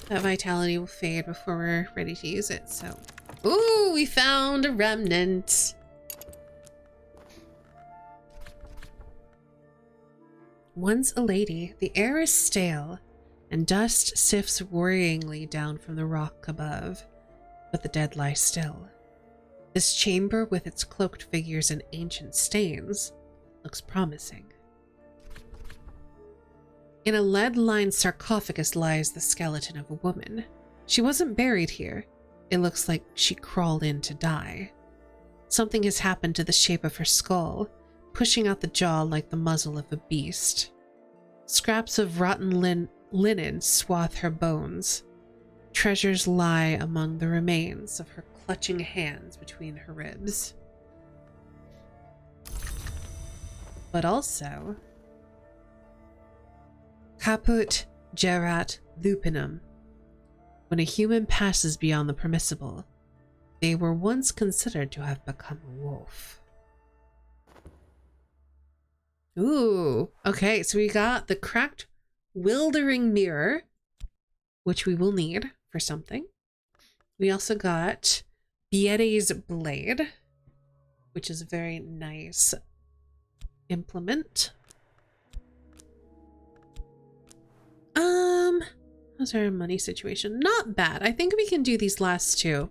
That vitality will fade before we're ready to use it, so... Ooh, we found a remnant! Once a lady, the air is stale, and dust sifts worryingly down from the rock above, but the dead lie still. This chamber, with its cloaked figures and ancient stains, looks promising. In a lead-lined sarcophagus lies the skeleton of a woman. She wasn't buried here. It looks like she crawled in to die. Something has happened to the shape of her skull, pushing out the jaw like the muzzle of a beast. Scraps of rotten linen swathe her bones. Treasures lie among the remains of her clutching hands between her ribs. But also... Caput gerat lupinum. When a human passes beyond the permissible, they were once considered to have become a wolf. Ooh, okay, so we got the cracked wildering mirror, which we will need for something. We also got Biere's blade, which is a very nice implement. How's our money situation? Not bad. I think we can do these last two.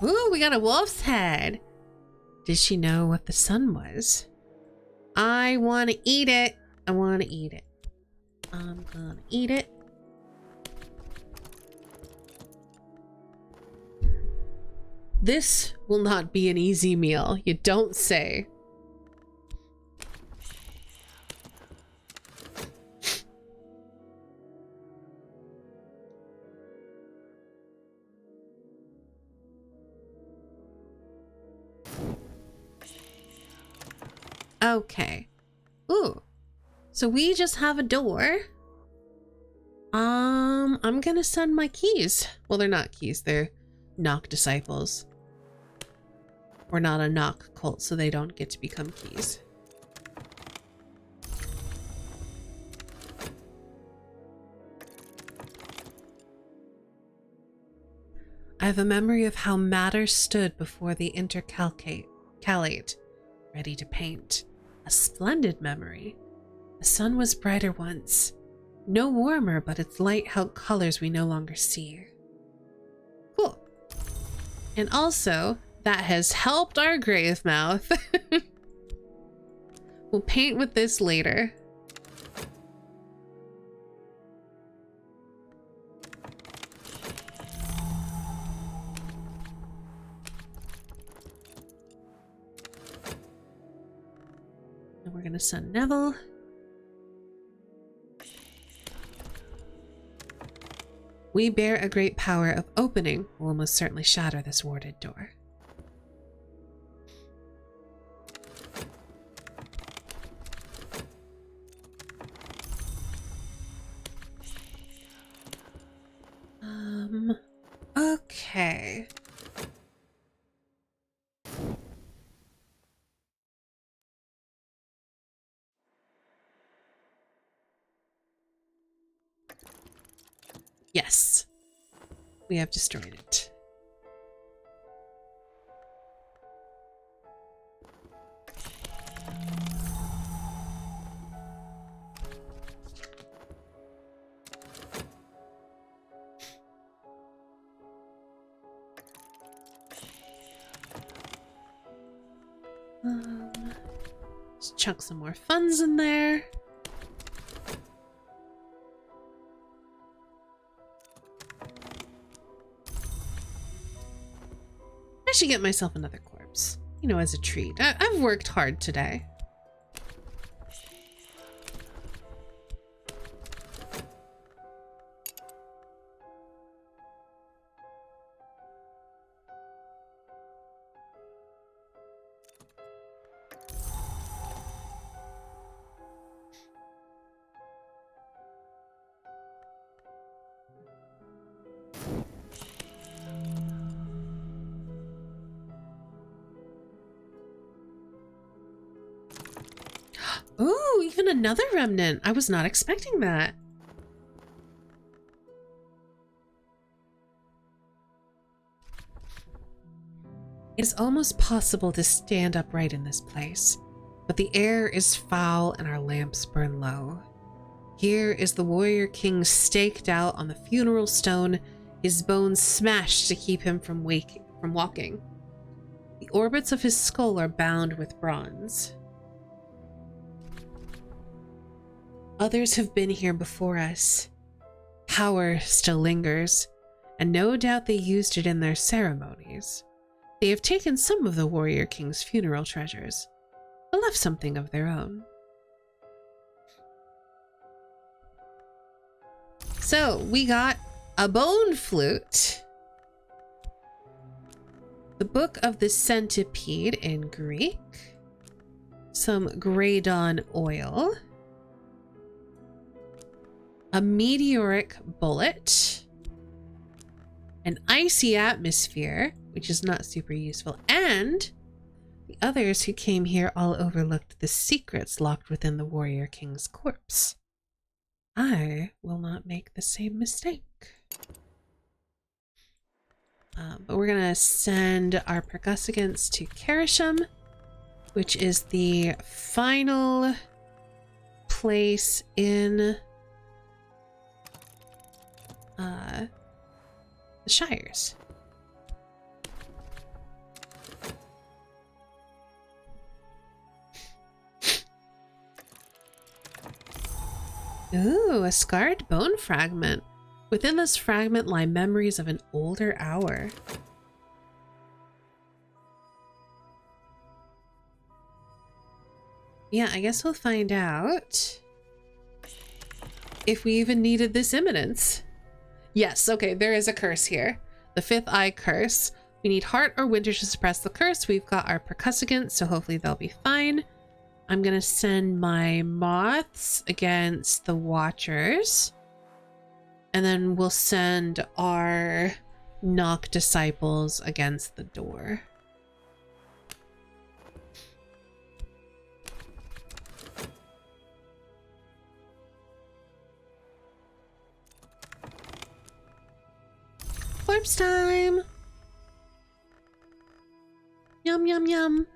Ooh, we got a wolf's head. Did she know what the sun was? I want to eat it. I want to eat it. I'm gonna eat it. This will not be an easy meal. You don't say. Okay. Ooh. So we just have a door. I'm gonna send my keys. Well, they're not keys, they're knock disciples. We're not a knock cult, so they don't get to become keys. I have a memory of how matter stood before the intercalate, ready to paint. A splendid memory. The sun was brighter once. No warmer, but its light held colors we no longer see. Cool. And also, that has helped our grave mouth. We'll paint with this later. And we're gonna send Neville. We bear a great power of opening, will most certainly shatter this warded door. Okay. Yes. We have destroyed it. Let's chuck some more funds in there. I should get myself another corpse, you know, as a treat. I've worked hard today. Ooh, even another remnant. I was not expecting that. It is almost possible to stand upright in this place, but the air is foul and our lamps burn low. Here is the warrior king staked out on the funeral stone, his bones smashed to keep him from walking. The orbits of his skull are bound with bronze. Others have been here before us. Power still lingers, and no doubt they used it in their ceremonies. They have taken some of the warrior king's funeral treasures, but left something of their own. So we got a bone flute, the Book of the Centipede in Greek, some Grey Dawn oil, a meteoric bullet, an icy atmosphere, which is not super useful, and the others who came here all overlooked the secrets locked within the warrior king's corpse. I will not make the same mistake. But we're gonna send our percussicants to Karisham, which is the final place in the Shires. Ooh, a scarred bone fragment. Within this fragment lie memories of an older hour. Yeah, I guess we'll find out if we even needed this imminence. Yes, okay, there is a curse here. The fifth eye curse. We need heart or winter to suppress the curse. We've got our percussicants, so hopefully they'll be fine. I'm gonna send my moths against the watchers. And then we'll send our knock disciples against the door. Corpse time! Yum, yum, yum.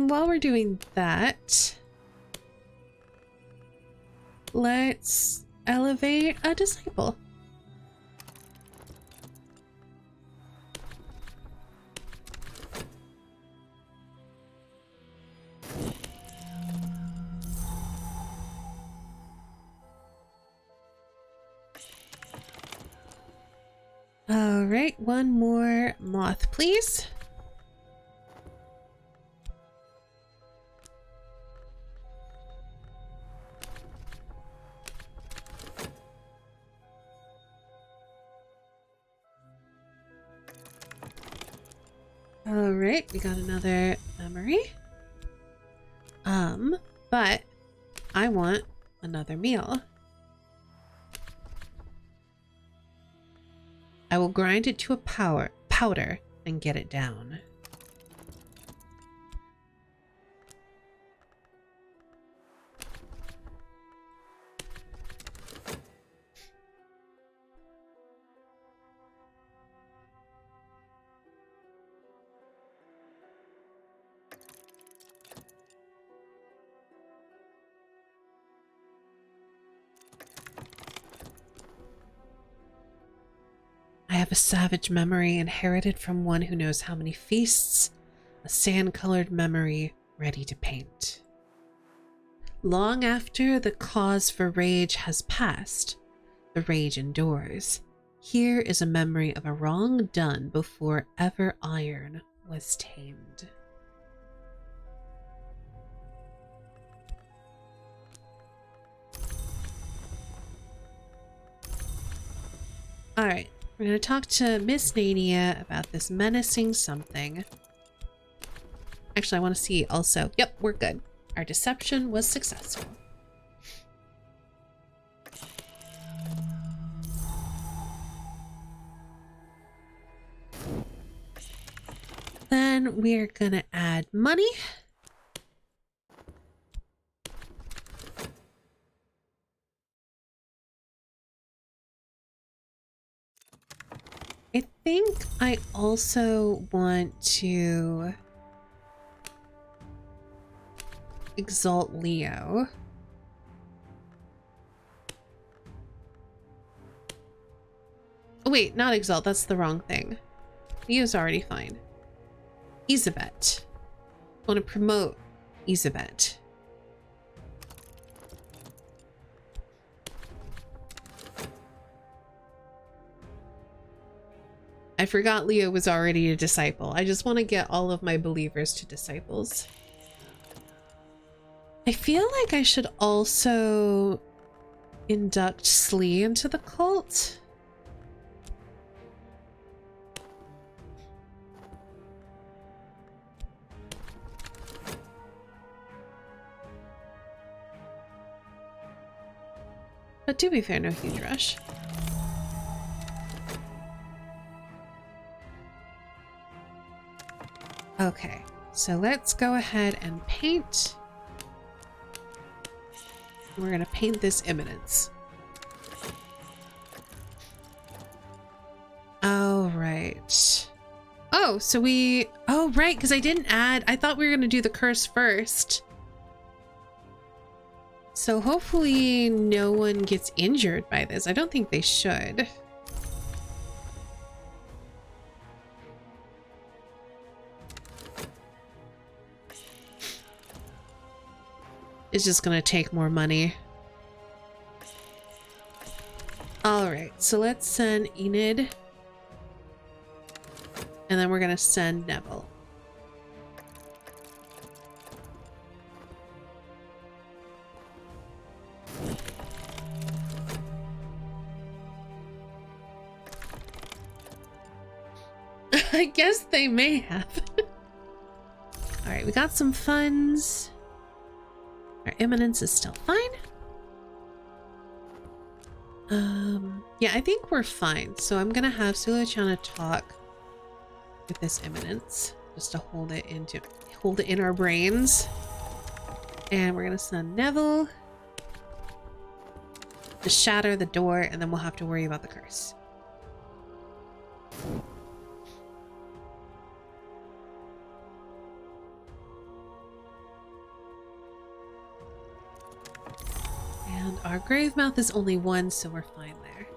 While we're doing that, let's elevate a disciple. All right, one more moth, please. All right, we got another memory. But I want another meal. I will grind it to a powder and get it down. I have a savage memory inherited from one who knows how many feasts, a sand-colored memory ready to paint. Long after the cause for rage has passed, the rage endures. Here is a memory of a wrong done before ever iron was tamed. All right. We're going to talk to Miss Nania about this menacing something. Actually, I want to see also. Yep, we're good. Our deception was successful. Then we're going to add money. I think I also want to exalt Leo. Oh wait, not exalt, that's the wrong thing. Leo's already fine. Isabet. I want to promote Isabet. I forgot Leo was already a disciple. I just want to get all of my believers to disciples. I feel like I should also induct Slee into the cult. But to be fair, no huge rush. Okay, so let's go ahead and paint. We're gonna paint this imminence. Oh, right. Oh, so oh, right, because I didn't add, I thought we were gonna do the curse first. So hopefully no one gets injured by this. I don't think they should. It's just gonna take more money. Alright, so let's send Enid. And then we're gonna send Neville. I guess they may have. Alright, we got some funds. Our imminence is still fine. Yeah, I think we're fine. So I'm gonna have Sulachana talk with this imminence just to hold it in our brains. And we're gonna send Neville to shatter the door, and then we'll have to worry about the curse. And our grave mouth is only one, so we're fine there.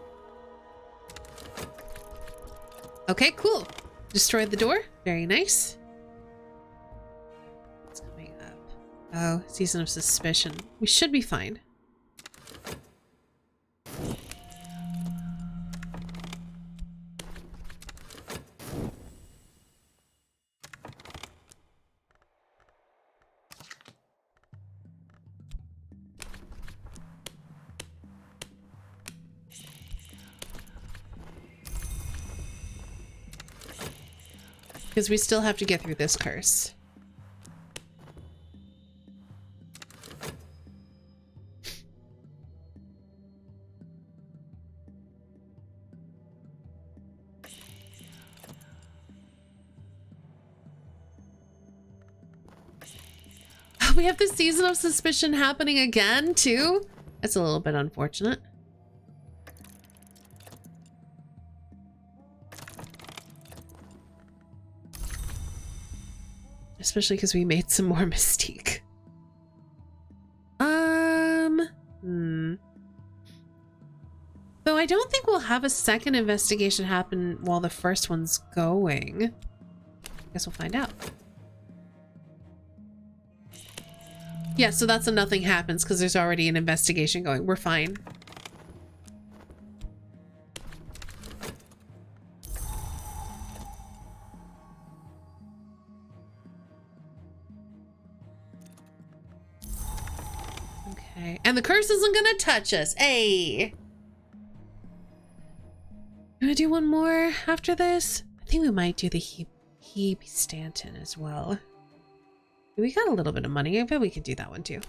Okay, cool. Destroyed the door. Very nice. What's coming up? Oh, Season of Suspicion. We should be fine. Because we still have to get through this curse. We have the Season of Suspicion happening again, too? That's a little bit unfortunate. Especially because we made some more Mystique. Though I don't think we'll have a second investigation happen while the first one's going. Guess we'll find out. Yeah, so that's a nothing happens because there's already an investigation going. We're fine. Okay, and the curse isn't gonna touch us. Hey! Gonna do one more after this? I think we might do the Hebe Stanton as well. We got a little bit of money. I bet we could do that one too.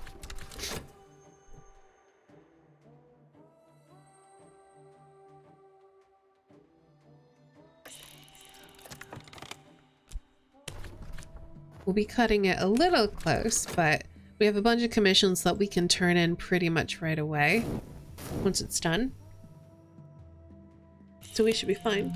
We'll be cutting it a little close, but we have a bunch of commissions that we can turn in pretty much right away once it's done. So we should be fine.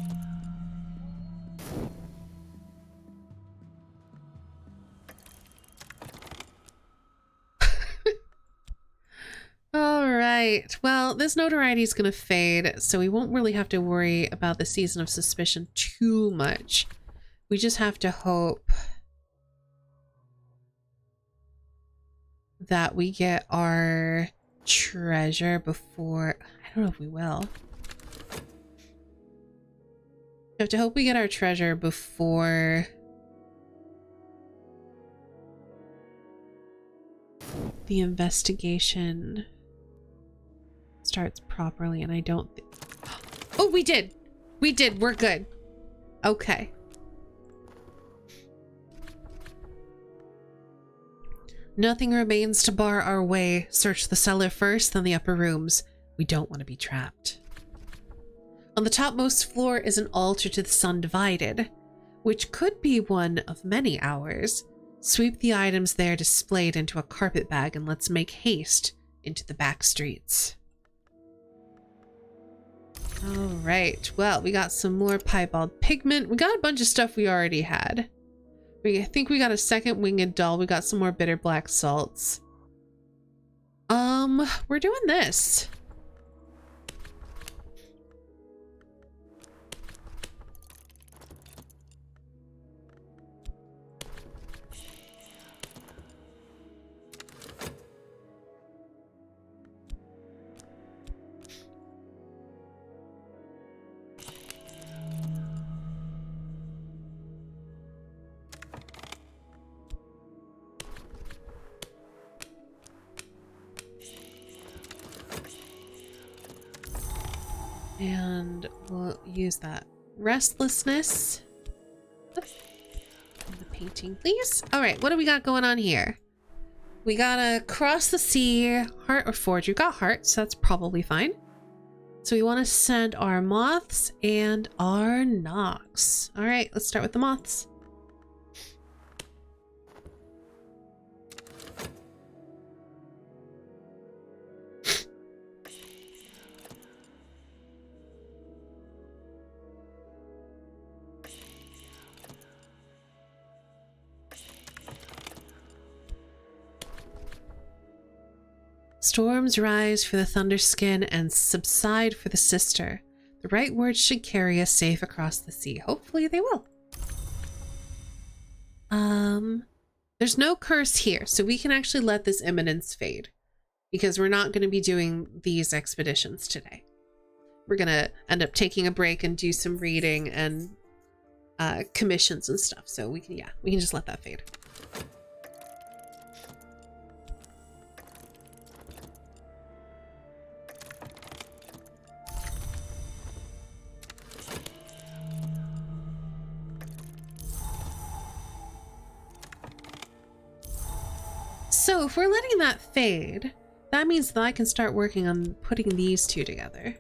All right. Well, this notoriety is going to fade, so we won't really have to worry about the Season of Suspicion too much. We just have to hope that we get our treasure before... I don't know if we will. We have to hope we get our treasure before... the investigation starts properly, and I don't think... Oh, we did! We did! We're good. Okay. Nothing remains to bar our way. Search the cellar first, then the upper rooms. We don't want to be trapped. On the topmost floor is an altar to the sun divided, which could be one of many hours. Sweep the items there displayed into a carpet bag and let's make haste into the back streets. All right, well, we got some more piebald pigment. We got a bunch of stuff we already had. I think we got a second winged doll. We got some more bitter black salts. We're doing this. And we'll use that restlessness. Oops. The painting, please. All right, what do we got going on here? We gotta cross the sea, heart or forge. We've got heart, so that's probably fine. So we want to send our moths and our knocks. All right, let's start with the moths. Storms rise for the thunderskin and subside for the sister. The right words should carry us safe across the sea. Hopefully they will. There's no curse here, so we can actually let this imminence fade because we're not going to be doing these expeditions today. We're going to end up taking a break and do some reading and commissions and stuff. So we can just let that fade. So if we're letting that fade, that means that I can start working on putting these two together.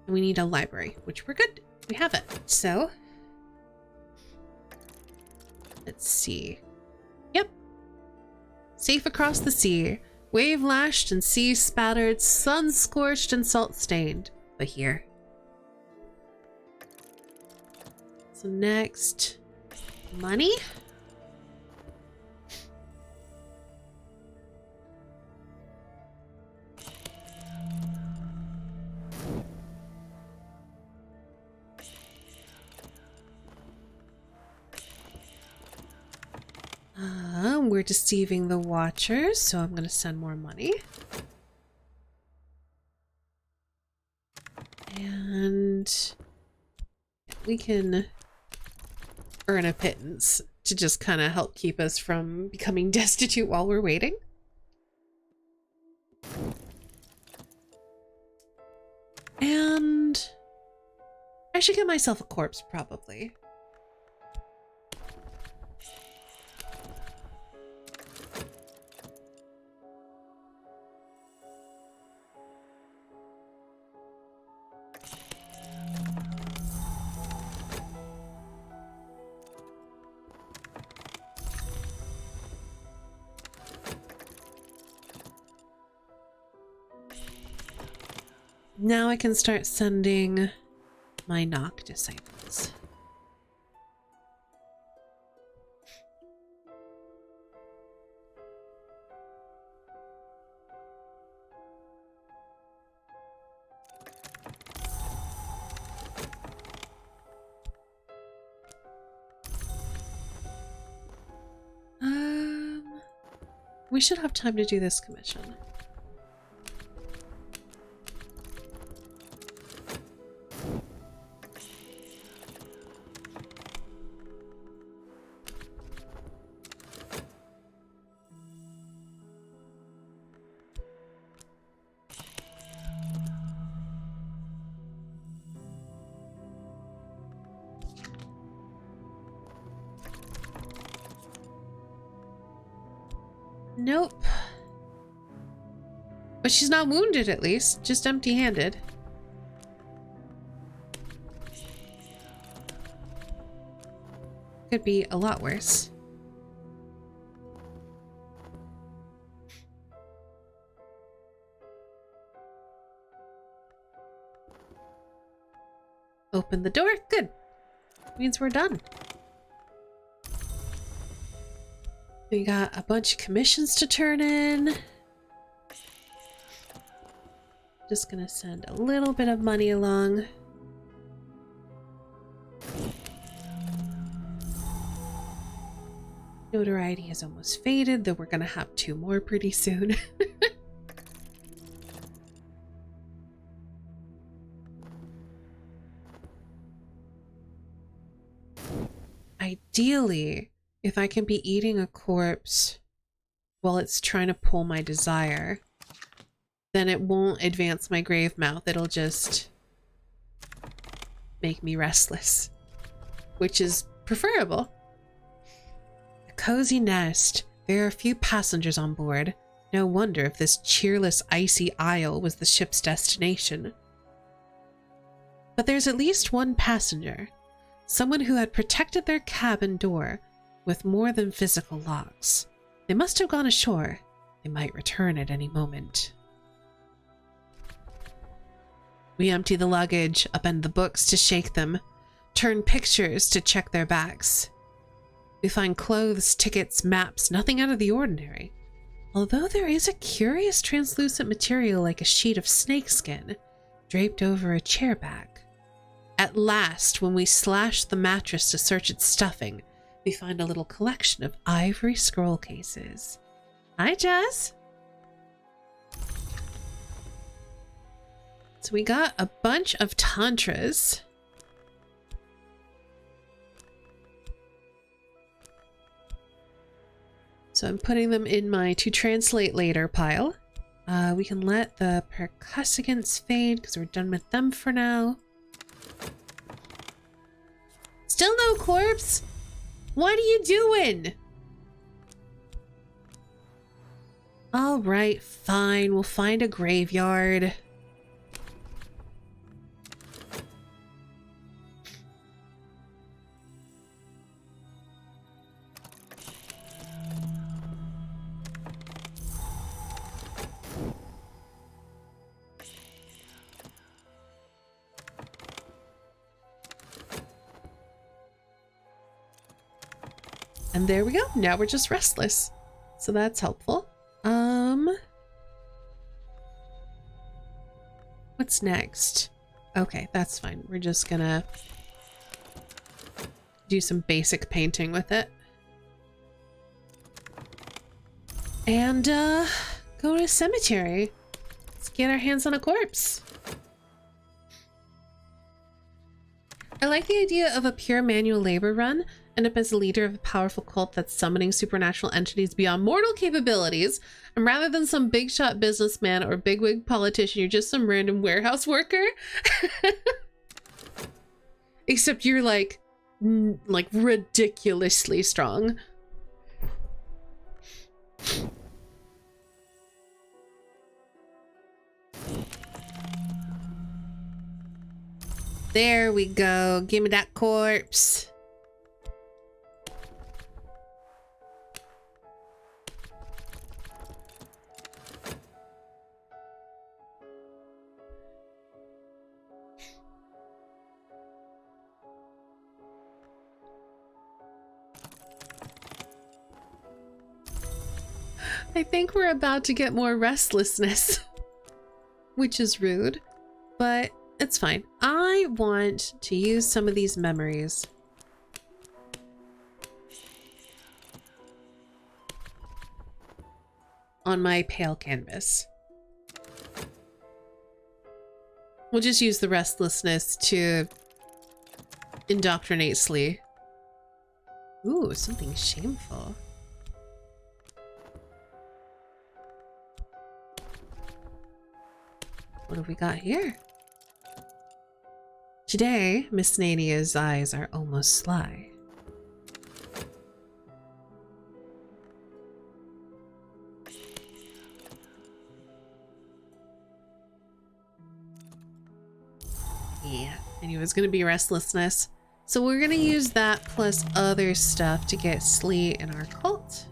And we need a library, which we're good. We have it. So let's see. Yep. Safe across the sea, wave lashed and sea spattered, sun scorched and salt stained, but here. So next, money. We're deceiving the watchers, so I'm going to send more money. And we can earn a pittance to just kind of help keep us from becoming destitute while we're waiting. And I should get myself a corpse, probably. Now I can start sending my knock disciples. We should have time to do this commission. Nope. But she's not wounded, at least. Just empty-handed. Could be a lot worse. Open the door. Good. Means we're done. We got a bunch of commissions to turn in. Just gonna send a little bit of money along. Notoriety has almost faded, though we're gonna have 2 more pretty soon. Ideally, if I can be eating a corpse while it's trying to pull my desire, then it won't advance my grave mouth. It'll just make me restless, which is preferable. A cozy nest. There are a few passengers on board. No wonder if this cheerless, icy isle was the ship's destination. But there's at least one passenger. Someone who had protected their cabin door with more than physical locks. They must have gone ashore. They might return at any moment. We empty the luggage, upend the books to shake them, turn pictures to check their backs. We find clothes, tickets, maps, nothing out of the ordinary. Although there is a curious translucent material like a sheet of snakeskin draped over a chair back. At last, when we slash the mattress to search its stuffing, we find a little collection of ivory scroll cases. Hi, Jazz! So we got a bunch of tantras. So I'm putting them in my to translate later pile. We can let the percussicants fade because we're done with them for now. Still no corpse? What are you doing? All right, fine. We'll find a graveyard. And there we go. Now we're just restless. So that's helpful. What's next? Okay, that's fine. We're just gonna do some basic painting with it. And go to a cemetery. Let's get our hands on a corpse. I like the idea of a pure manual labor run. End up as a leader of a powerful cult that's summoning supernatural entities beyond mortal capabilities. And rather than some big shot businessman or bigwig politician, you're just some random warehouse worker. Except you're like ridiculously strong. There we go. Give me that corpse. I think we're about to get more restlessness, which is rude, but it's fine. I want to use some of these memories on my pale canvas. We'll just use the restlessness to indoctrinate Slee. Ooh, something shameful. What have we got here? Today, Miss Nadia's eyes are almost sly. Yeah, I knew it was going to be restlessness. So we're going to use that plus other stuff to get sleet in our cult.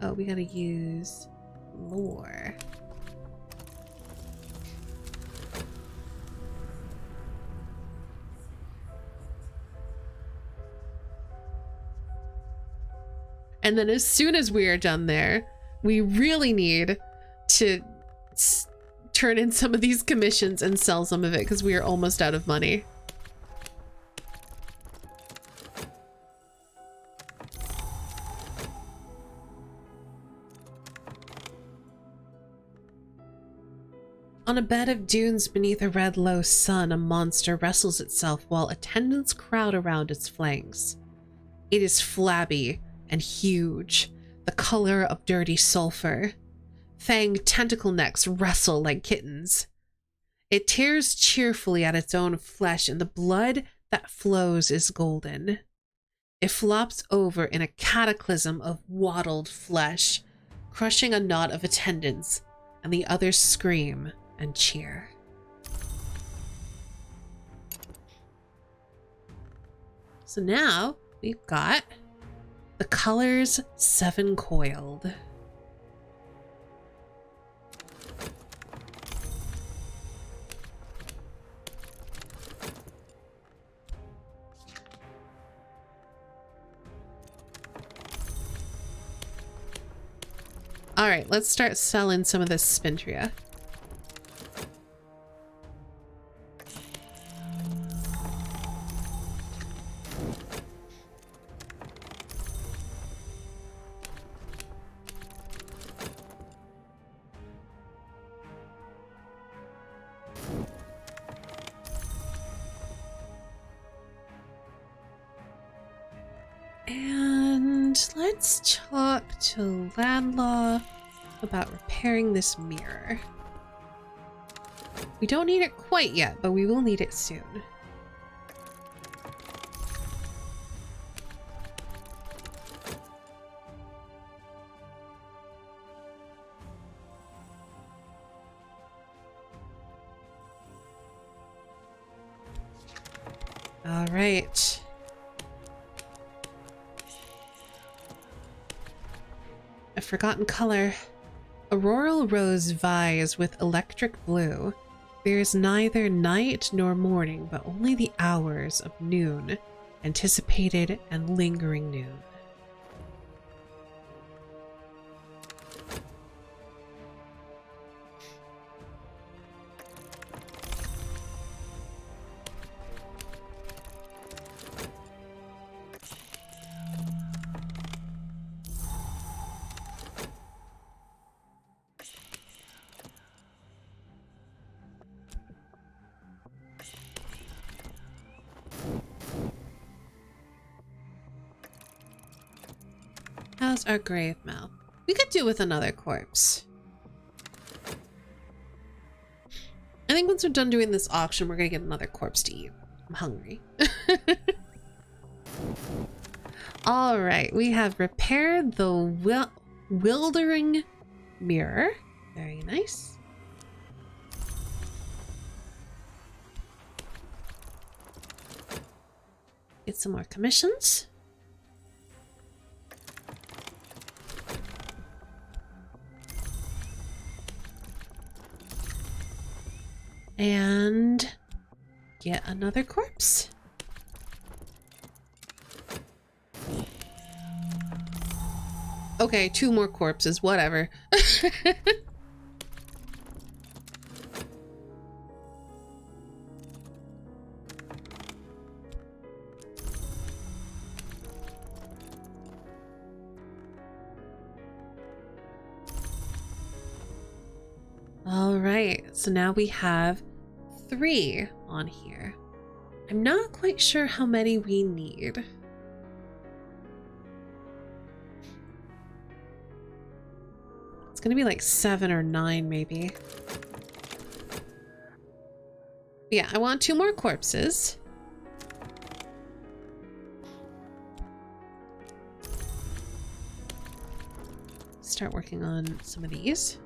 Oh, we gotta use lore. And then as soon as we are done there, we really need to turn in some of these commissions and sell some of it because we are almost out of money. On a bed of dunes beneath a red low sun, a monster wrestles itself while attendants crowd around its flanks. It is flabby and huge, the color of dirty sulfur. Fanged tentacle necks wrestle like kittens. It tears cheerfully at its own flesh, and the blood that flows is golden. It flops over in a cataclysm of waddled flesh, crushing a knot of attendants, and the others scream and cheer. So now we've got the colors 7 coiled. All right, let's start selling some of this spintria. Let's talk to Landlaw about repairing this mirror. We don't need it quite yet, but we will need it soon. All right. A forgotten color. Auroral rose vies with electric blue. There is neither night nor morning, but only the hours of noon, anticipated and lingering noon. How's our grave mouth? We could do with another corpse. I think once we're done doing this auction, we're gonna get another corpse to eat. I'm hungry. All right, we have repaired the wildering mirror. Very nice. Get some more commissions. And get another corpse. Okay, 2 more corpses, whatever. All right, so now we have 3 on here. I'm not quite sure how many we need. It's gonna be like 7 or 9 maybe. Yeah, I want 2 more corpses. start working on some of these.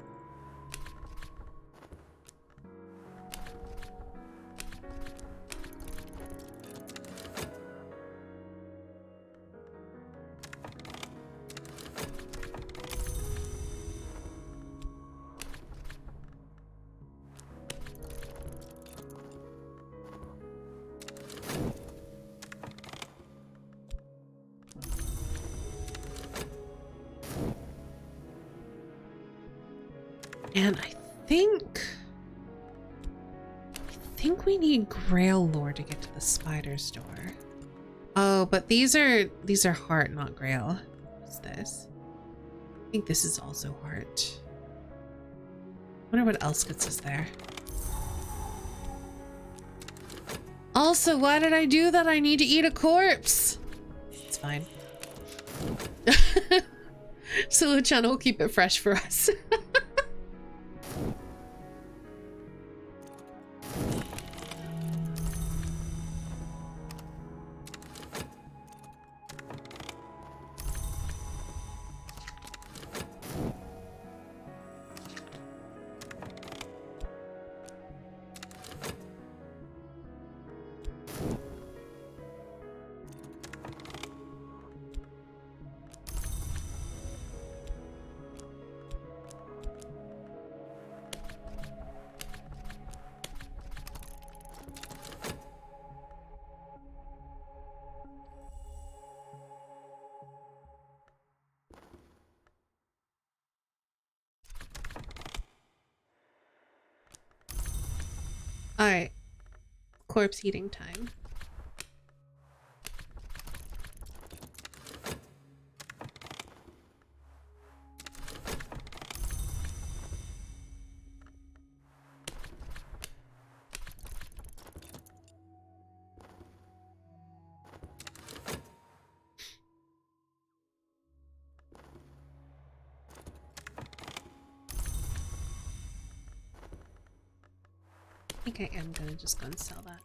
And I think we need Grail lore to get to the spider's door. Oh, but these are heart, not Grail. What's this? I think this is also heart. Wonder what else gets us there. Also, why did I do that? I need to eat a corpse. It's fine. So Luciano will keep it fresh for us. Alright. Corpse eating time. I think I am gonna just go and sell that.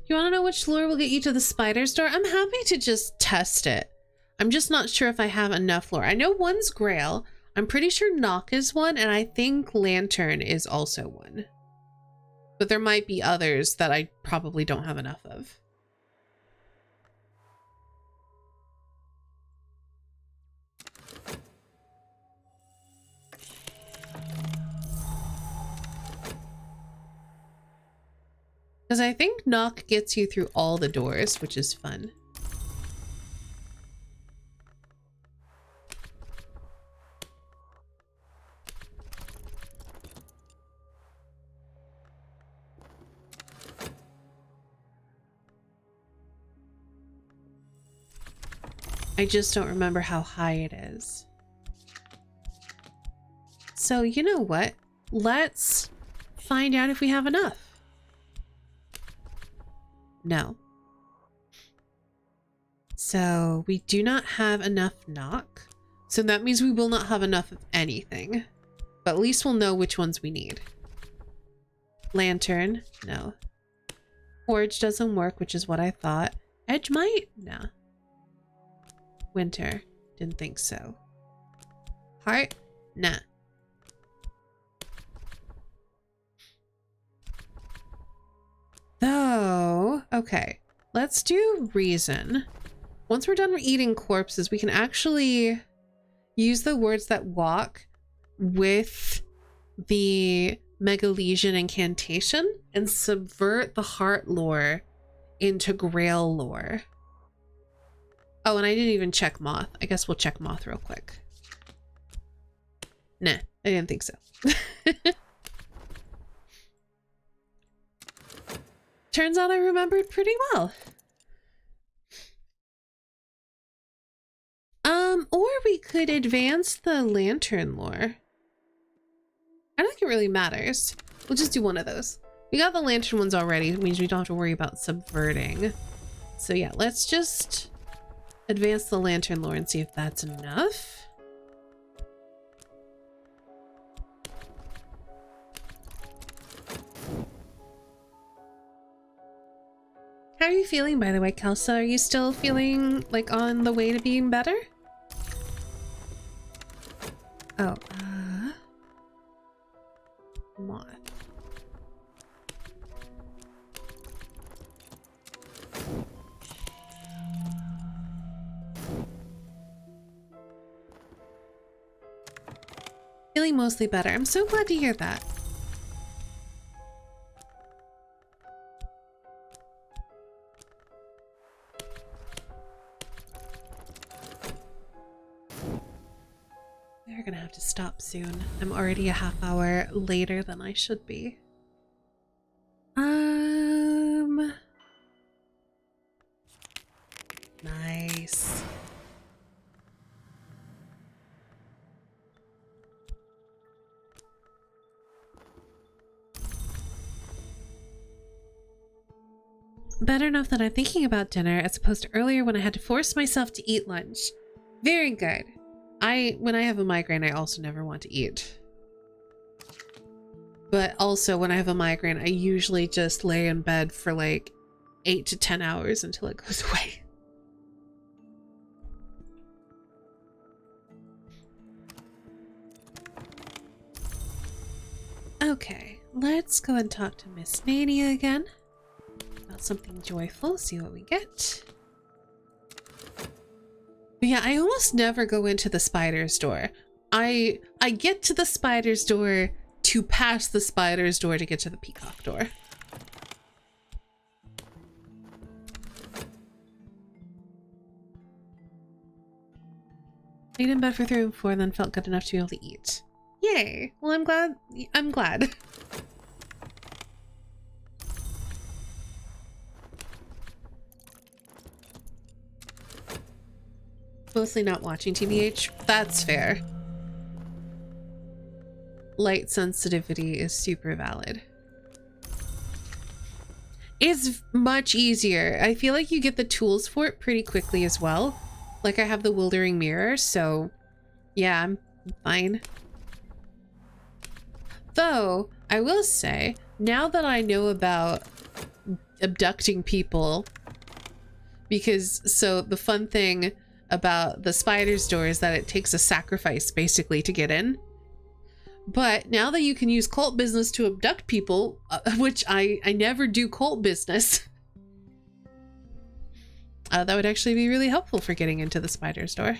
You want to know which lure will get you to the spider's door? I'm happy to just test it. I'm just not sure if I have enough lure. I know one's Grail. I'm pretty sure Knock is one, and I think Lantern is also one. But there might be others that I probably don't have enough of. Because I think Knock gets you through all the doors, which is fun. I just don't remember how high it is. So you know what? Let's find out if we have enough. No. So we do not have enough Knock. So that means we will not have enough of anything. But at least we'll know which ones we need. Lantern, no. Forge doesn't work, which is what I thought. Edge might? No. Winter, didn't think so. Heart? Nah. Though, okay, let's do reason. Once we're done eating corpses, we can actually use the words that walk with the Mega-Lesion incantation and subvert the heart lore into Grail lore. Oh, and I didn't even check Moth. I guess we'll check Moth real quick. Nah, I didn't think so. Turns out I remembered pretty well. Or we could advance the Lantern lore. I don't think it really matters. We'll just do one of those. We got the Lantern ones already. It means we don't have to worry about subverting. So yeah, let's just advance the Lantern lore and see if that's enough. How are you feeling, by the way, Kelsa? Are you still feeling like on the way to being better? Oh, moth. Feeling mostly better. I'm so glad to hear that. They're gonna have to stop soon. I'm already a half hour later than I should be. Nice. Better enough that I'm thinking about dinner as opposed to earlier when I had to force myself to eat lunch. Very good. When I have a migraine, I also never want to eat. But also when I have a migraine, I usually just lay in bed for like 8 to 10 hours until it goes away. Okay, let's go and talk to Miss Mania again about something joyful, see what we get. But yeah, I almost never go into the spider's door. I get to the spider's door to pass the spider's door to get to the peacock door. Laid in bed for 3 and 4, then felt good enough to be able to eat. Yay! Well, I'm glad. I'm glad. Mostly not watching TBH. That's fair. Light sensitivity is super valid. It's much easier. I feel like you get the tools for it pretty quickly as well. Like I have the Wildering Mirror, so yeah, I'm fine. Though, I will say, now that I know about abducting people, because so the fun thing about the spider's door is that it takes a sacrifice basically to get in. But now that you can use cult business to abduct people, which I never do cult business, that would actually be really helpful for getting into the spider's door.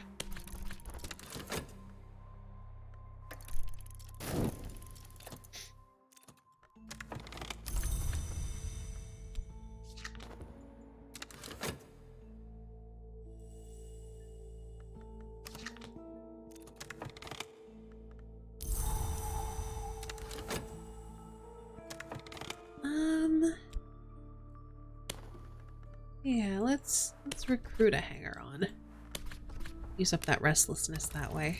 Yeah, let's recruit a hanger-on. Use up that restlessness that way.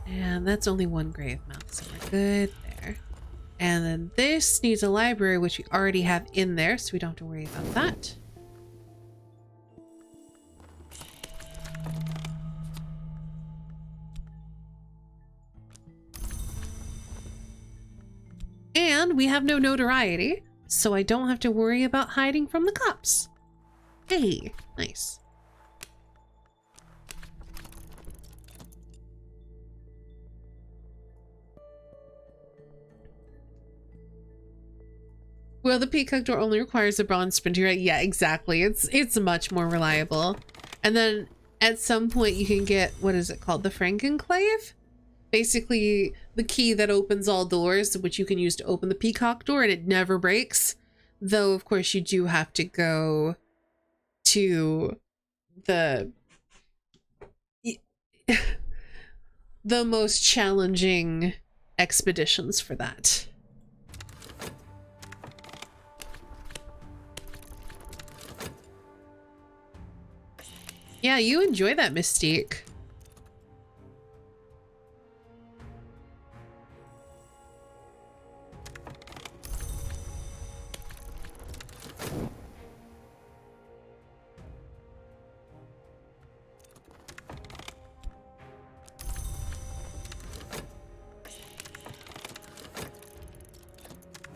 And that's only 1 grave mouth, so we're good there. And then this needs a library, which we already have in there, so we don't have to worry about that. And we have no notoriety, so I don't have to worry about hiding from the cops. Hey, nice. Well, the peacock door only requires a bronze sprinter. Yeah, exactly. It's much more reliable. And then at some point you can get, what is it called? The Frankenclave? Basically the key that opens all doors, which you can use to open the peacock door, and it never breaks. Though, of course, you do have to go to the most challenging expeditions for that. Yeah, you enjoy that mystique.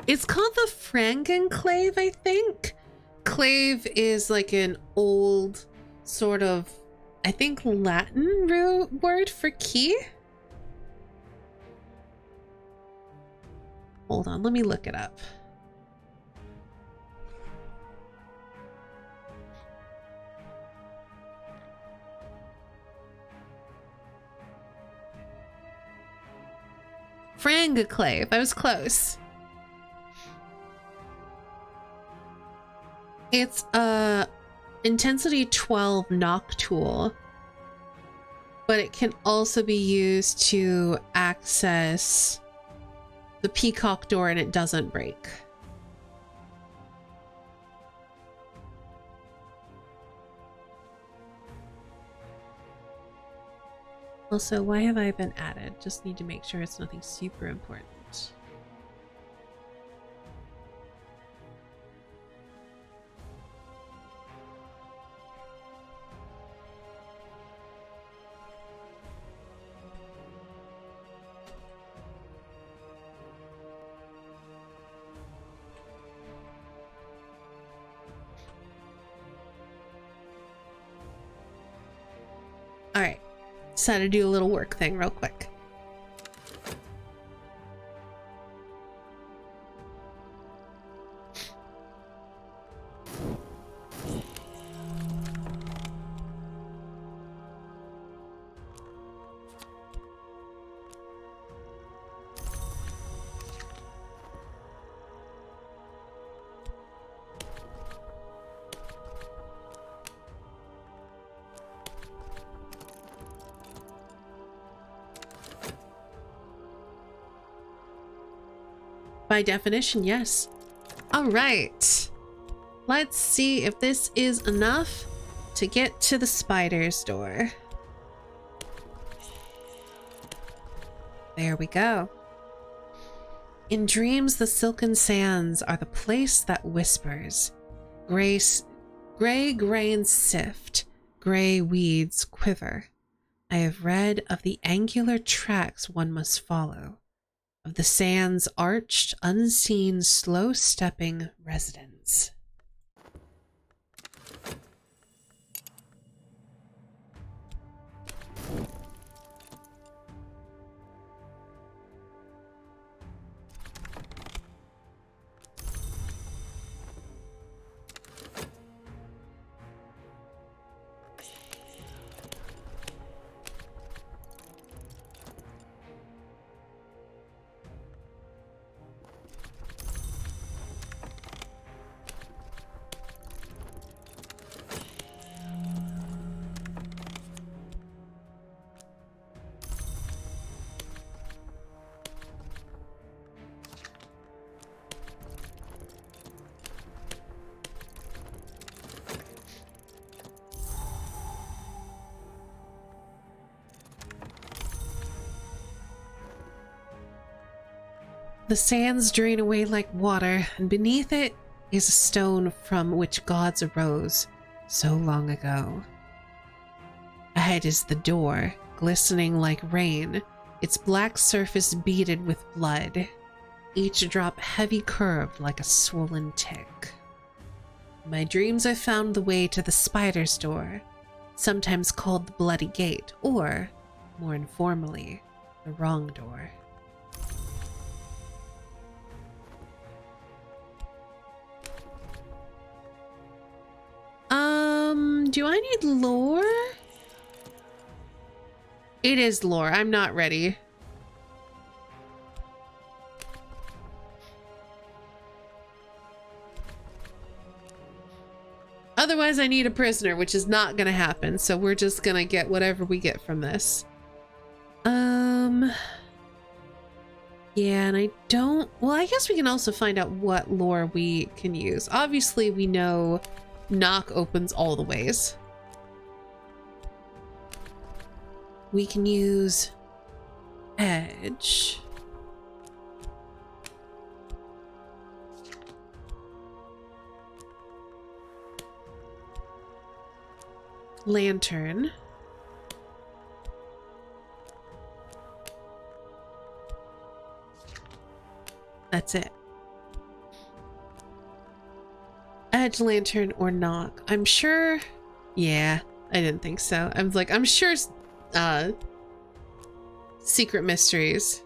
It's called the Frankenclave, I think. Clave is like an old sort of, I think, Latin root word for key. Hold on, let me look it up. Frangaclave, I was close. It's a intensity 12 knock tool, but it can also be used to access the peacock door and it doesn't break. Also, why have I been added? Just need to make sure it's nothing super important. All right. Decided to do a little work thing real quick. By definition, yes. All right. Let's see if this is enough to get to the spider's door. There we go. In dreams, the silken sands are the place that whispers. Gray grains sift, gray weeds quiver. I have read of the angular tracks one must follow, of the sand's arched, unseen, slow-stepping residents. The sands drain away like water, and beneath it is a stone from which gods arose so long ago. Ahead is the door, glistening like rain, its black surface beaded with blood, each drop heavy curved like a swollen tick. In my dreams I found the way to the spider's door, sometimes called the Bloody Gate, or, more informally, the Wrong Door. Do I need lore? It is lore. I'm not ready. Otherwise, I need a prisoner, which is not gonna happen, so we're just gonna get whatever we get from this. Yeah, and I don't... Well, I guess we can also find out what lore we can use. Obviously, we know knock opens all the ways. We can use edge. Lantern. That's it. Edge lantern or knock. I'm sure. Yeah, I didn't think so. I'm sure secret histories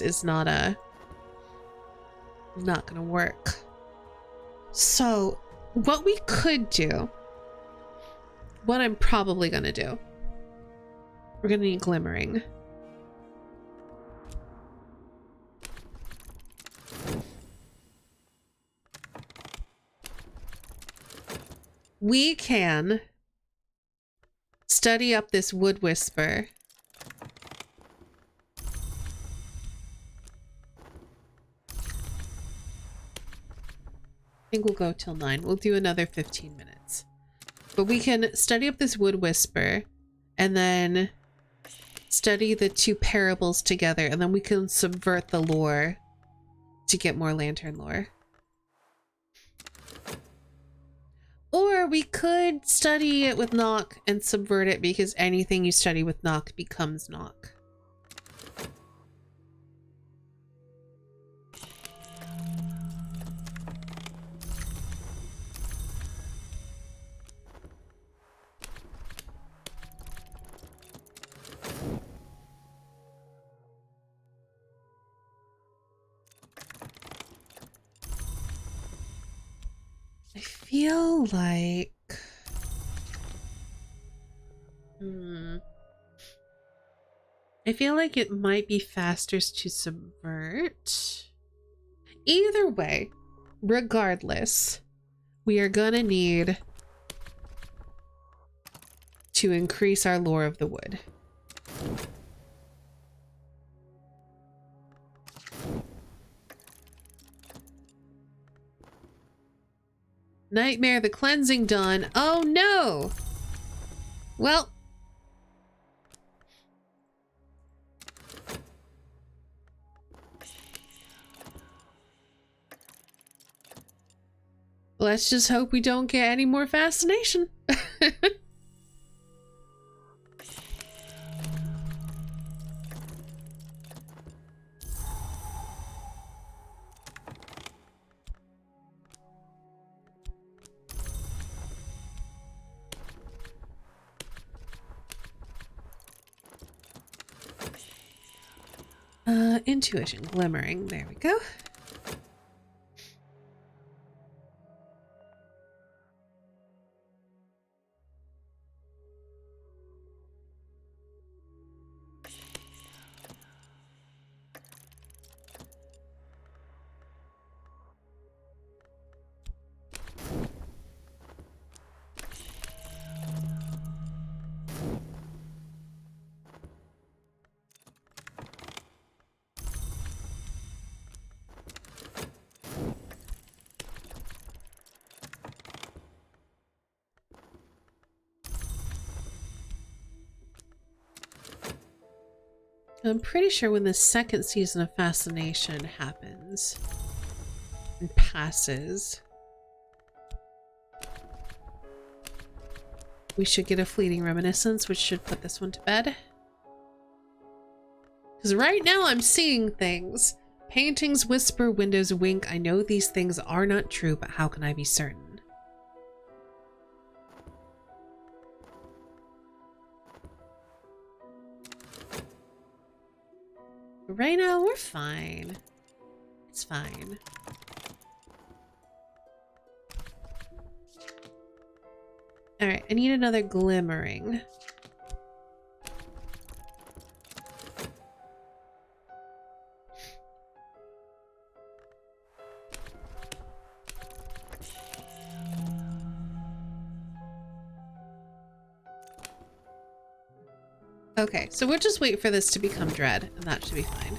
is not gonna work. So what we could do, what I'm probably gonna do, we're gonna need glimmering. We can study up this wood whisper. I think we'll go till 9. We'll do another 15 minutes. But we can study up this wood whisper and then study the two parables together, and then we can subvert the lore to get more lantern lore. Or we could study it with knock and subvert it, because anything you study with knock becomes knock. I feel like... I feel like it might be faster to subvert. Either way, regardless, we are gonna need to increase our lore of the wood. Nightmare the cleansing done. Oh no! Well... let's just hope we don't get any more fascination. Intuition, glimmering, there we go. I'm pretty sure when the second season of Fascination happens and passes, we should get a fleeting reminiscence, which should put this one to bed. Because right now I'm seeing things. Paintings whisper, windows wink. I know these things are not true, but how can I be certain? Right now, we're fine. It's fine. Alright, I need another glimmering. Okay, so we'll just wait for this to become dread, and that should be fine.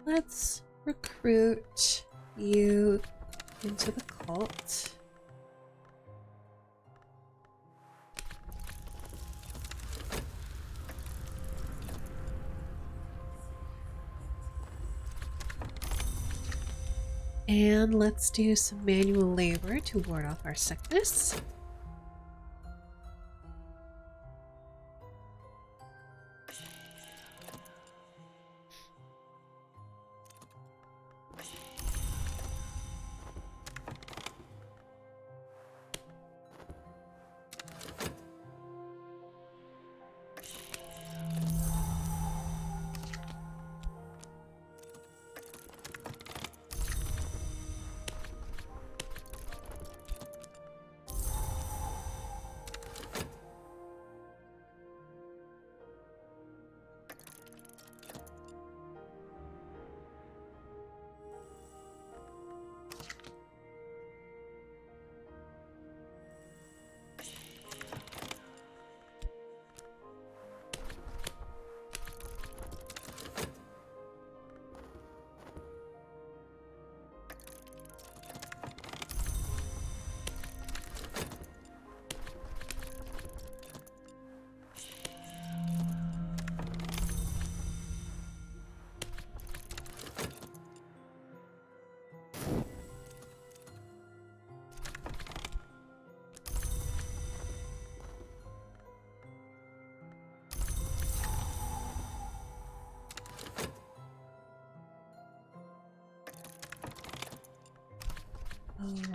let's recruit you into the cult. And let's do some manual labor to ward off our sickness.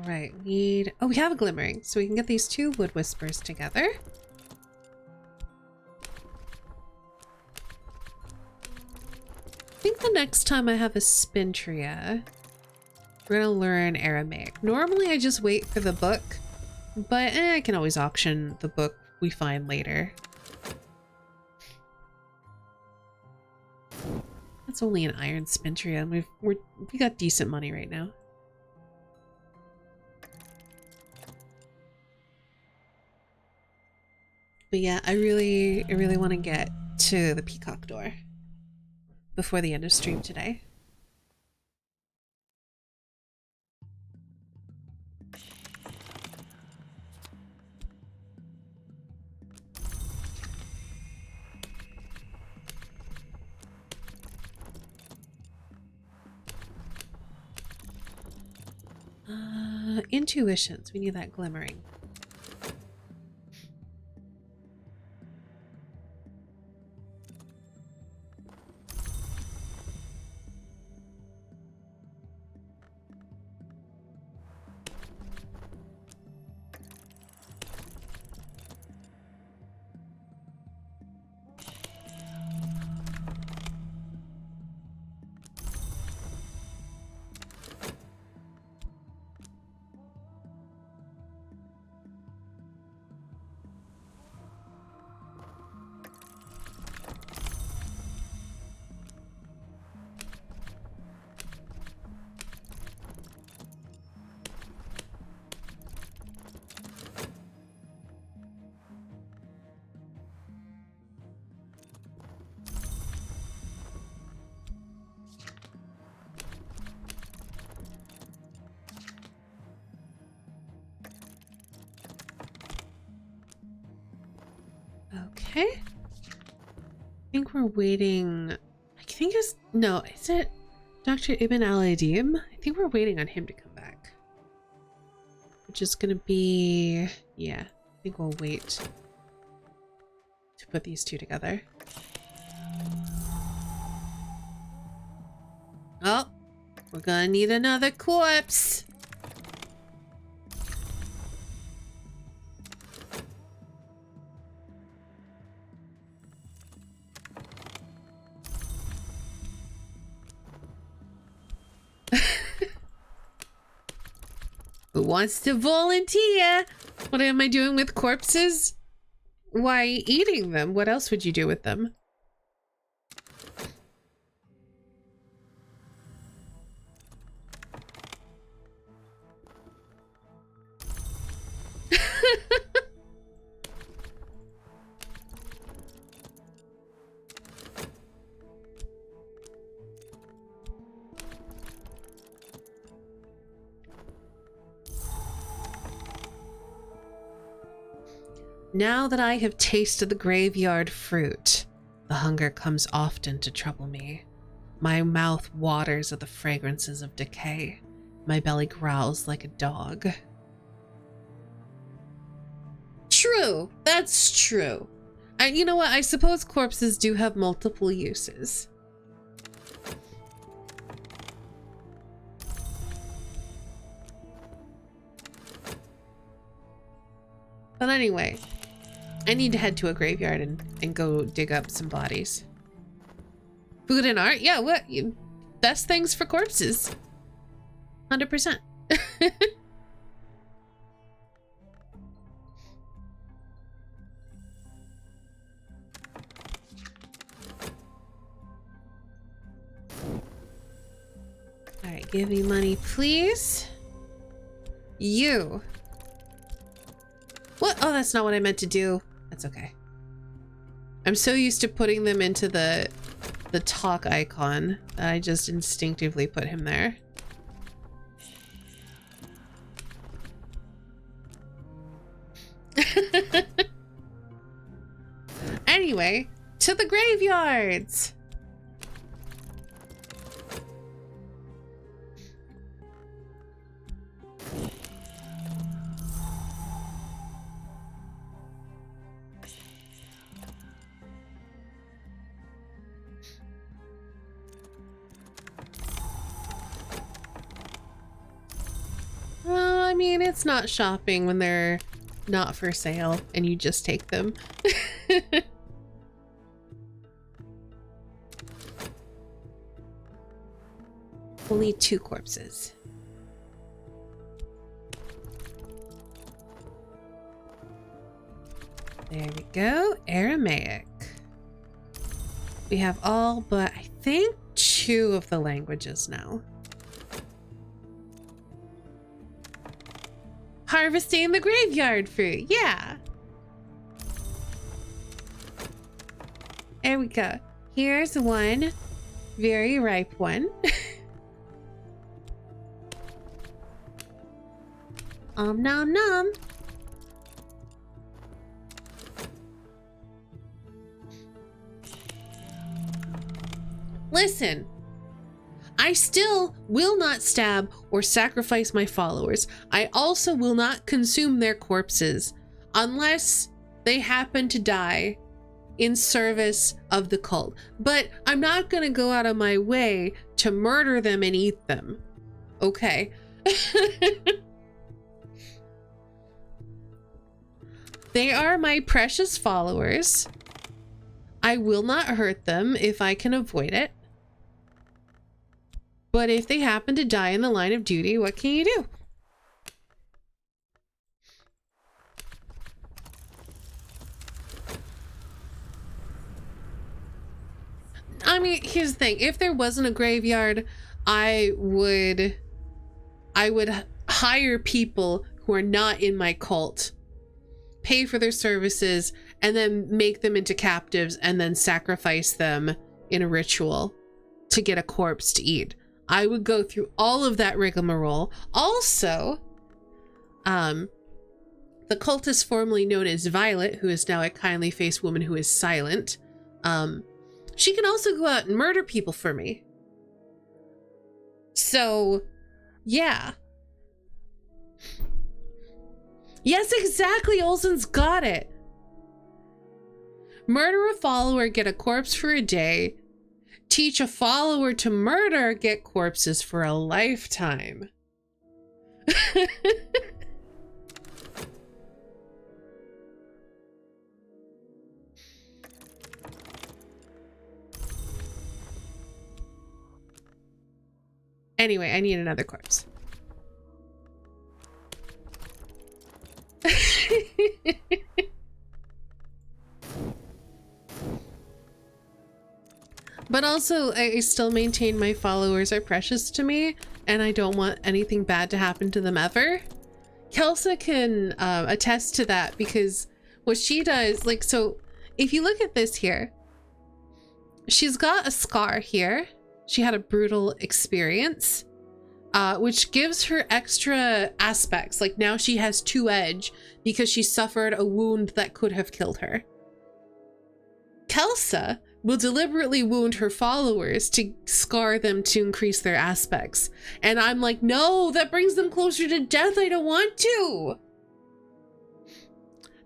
Alright, we have a glimmering, so we can get these two wood whispers together. I think the next time I have a Spintria, we're gonna learn Aramaic. Normally I just wait for the book, but I can always auction the book we find later. That's only an iron Spintria, and we got decent money right now. But yeah, I really want to get to the peacock door before the end of stream today. Intuitions. We need that glimmering. Okay. I think we're waiting. I think it's no, is it Dr. Ibn al-Adim? I think we're waiting on him to come back. Which is gonna be, yeah, I think we'll wait to put these two together. Oh, we're gonna need another corpse. Who wants to volunteer? What am I doing with corpses? Why, eating them. What else would you do with them? Now that I have tasted the graveyard fruit, the hunger comes often to trouble me. My mouth waters at the fragrances of decay. My belly growls like a dog. True, that's true. And you know what? I suppose corpses do have multiple uses. But anyway, I need to head to a graveyard and go dig up some bodies. Food and art? Yeah, what? Best things for corpses. 100%. Alright, give me money, please. You. What? Oh, that's not what I meant to do. That's okay. I'm so used to putting them into the talk icon that I just instinctively put him there. Anyway, to the graveyards. I mean, it's not shopping when they're not for sale and you just take them. Only 2 corpses. There we go. Aramaic. We have all but I think 2 of the languages now. Harvesting the graveyard fruit. Yeah. There we go. Here's one very ripe one. Nom nom. Listen, I still will not stab or sacrifice my followers. I also will not consume their corpses unless they happen to die in service of the cult. But I'm not gonna go out of my way to murder them and eat them. Okay. They are my precious followers. I will not hurt them if I can avoid it. But if they happen to die in the line of duty, what can you do? I mean, here's the thing. If there wasn't a graveyard, I would hire people who are not in my cult, pay for their services, and then make them into captives and then sacrifice them in a ritual to get a corpse to eat. I would go through all of that rigmarole. Also, the cultist formerly known as Violet, who is now a kindly faced woman who is silent, she can also go out and murder people for me. So, yeah. Yes, exactly. Olsen's got it. Murder a follower, get a corpse for a day. Teach a follower to murder, get corpses for a lifetime. Anyway, I need another corpse. But also, I still maintain my followers are precious to me, and I don't want anything bad to happen to them ever. Kelsa can attest to that, because what she does, like, so if you look at this here, she's got a scar here. She had a brutal experience. which gives her extra aspects. Like now she has 2 edge because she suffered a wound that could have killed her. Kelsa will deliberately wound her followers to scar them to increase their aspects. And I'm like, no, that brings them closer to death. I don't want to.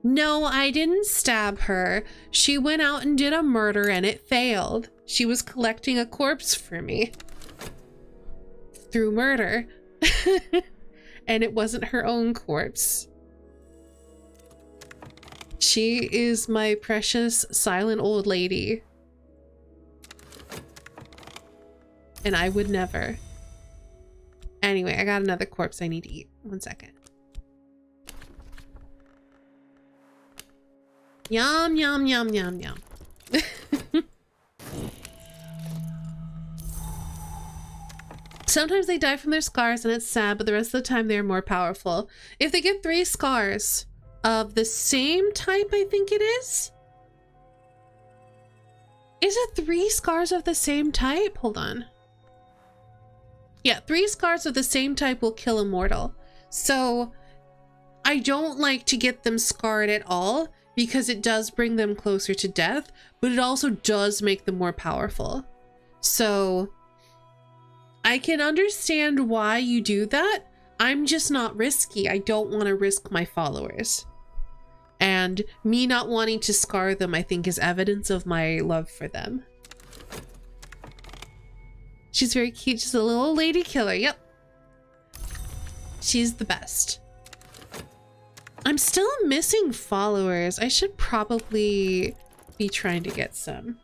No, I didn't stab her. She went out and did a murder and it failed. She was collecting a corpse for me through murder. And it wasn't her own corpse. She is my precious silent old lady. And I would never. Anyway, I got another corpse I need to eat. 1 second. Yum, yum, yum, yum, yum. Sometimes they die from their scars and it's sad, but the rest of the time they're more powerful. If they get 3 scars of the same type, I think it is. Is it 3 scars of the same type? Hold on. Yeah, 3 scars of the same type will kill a mortal. So I don't like to get them scarred at all because it does bring them closer to death, but it also does make them more powerful. So I can understand why you do that. I'm just not risky. I don't want to risk my followers. And me not wanting to scar them, I think, is evidence of my love for them. She's very cute. She's a little lady killer. Yep. She's the best. I'm still missing followers. I should probably be trying to get some.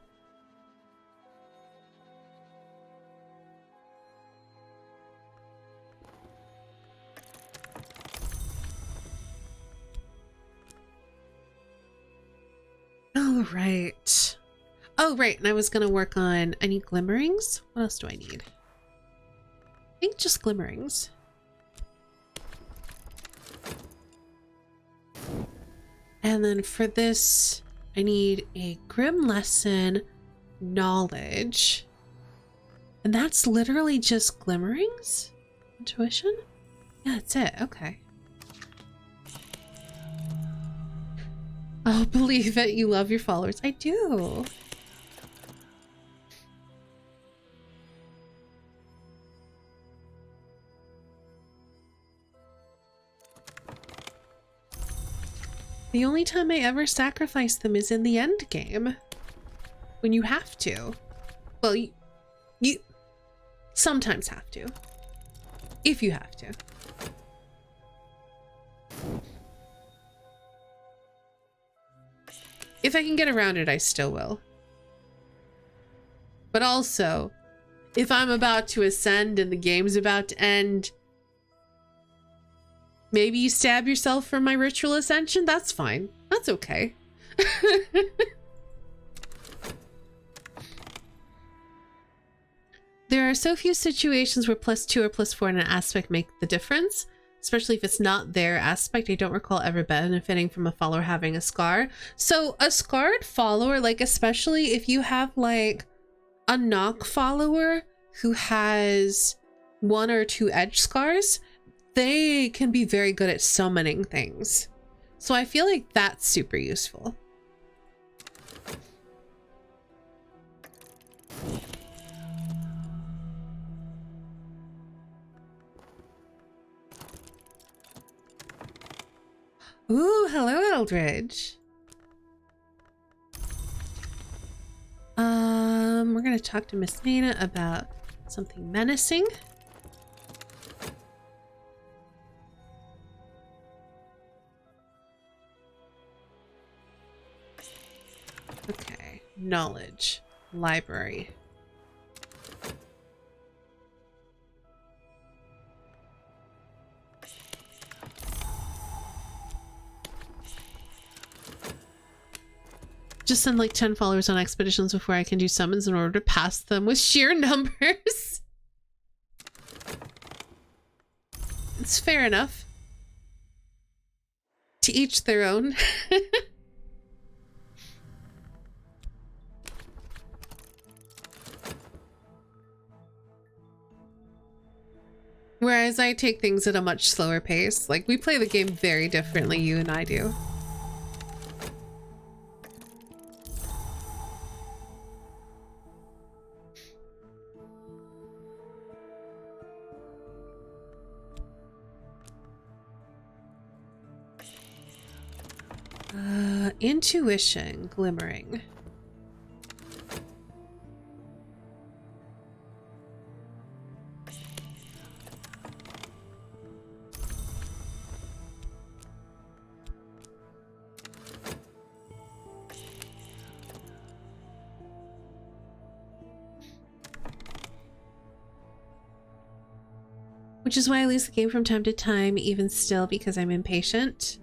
All right. Oh, right. And I was going to work on, I need glimmerings. What else do I need? I think just glimmerings. And then for this, I need a grim lesson, knowledge. And that's literally just glimmerings? Intuition? Yeah, that's it. Okay. Oh, believe it. You love your followers. I do. The only time I ever sacrifice them is in the end game. When you have to. Well, you sometimes have to. If you have to. If I can get around it, I still will. But also, if I'm about to ascend and the game's about to end, maybe you stab yourself for my ritual ascension? That's fine. That's okay. There are so few situations where +2 or +4 in an aspect make the difference, especially if it's not their aspect. I don't recall ever benefiting from a follower having a scar. So a scarred follower, like especially if you have like a knock follower who has 1 or 2 edge scars, they can be very good at summoning things. So I feel like that's super useful. Ooh, hello, Eldridge. We're gonna talk to Miss Nana about something menacing. Okay, knowledge, library. Just send like 10 followers on expeditions before I can do summons in order to pass them with sheer numbers. It's fair enough. To each their own. Whereas I take things at a much slower pace. Like, we play the game very differently, you and I do. Intuition, glimmering. Which is why I lose the game from time to time, even still, because I'm impatient.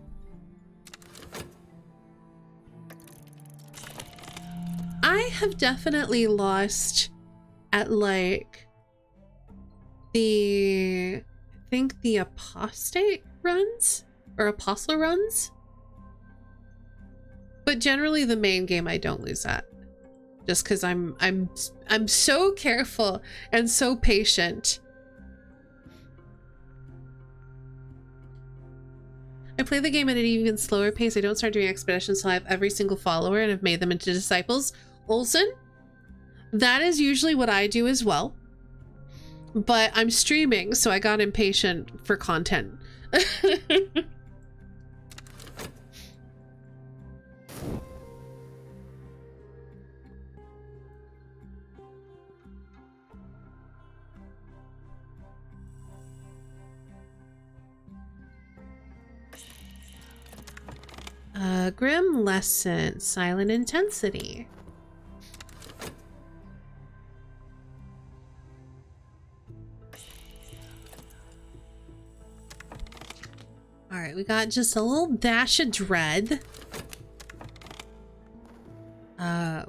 I have definitely lost at like I think the apostate runs or apostle runs. But generally the main game I don't lose at. Just because I'm so careful and so patient. I play the game at an even slower pace. I don't start doing expeditions until I have every single follower and have made them into disciples. Olsen, that is usually what I do as well. But I'm streaming, so I got impatient for content. Grim lesson, silent intensity. All right, we got just a little dash of dread.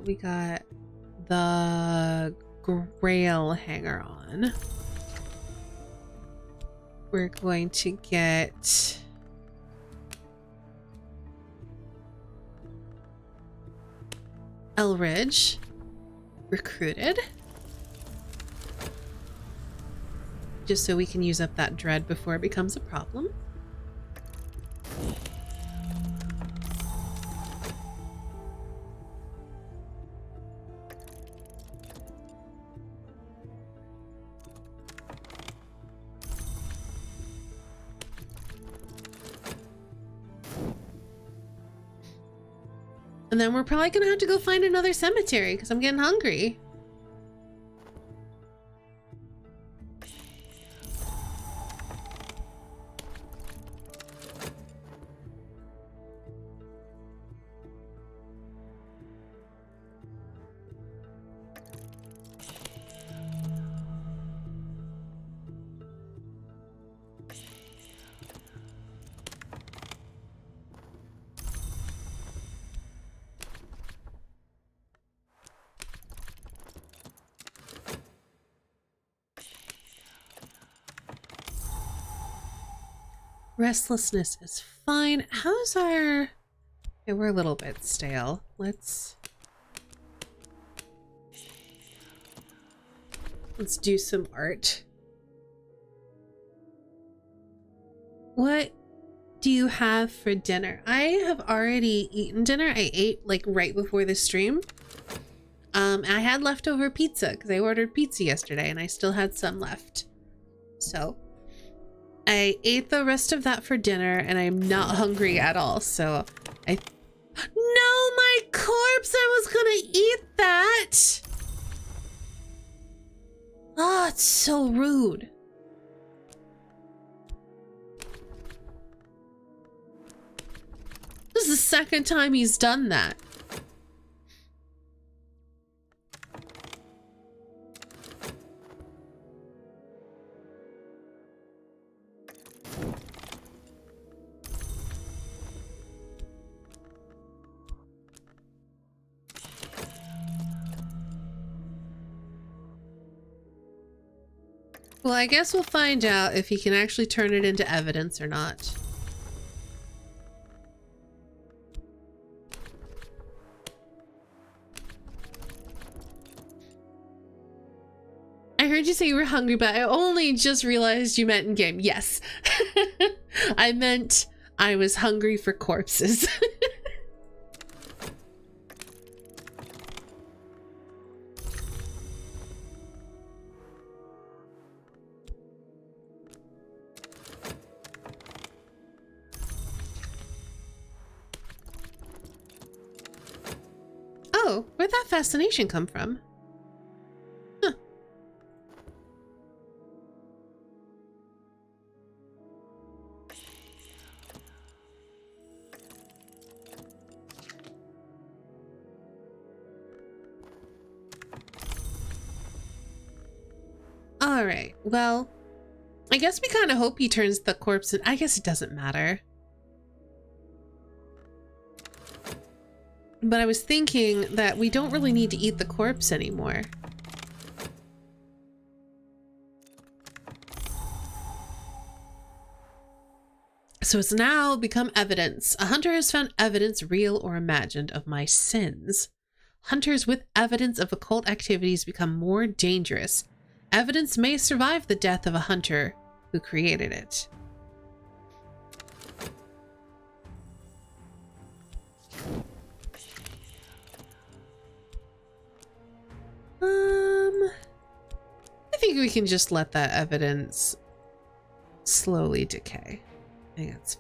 We got the grail hanger on. We're going to get Elridge recruited. Just so we can use up that dread before it becomes a problem. And then we're probably gonna have to go find another cemetery because I'm getting hungry. Restlessness is fine. How's our... Okay, we're a little bit stale. Let's do some art. What do you have for dinner? I have already eaten dinner. I ate like right before the stream. I had leftover pizza because I ordered pizza yesterday and I still had some left. So I ate the rest of that for dinner and I'm not hungry at all. So no, my corpse! I was gonna eat that! Oh, it's so rude. This is the second time he's done that. Well, I guess we'll find out if he can actually turn it into evidence or not. I heard you say you were hungry, but I only just realized you meant in game. Yes. I meant I was hungry for corpses. Oh, where'd that fascination come from? Huh. All right, well, I guess we kind of hope he turns the corpse in. I guess it doesn't matter. But I was thinking that we don't really need to eat the corpse anymore. So it's now become evidence. A hunter has found evidence, real or imagined, of my sins. Hunters with evidence of occult activities become more dangerous. Evidence may survive the death of a hunter who created it. I think we can just let that evidence slowly decay. I think that's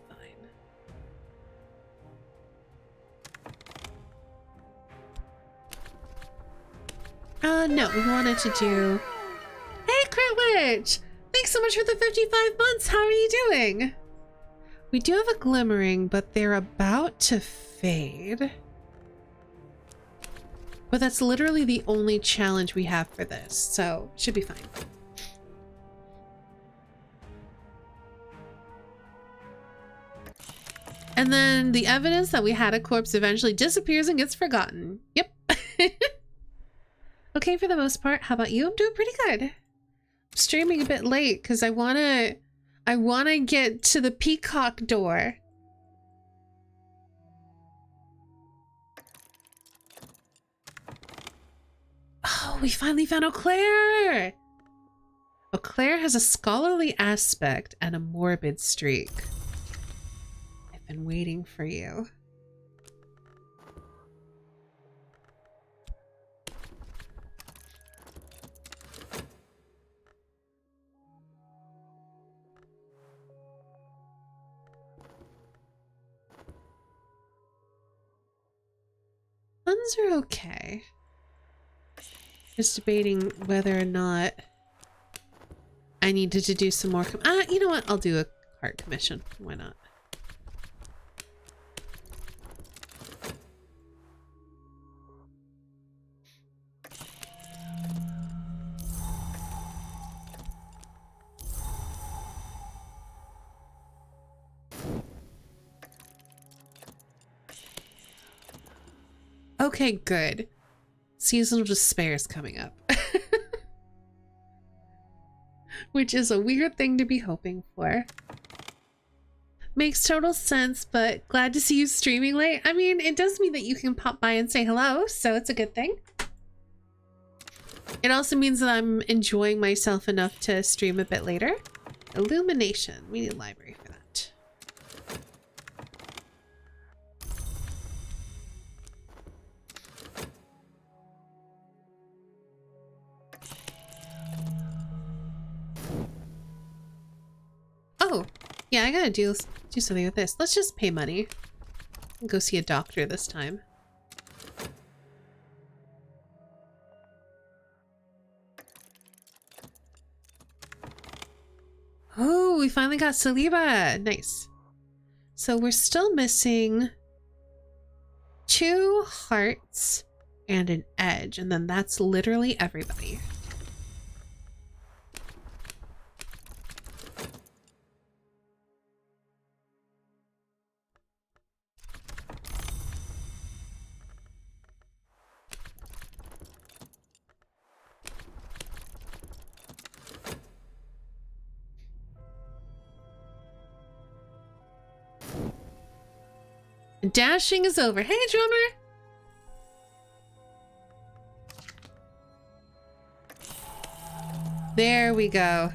fine. No, we wanted to do... Hey, Critwitch! Thanks so much for the 55 months! How are you doing? We do have a glimmering, but they're about to fade. But that's literally the only challenge we have for this, so should be fine. And then the evidence that we had a corpse eventually disappears and gets forgotten. Yep. Okay, for the most part. How about you? I'm doing pretty good. I'm streaming a bit late because I wanna get to the peacock door. Oh, we finally found Eau Claire! Eau Claire has a scholarly aspect and a morbid streak. I've been waiting for you. Puns are okay. Just debating whether or not I needed to do some more. You know what? I'll do a cart commission. Why not? Okay, good. Season of Despair is coming up. Which is a weird thing to be hoping for. Makes total sense, but glad to see you streaming late. I mean, it does mean that you can pop by and say hello, so it's a good thing. It also means that I'm enjoying myself enough to stream a bit later. Illumination. We need a library for that. Oh, yeah, I gotta do something with this. Let's just pay money and go see a doctor this time. Oh, we finally got saliva. Nice. So we're still missing 2 hearts and an edge, and then that's literally everybody. Dashing is over. Hey, drummer! There we go.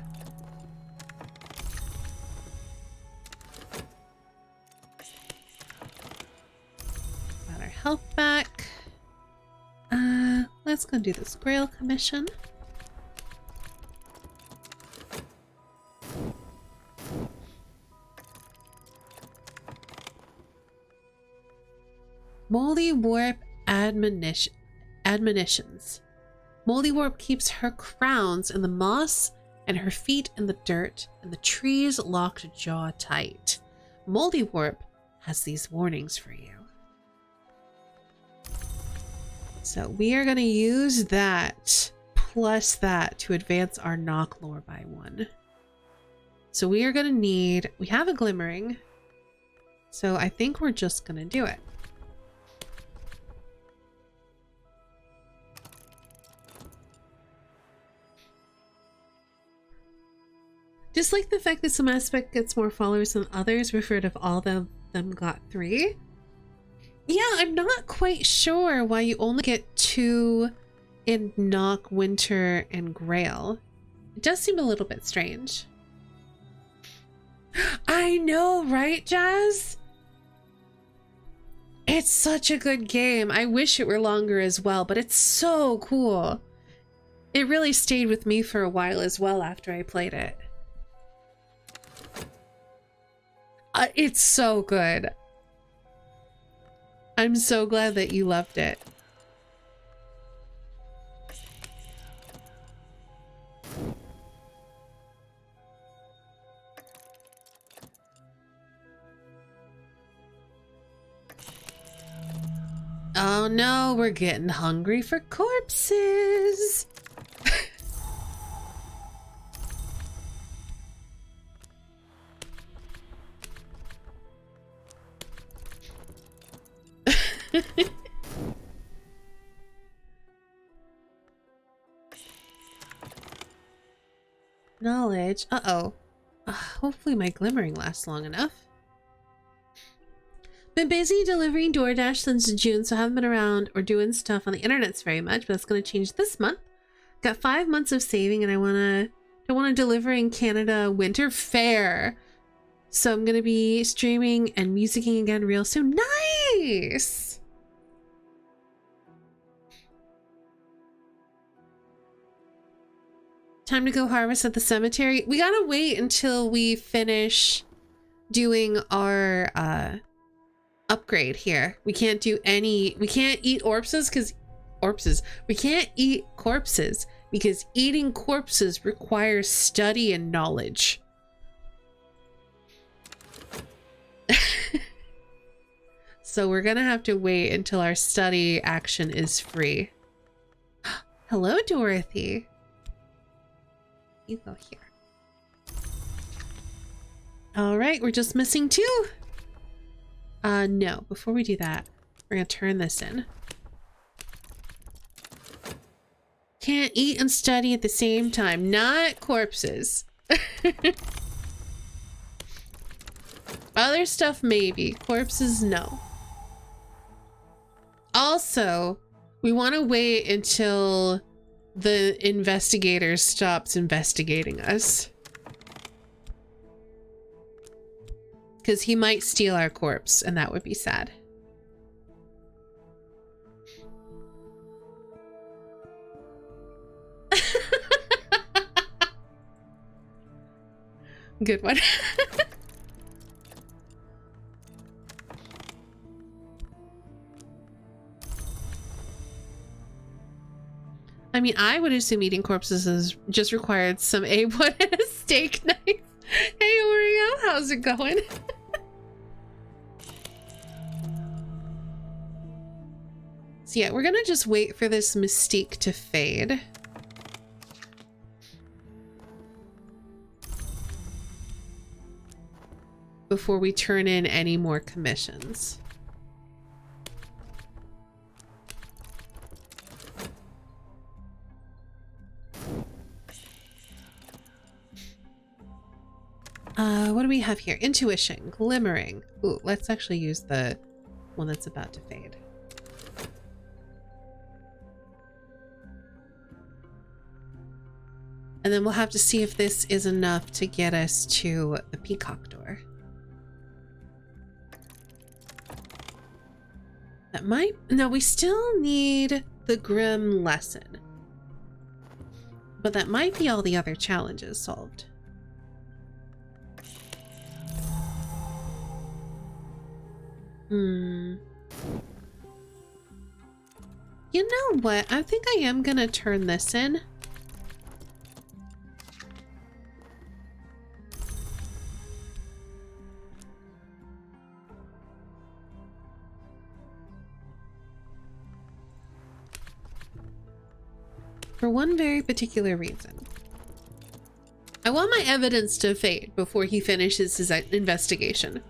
Got our health back. Let's go do this Grail commission. Moldy Warp admonitions. Moldy Warp keeps her crowns in the moss and her feet in the dirt, and the trees locked jaw tight. Moldy Warp has these warnings for you. So we are going to use that plus that to advance our knock lore by 1. So we are going to need, we have a glimmering, so I think we're just going to do it. Just like the fact that some aspect gets more followers than others, referred if all of them got 3. Yeah, I'm not quite sure why you only get 2 in Knock, Winter, and Grail. It does seem a little bit strange. I know, right, Jazz? It's such a good game. I wish it were longer as well, but it's so cool. It really stayed with me for a while as well after I played it. It's so good. I'm so glad that you loved it. Oh no, we're getting hungry for corpses. Knowledge. Uh-oh. Hopefully my glimmering lasts long enough. Been busy delivering DoorDash since June, so haven't been around or doing stuff on the internets very much, but that's going to change this month. Got 5 months of saving, and I don't want to deliver in Canada Winter Fair. So I'm going to be streaming and musicking again real soon. Nice! Time to go harvest at the cemetery. We gotta wait until we finish doing our upgrade here. We can't do any, we can't eat we can't eat corpses because eating corpses requires study and knowledge. So we're gonna have to wait until our study action is free. Hello, Dorothy. You go here. All right, we're just missing 2. No, before we do that, we're gonna turn this in. Can't eat and study at the same time, not corpses. Other stuff, maybe. Corpses, no. Also, we want to wait until the investigator stops investigating us. Because he might steal our corpse, and that would be sad. Good one. I mean, I would assume eating corpses is just required some A1 and a steak knife. Hey, Oreo, how's it going? So yeah, we're gonna just wait for this mystique to fade. Before we turn in any more commissions. What do we have here? Intuition, glimmering. Ooh, let's actually use the one that's about to fade. And then we'll have to see if this is enough to get us to the peacock door. That might... No, we still need the grim lesson. But that might be all the other challenges solved. You know what? I think I am gonna turn this in. For one very particular reason. I want my evidence to fade before he finishes his investigation.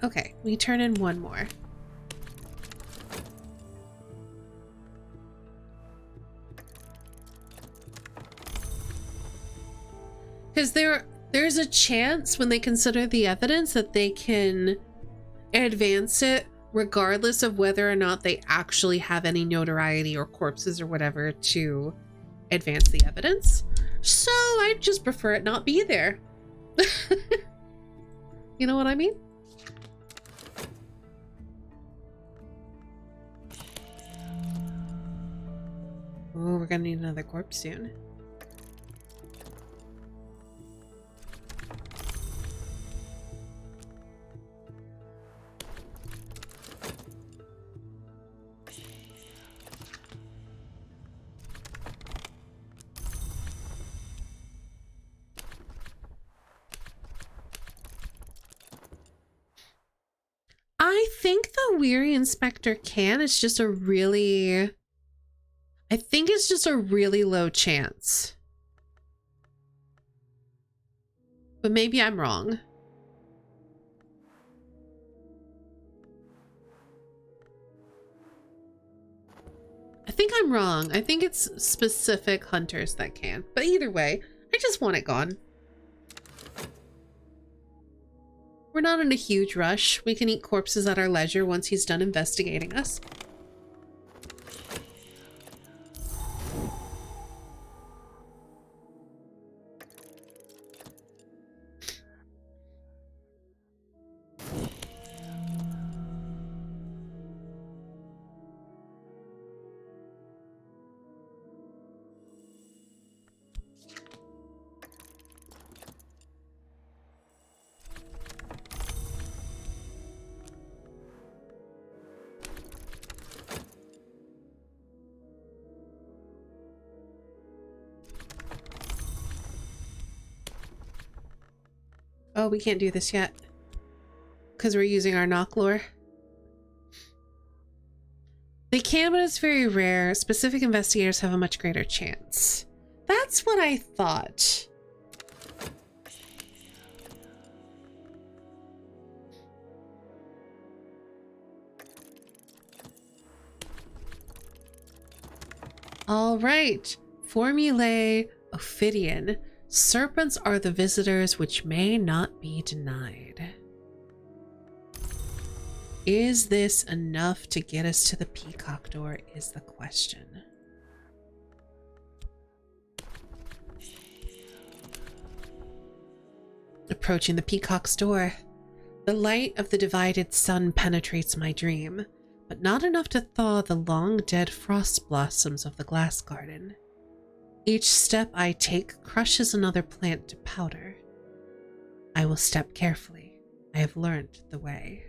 Okay, we turn in one more. Because there's a chance when they consider the evidence that they can advance it regardless of whether or not they actually have any notoriety or corpses or whatever to advance the evidence. So I just prefer it not be there. You know what I mean? Oh, we're gonna need another corpse soon. I think the Weary Inspector can. It's just a really... I think it's just a really low chance. But maybe I'm wrong. I think I'm wrong. I think it's specific hunters that can. But either way, I just want it gone. We're not in a huge rush. We can eat corpses at our leisure once he's done investigating us. Oh, we can't do this yet because we're using our knock lore. They can, but it's very rare. Specific investigators have a much greater chance. That's what I thought. All right. Formulae Ophidian. Serpents are the visitors which may not be denied. Is this enough to get us to the peacock door is the question. Approaching the peacock's door. The light of the divided sun penetrates my dream, but not enough to thaw the long dead frost blossoms of the glass garden. Each step I take crushes another plant to powder. I will step carefully. I have learned the way.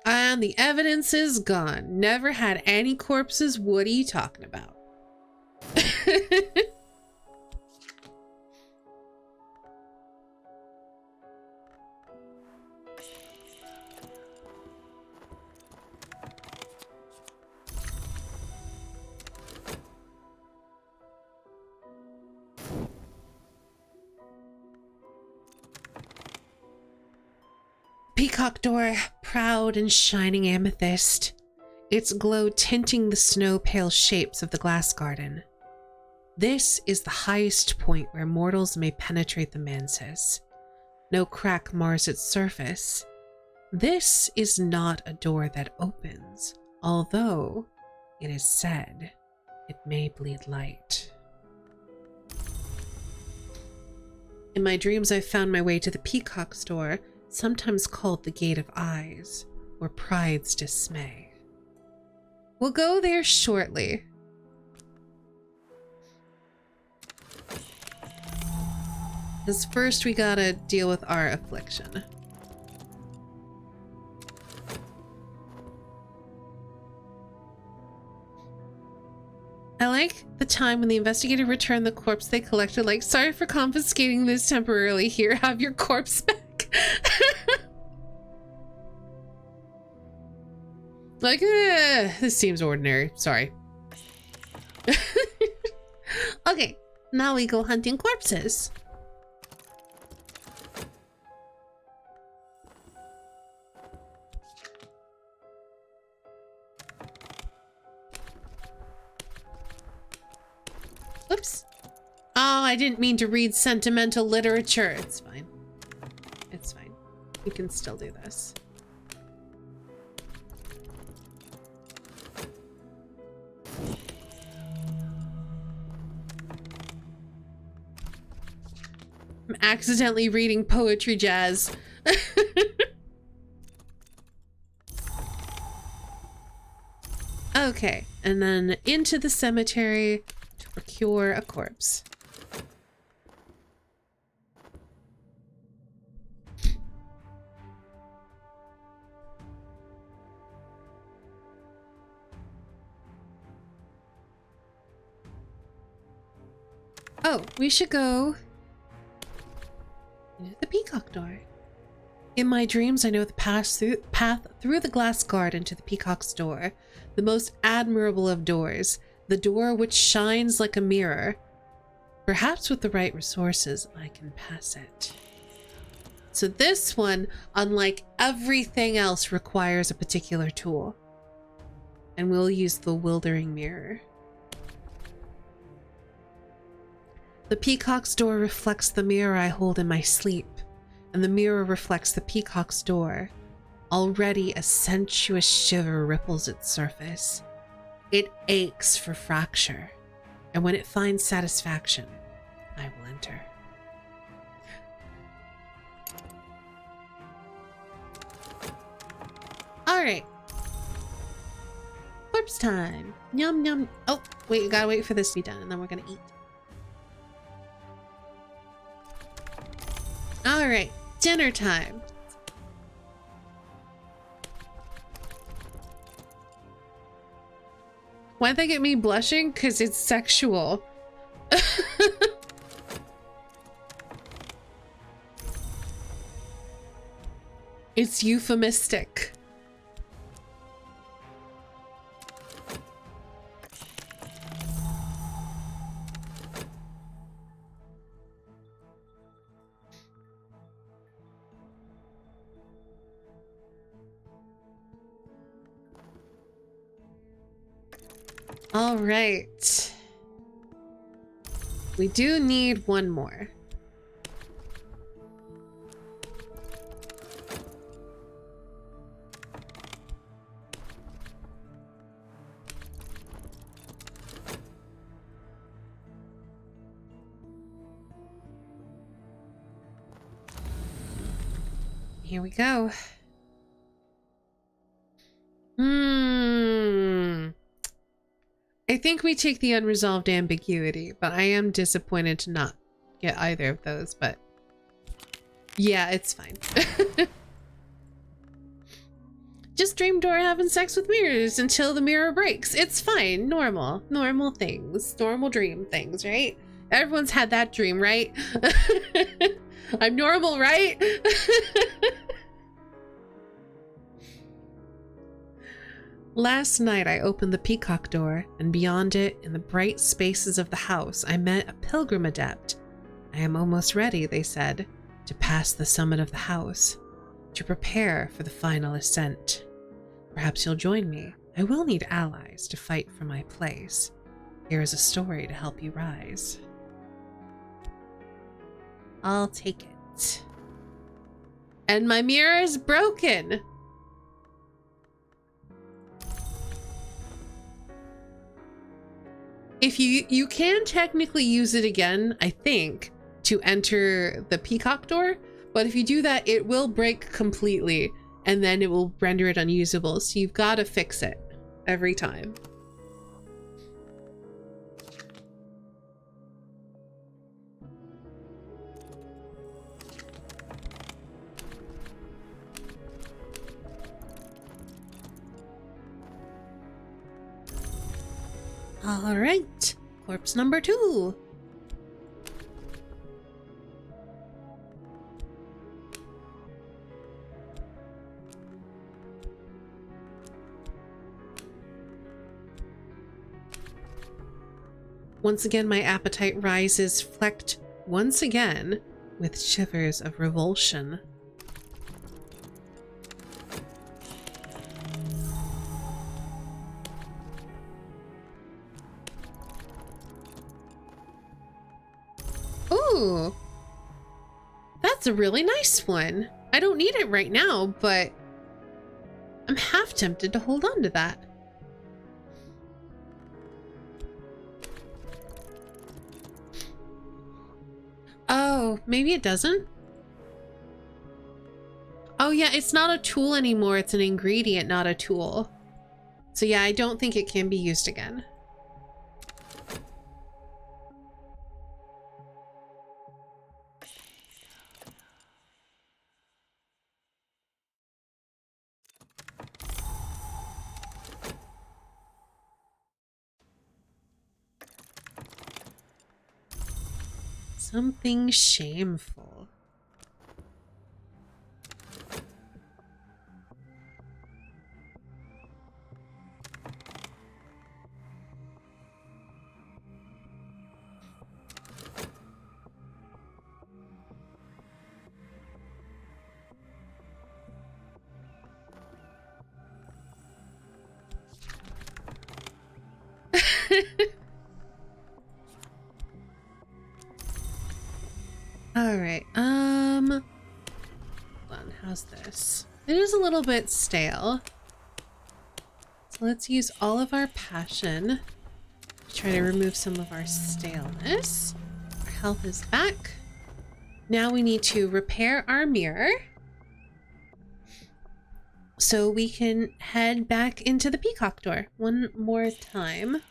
And the evidence is gone. Never had any corpses. What are you talking about? peacock door, proud and shining amethyst, its glow tinting the snow-pale shapes of the glass garden. This is the highest point where mortals may penetrate the mantis. No crack mars its surface. This is not a door that opens, although it is said it may bleed light. In my dreams, I've found my way to the peacock's door, sometimes called the Gate of Eyes, or Pride's Dismay. We'll go there shortly. Because first we gotta deal with our affliction. I like the time when the investigator returned the corpse they collected, like, sorry for confiscating this temporarily. Here, have your corpse back. Like, this seems ordinary. Sorry. Okay, now we go hunting corpses. Oops. Oh, I didn't mean to read sentimental literature. It's fine. It's fine. We can still do this. I'm accidentally reading poetry jazz. Okay, and then into the cemetery to procure a corpse. Oh, we should go into the peacock door. In my dreams, I know the path through the glass garden to the peacock's door, the most admirable of doors, the door which shines like a mirror. Perhaps with the right resources, I can pass it. So this one, unlike everything else, requires a particular tool. And we'll use the Wildering Mirror. The peacock's door reflects the mirror I hold in my sleep, and the mirror reflects the peacock's door. Already a sensuous shiver ripples its surface. It aches for fracture, and when it finds satisfaction, I will enter. Alright. Corpse time. Yum yum. Oh, wait, you gotta wait for this to be done, and then we're gonna eat. Alright, dinner time. Why'd they get me blushing? Because it's sexual. It's euphemistic. All right. We do need one more. Here we go. I think we take the unresolved ambiguity, but I am disappointed to not get either of those, but yeah, it's fine. Just dream Dora having sex with mirrors until the mirror breaks. It's fine. Normal things, normal dream things, right? Everyone's had that dream, right? I'm normal, right? Last night I opened the peacock door, and beyond it, in the bright spaces of the house, I met a pilgrim adept. I am almost ready, they said, to pass the summit of the house. to prepare for the final ascent. Perhaps you'll join me. I will need allies to fight for my place. Here is a story to help you rise. I'll take it. And my mirror is broken. If you can technically use it again, I think, to enter the peacock door, but if you do that, it will break completely and then it will render it unusable. So you've got to fix it every time. All right, corpse number 2. Once again, my appetite rises, flecked once again with shivers of revulsion. Ooh, that's a really nice one. I don't need it right now, but I'm half tempted to hold on to that. Oh, maybe it doesn't. Oh yeah, it's not a tool anymore. It's an ingredient, not a tool. So yeah, I don't think it can be used again. Something shameful. All right, hold on, how's this? It is a little bit stale. So let's use all of our passion to try to remove some of our staleness. Our health is back. Now we need to repair our mirror so we can head back into the peacock door one more time.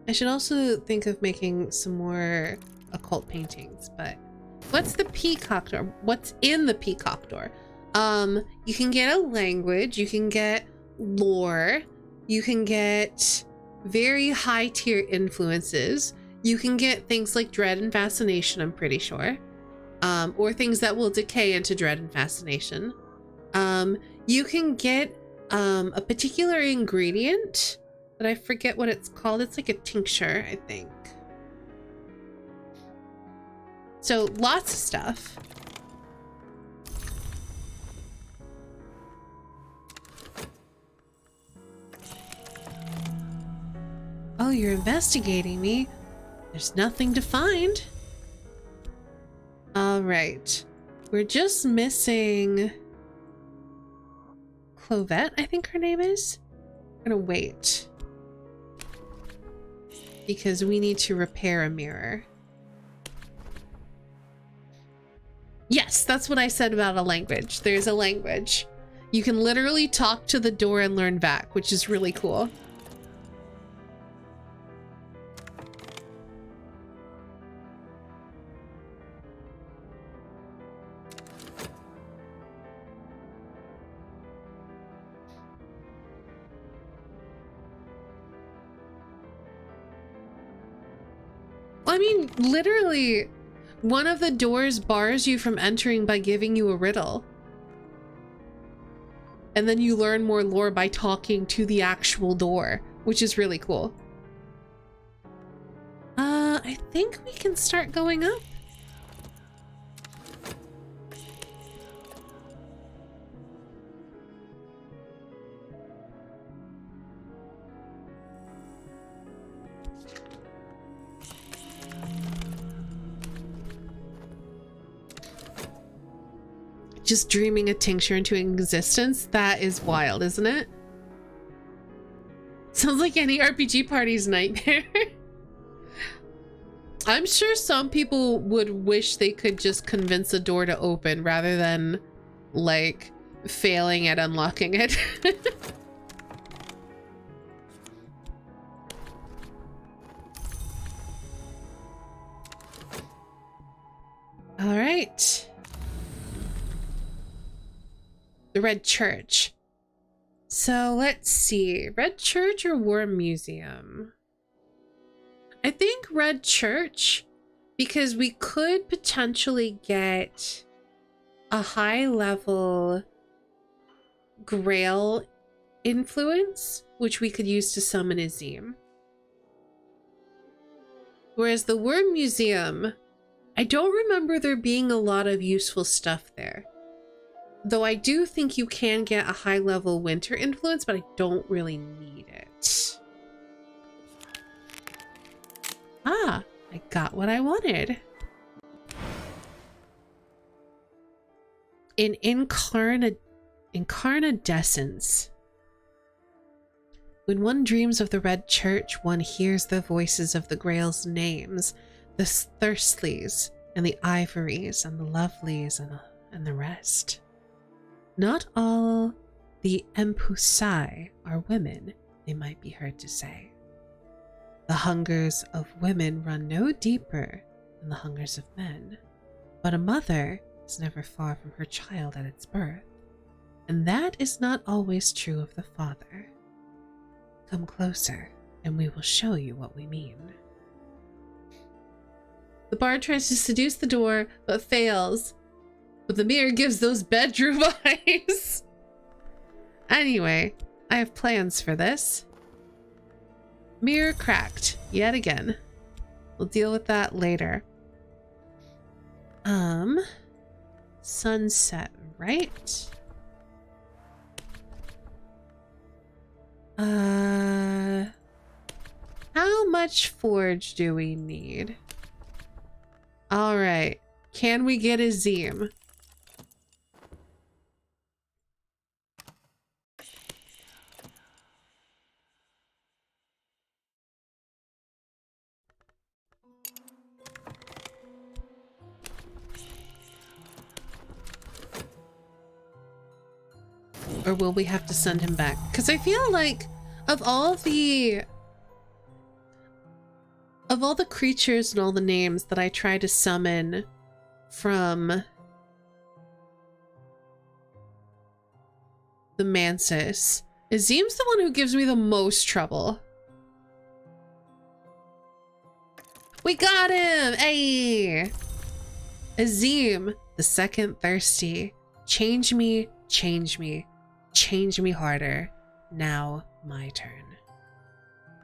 I should also think of making some more occult paintings, but what's the peacock door? What's in the peacock door? You can get a language, you can get lore, you can get very high tier influences, you can get things like dread and fascination, I'm pretty sure, or things that will decay into dread and fascination. You can get a particular ingredient, but I forget what it's called. It's like a tincture, I think. So lots of stuff. Oh, you're investigating me. There's nothing to find. All right. We're just missing Clovette, I think her name is. I'm gonna wait, because we need to repair a mirror. Yes, that's what I said about a language. There's a language. You can literally talk to the door and learn back, which is really cool. I mean, literally, one of the doors bars you from entering by giving you a riddle. And then you learn more lore by talking to the actual door, which is really cool. I think we can start going up. Just dreaming a tincture into existence? That is wild, isn't it? Sounds like any RPG party's nightmare. I'm sure some people would wish they could just convince a door to open rather than, like, failing at unlocking it. All right. The Red Church. So let's see. Red Church or War Museum? I think Red Church, because we could potentially get a high level Grail influence, which we could use to summon Azim. Whereas the War Museum, I don't remember there being a lot of useful stuff there. Though I do think you can get a high level winter influence, but I don't really need it. Ah, I got what I wanted. An incarnadescence. When one dreams of the Red Church, one hears the voices of the Grail's names, the Thirstleys and the Ivories and the Lovelies and the rest. Not all the Empusai are women, they might be heard to say. The hungers of women run no deeper than the hungers of men, but a mother is never far from her child at its birth, and that is not always true of the father. Come closer, and we will show you what we mean. The bard tries to seduce the door, but fails. But the mirror gives those bedroom eyes. Anyway, I have plans for this. Mirror cracked, yet again. We'll deal with that later. Sunset, right? How much forge do we need? All right, can we get Azim? Or will we have to send him back? Because I feel like of all the creatures and all the names that I try to summon from the Mansis, Azim's the one who gives me the most trouble. We got him! Hey! Azim, the second thirsty. Change me, change me. Change me harder. Now, my turn.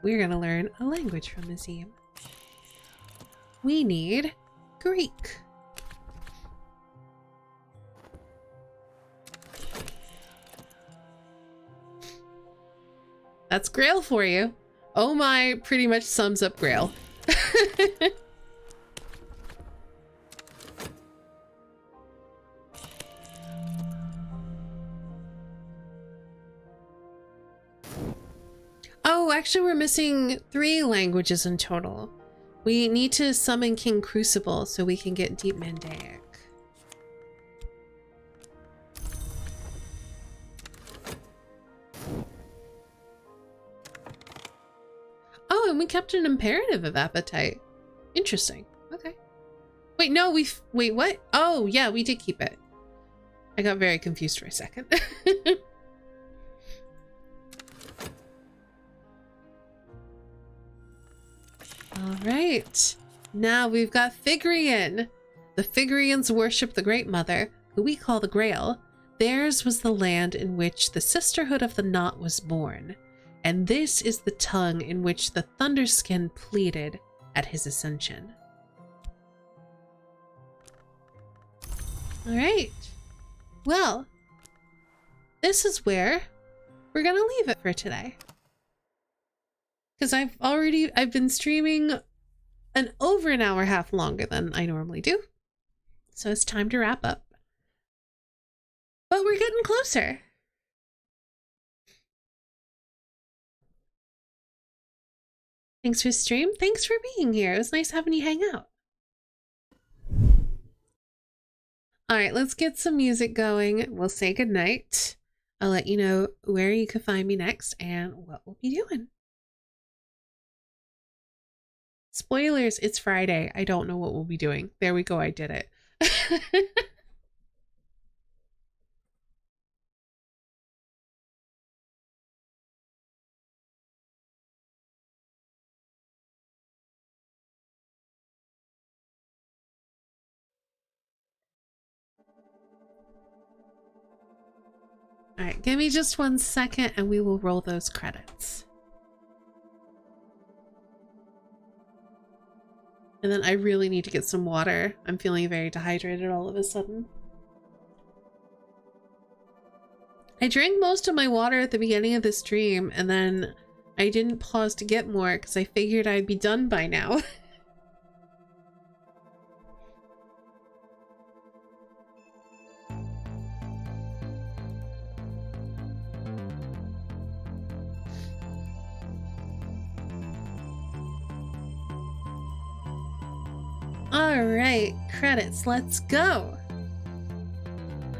We're gonna learn a language from Azim. We need Greek. That's Grail for you. Oh my pretty much sums up Grail. Oh, actually we're missing 3 languages in total. We need to summon King Crucible so we can get Deep Mandaic. Oh, and we kept an imperative of appetite. Interesting. Okay. Wait, no, wait, what? Oh, yeah, we did keep it. I got very confused for a second. All right. Now we've got Figrian. The Figrians worship the Great Mother, who we call the Grail. Theirs was the land in which the Sisterhood of the Knot was born, and this is the tongue in which the Thunderskin pleaded at his ascension. All right. Well, this is where we're gonna leave it for today. Because I've been streaming over an hour and a half longer than I normally do. So it's time to wrap up. But we're getting closer. Thanks for stream. Thanks for being here. It was nice having you hang out. All right, let's get some music going. We'll say goodnight. I'll let you know where you can find me next and what we'll be doing. Spoilers, it's Friday. I don't know what we'll be doing. There we go, I did it. All right, give me just 1 second and we will roll those credits. And then I really need to get some water. I'm feeling very dehydrated all of a sudden. I drank most of my water at the beginning of the stream and then I didn't pause to get more because I figured I'd be done by now. All right, credits, let's go.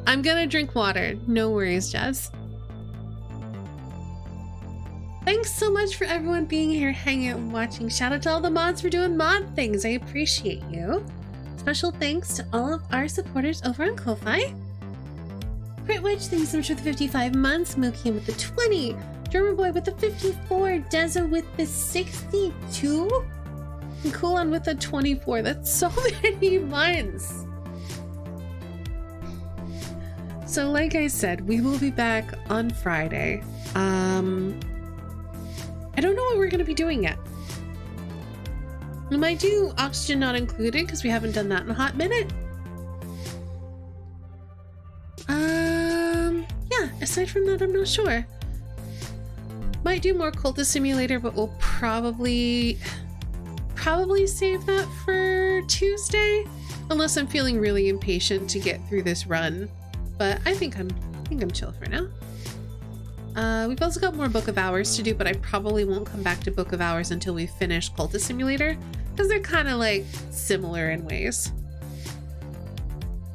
I'm gonna drink water. No worries, Jazz. Thanks so much for everyone being here, hanging out and watching. Shout out to all the mods for doing mod things. I appreciate you. Special thanks to all of our supporters over on Ko-Fi. Critwitch, thanks so much for the 55 months. Mookie with the 20. German Boy with the 54. Deza with the 62. And Coolon with a 24. That's so many months. So like I said, we will be back on Friday. I don't know what we're going to be doing yet. We might do Oxygen Not Included because we haven't done that in a hot minute. Yeah, aside from that, I'm not sure. Might do more Cultist Simulator, but we'll probably save that for Tuesday, unless I'm feeling really impatient to get through this run. But I think I'm chill for now. We've also got more Book of Hours to do, but I probably won't come back to Book of Hours until we finish Cultist Simulator, because they're kind of like similar in ways.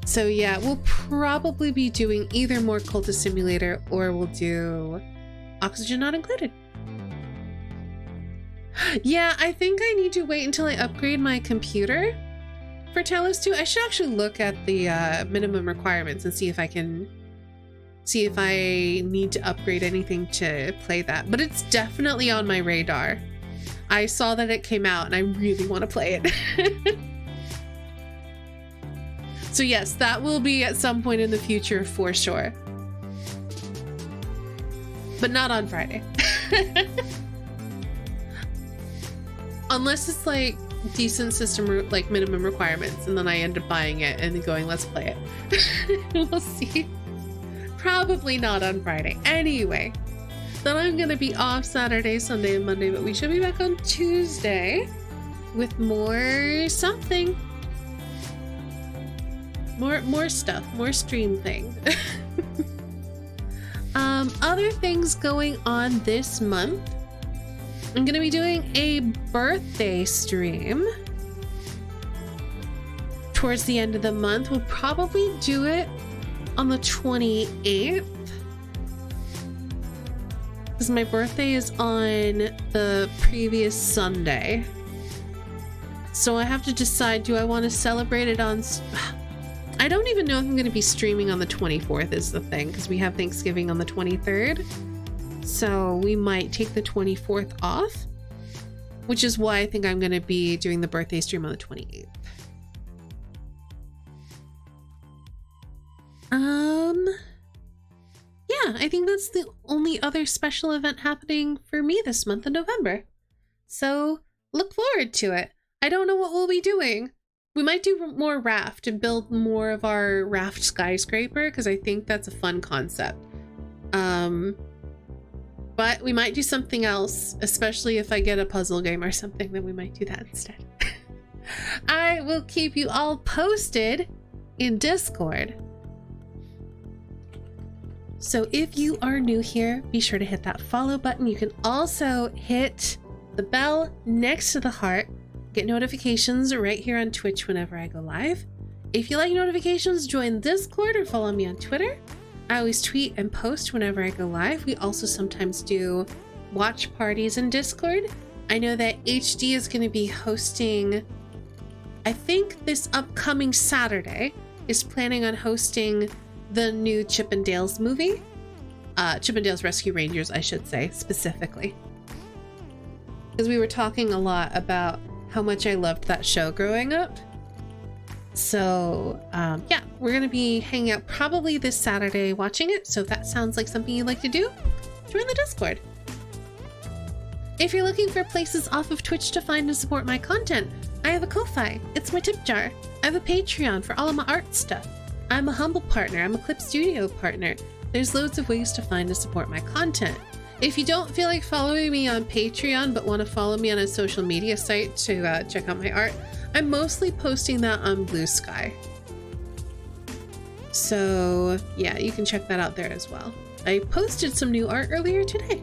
So yeah, we'll probably be doing either more Cultist Simulator or we'll do Oxygen Not Included. Yeah, I think I need to wait until I upgrade my computer for Talos 2. I should actually look at the minimum requirements and see if I need to upgrade anything to play that. But it's definitely on my radar. I saw that it came out and I really want to play it. So yes, that will be at some point in the future for sure. But not on Friday. Unless it's like decent system like minimum requirements and then I end up buying it and then going, let's play it. We'll see. Probably not on Friday. Anyway, then I'm gonna be off Saturday, Sunday, and Monday, but we should be back on Tuesday with more something. More stuff, more stream thing. Other things going on this month. I'm gonna be doing a birthday stream towards the end of the month. We'll probably do it on the 28th because my birthday is on the previous Sunday. So I have to decide, do I want to celebrate it on... I don't even know if I'm going to be streaming on the 24th is the thing, because we have Thanksgiving on the 23rd. So we might take the 24th off, which is why I think I'm going to be doing the birthday stream on the 28th. yeah, I think that's the only other special event happening for me this month in November. So look forward to it. I don't know what we'll be doing. We might do more raft and build more of our raft skyscraper because I think that's a fun concept. But we might do something else, especially if I get a puzzle game or something, then we might do that instead. I will keep you all posted in Discord. So if you are new here, be sure to hit that follow button. You can also hit the bell next to the heart. Get notifications right here on Twitch whenever I go live. If you like notifications, join Discord or follow me on Twitter. I always tweet and post whenever I go live. We also sometimes do watch parties in Discord. I know that HD is going to be hosting, I think this upcoming Saturday, is planning on hosting the new Chip 'n Dale's movie. Chip 'n Dale's Rescue Rangers, I should say, specifically. Because we were talking a lot about how much I loved that show growing up. So yeah, we're gonna be hanging out probably this Saturday watching it. So if that sounds like something you'd like to do, join the Discord. If you're looking for places off of Twitch to find and support my content, I have a Ko-Fi. It's my tip jar. I have a Patreon for all of my art stuff. I'm a Humble partner. I'm a Clip Studio partner. There's loads of ways to find and support my content. If you don't feel like following me on Patreon but want to follow me on a social media site to check out my art, I'm mostly posting that on Blue Sky. So yeah, you can check that out there as well. I posted some new art earlier today.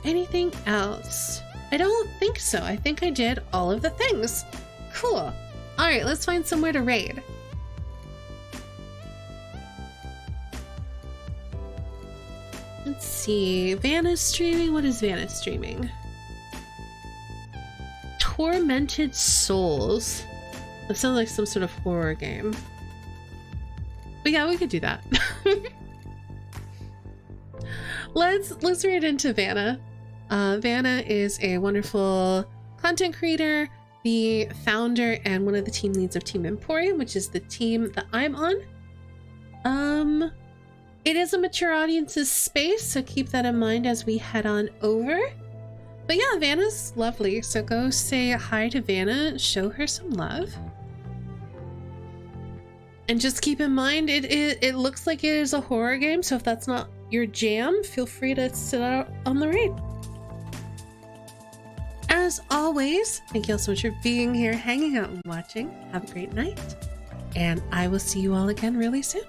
Anything else? I don't think so. I think I did all of the things. Cool. All right, let's find somewhere to raid. Let's see. Vanna's streaming. What is Vanna streaming? Tormented Souls. That sounds like some sort of horror game. But yeah, we could do that. Let's read into Vanna. Vanna is a wonderful content creator, the founder and one of the team leads of Team Emporium, which is the team that I'm on. It is a mature audience's space, so keep that in mind as we head on over. But yeah, Vanna's lovely, so go say hi to Vanna, show her some love. And just keep in mind, it looks like it is a horror game, so if that's not your jam, feel free to sit out on the raid. As always, thank you all so much for being here, hanging out and watching. Have a great night, and I will see you all again really soon.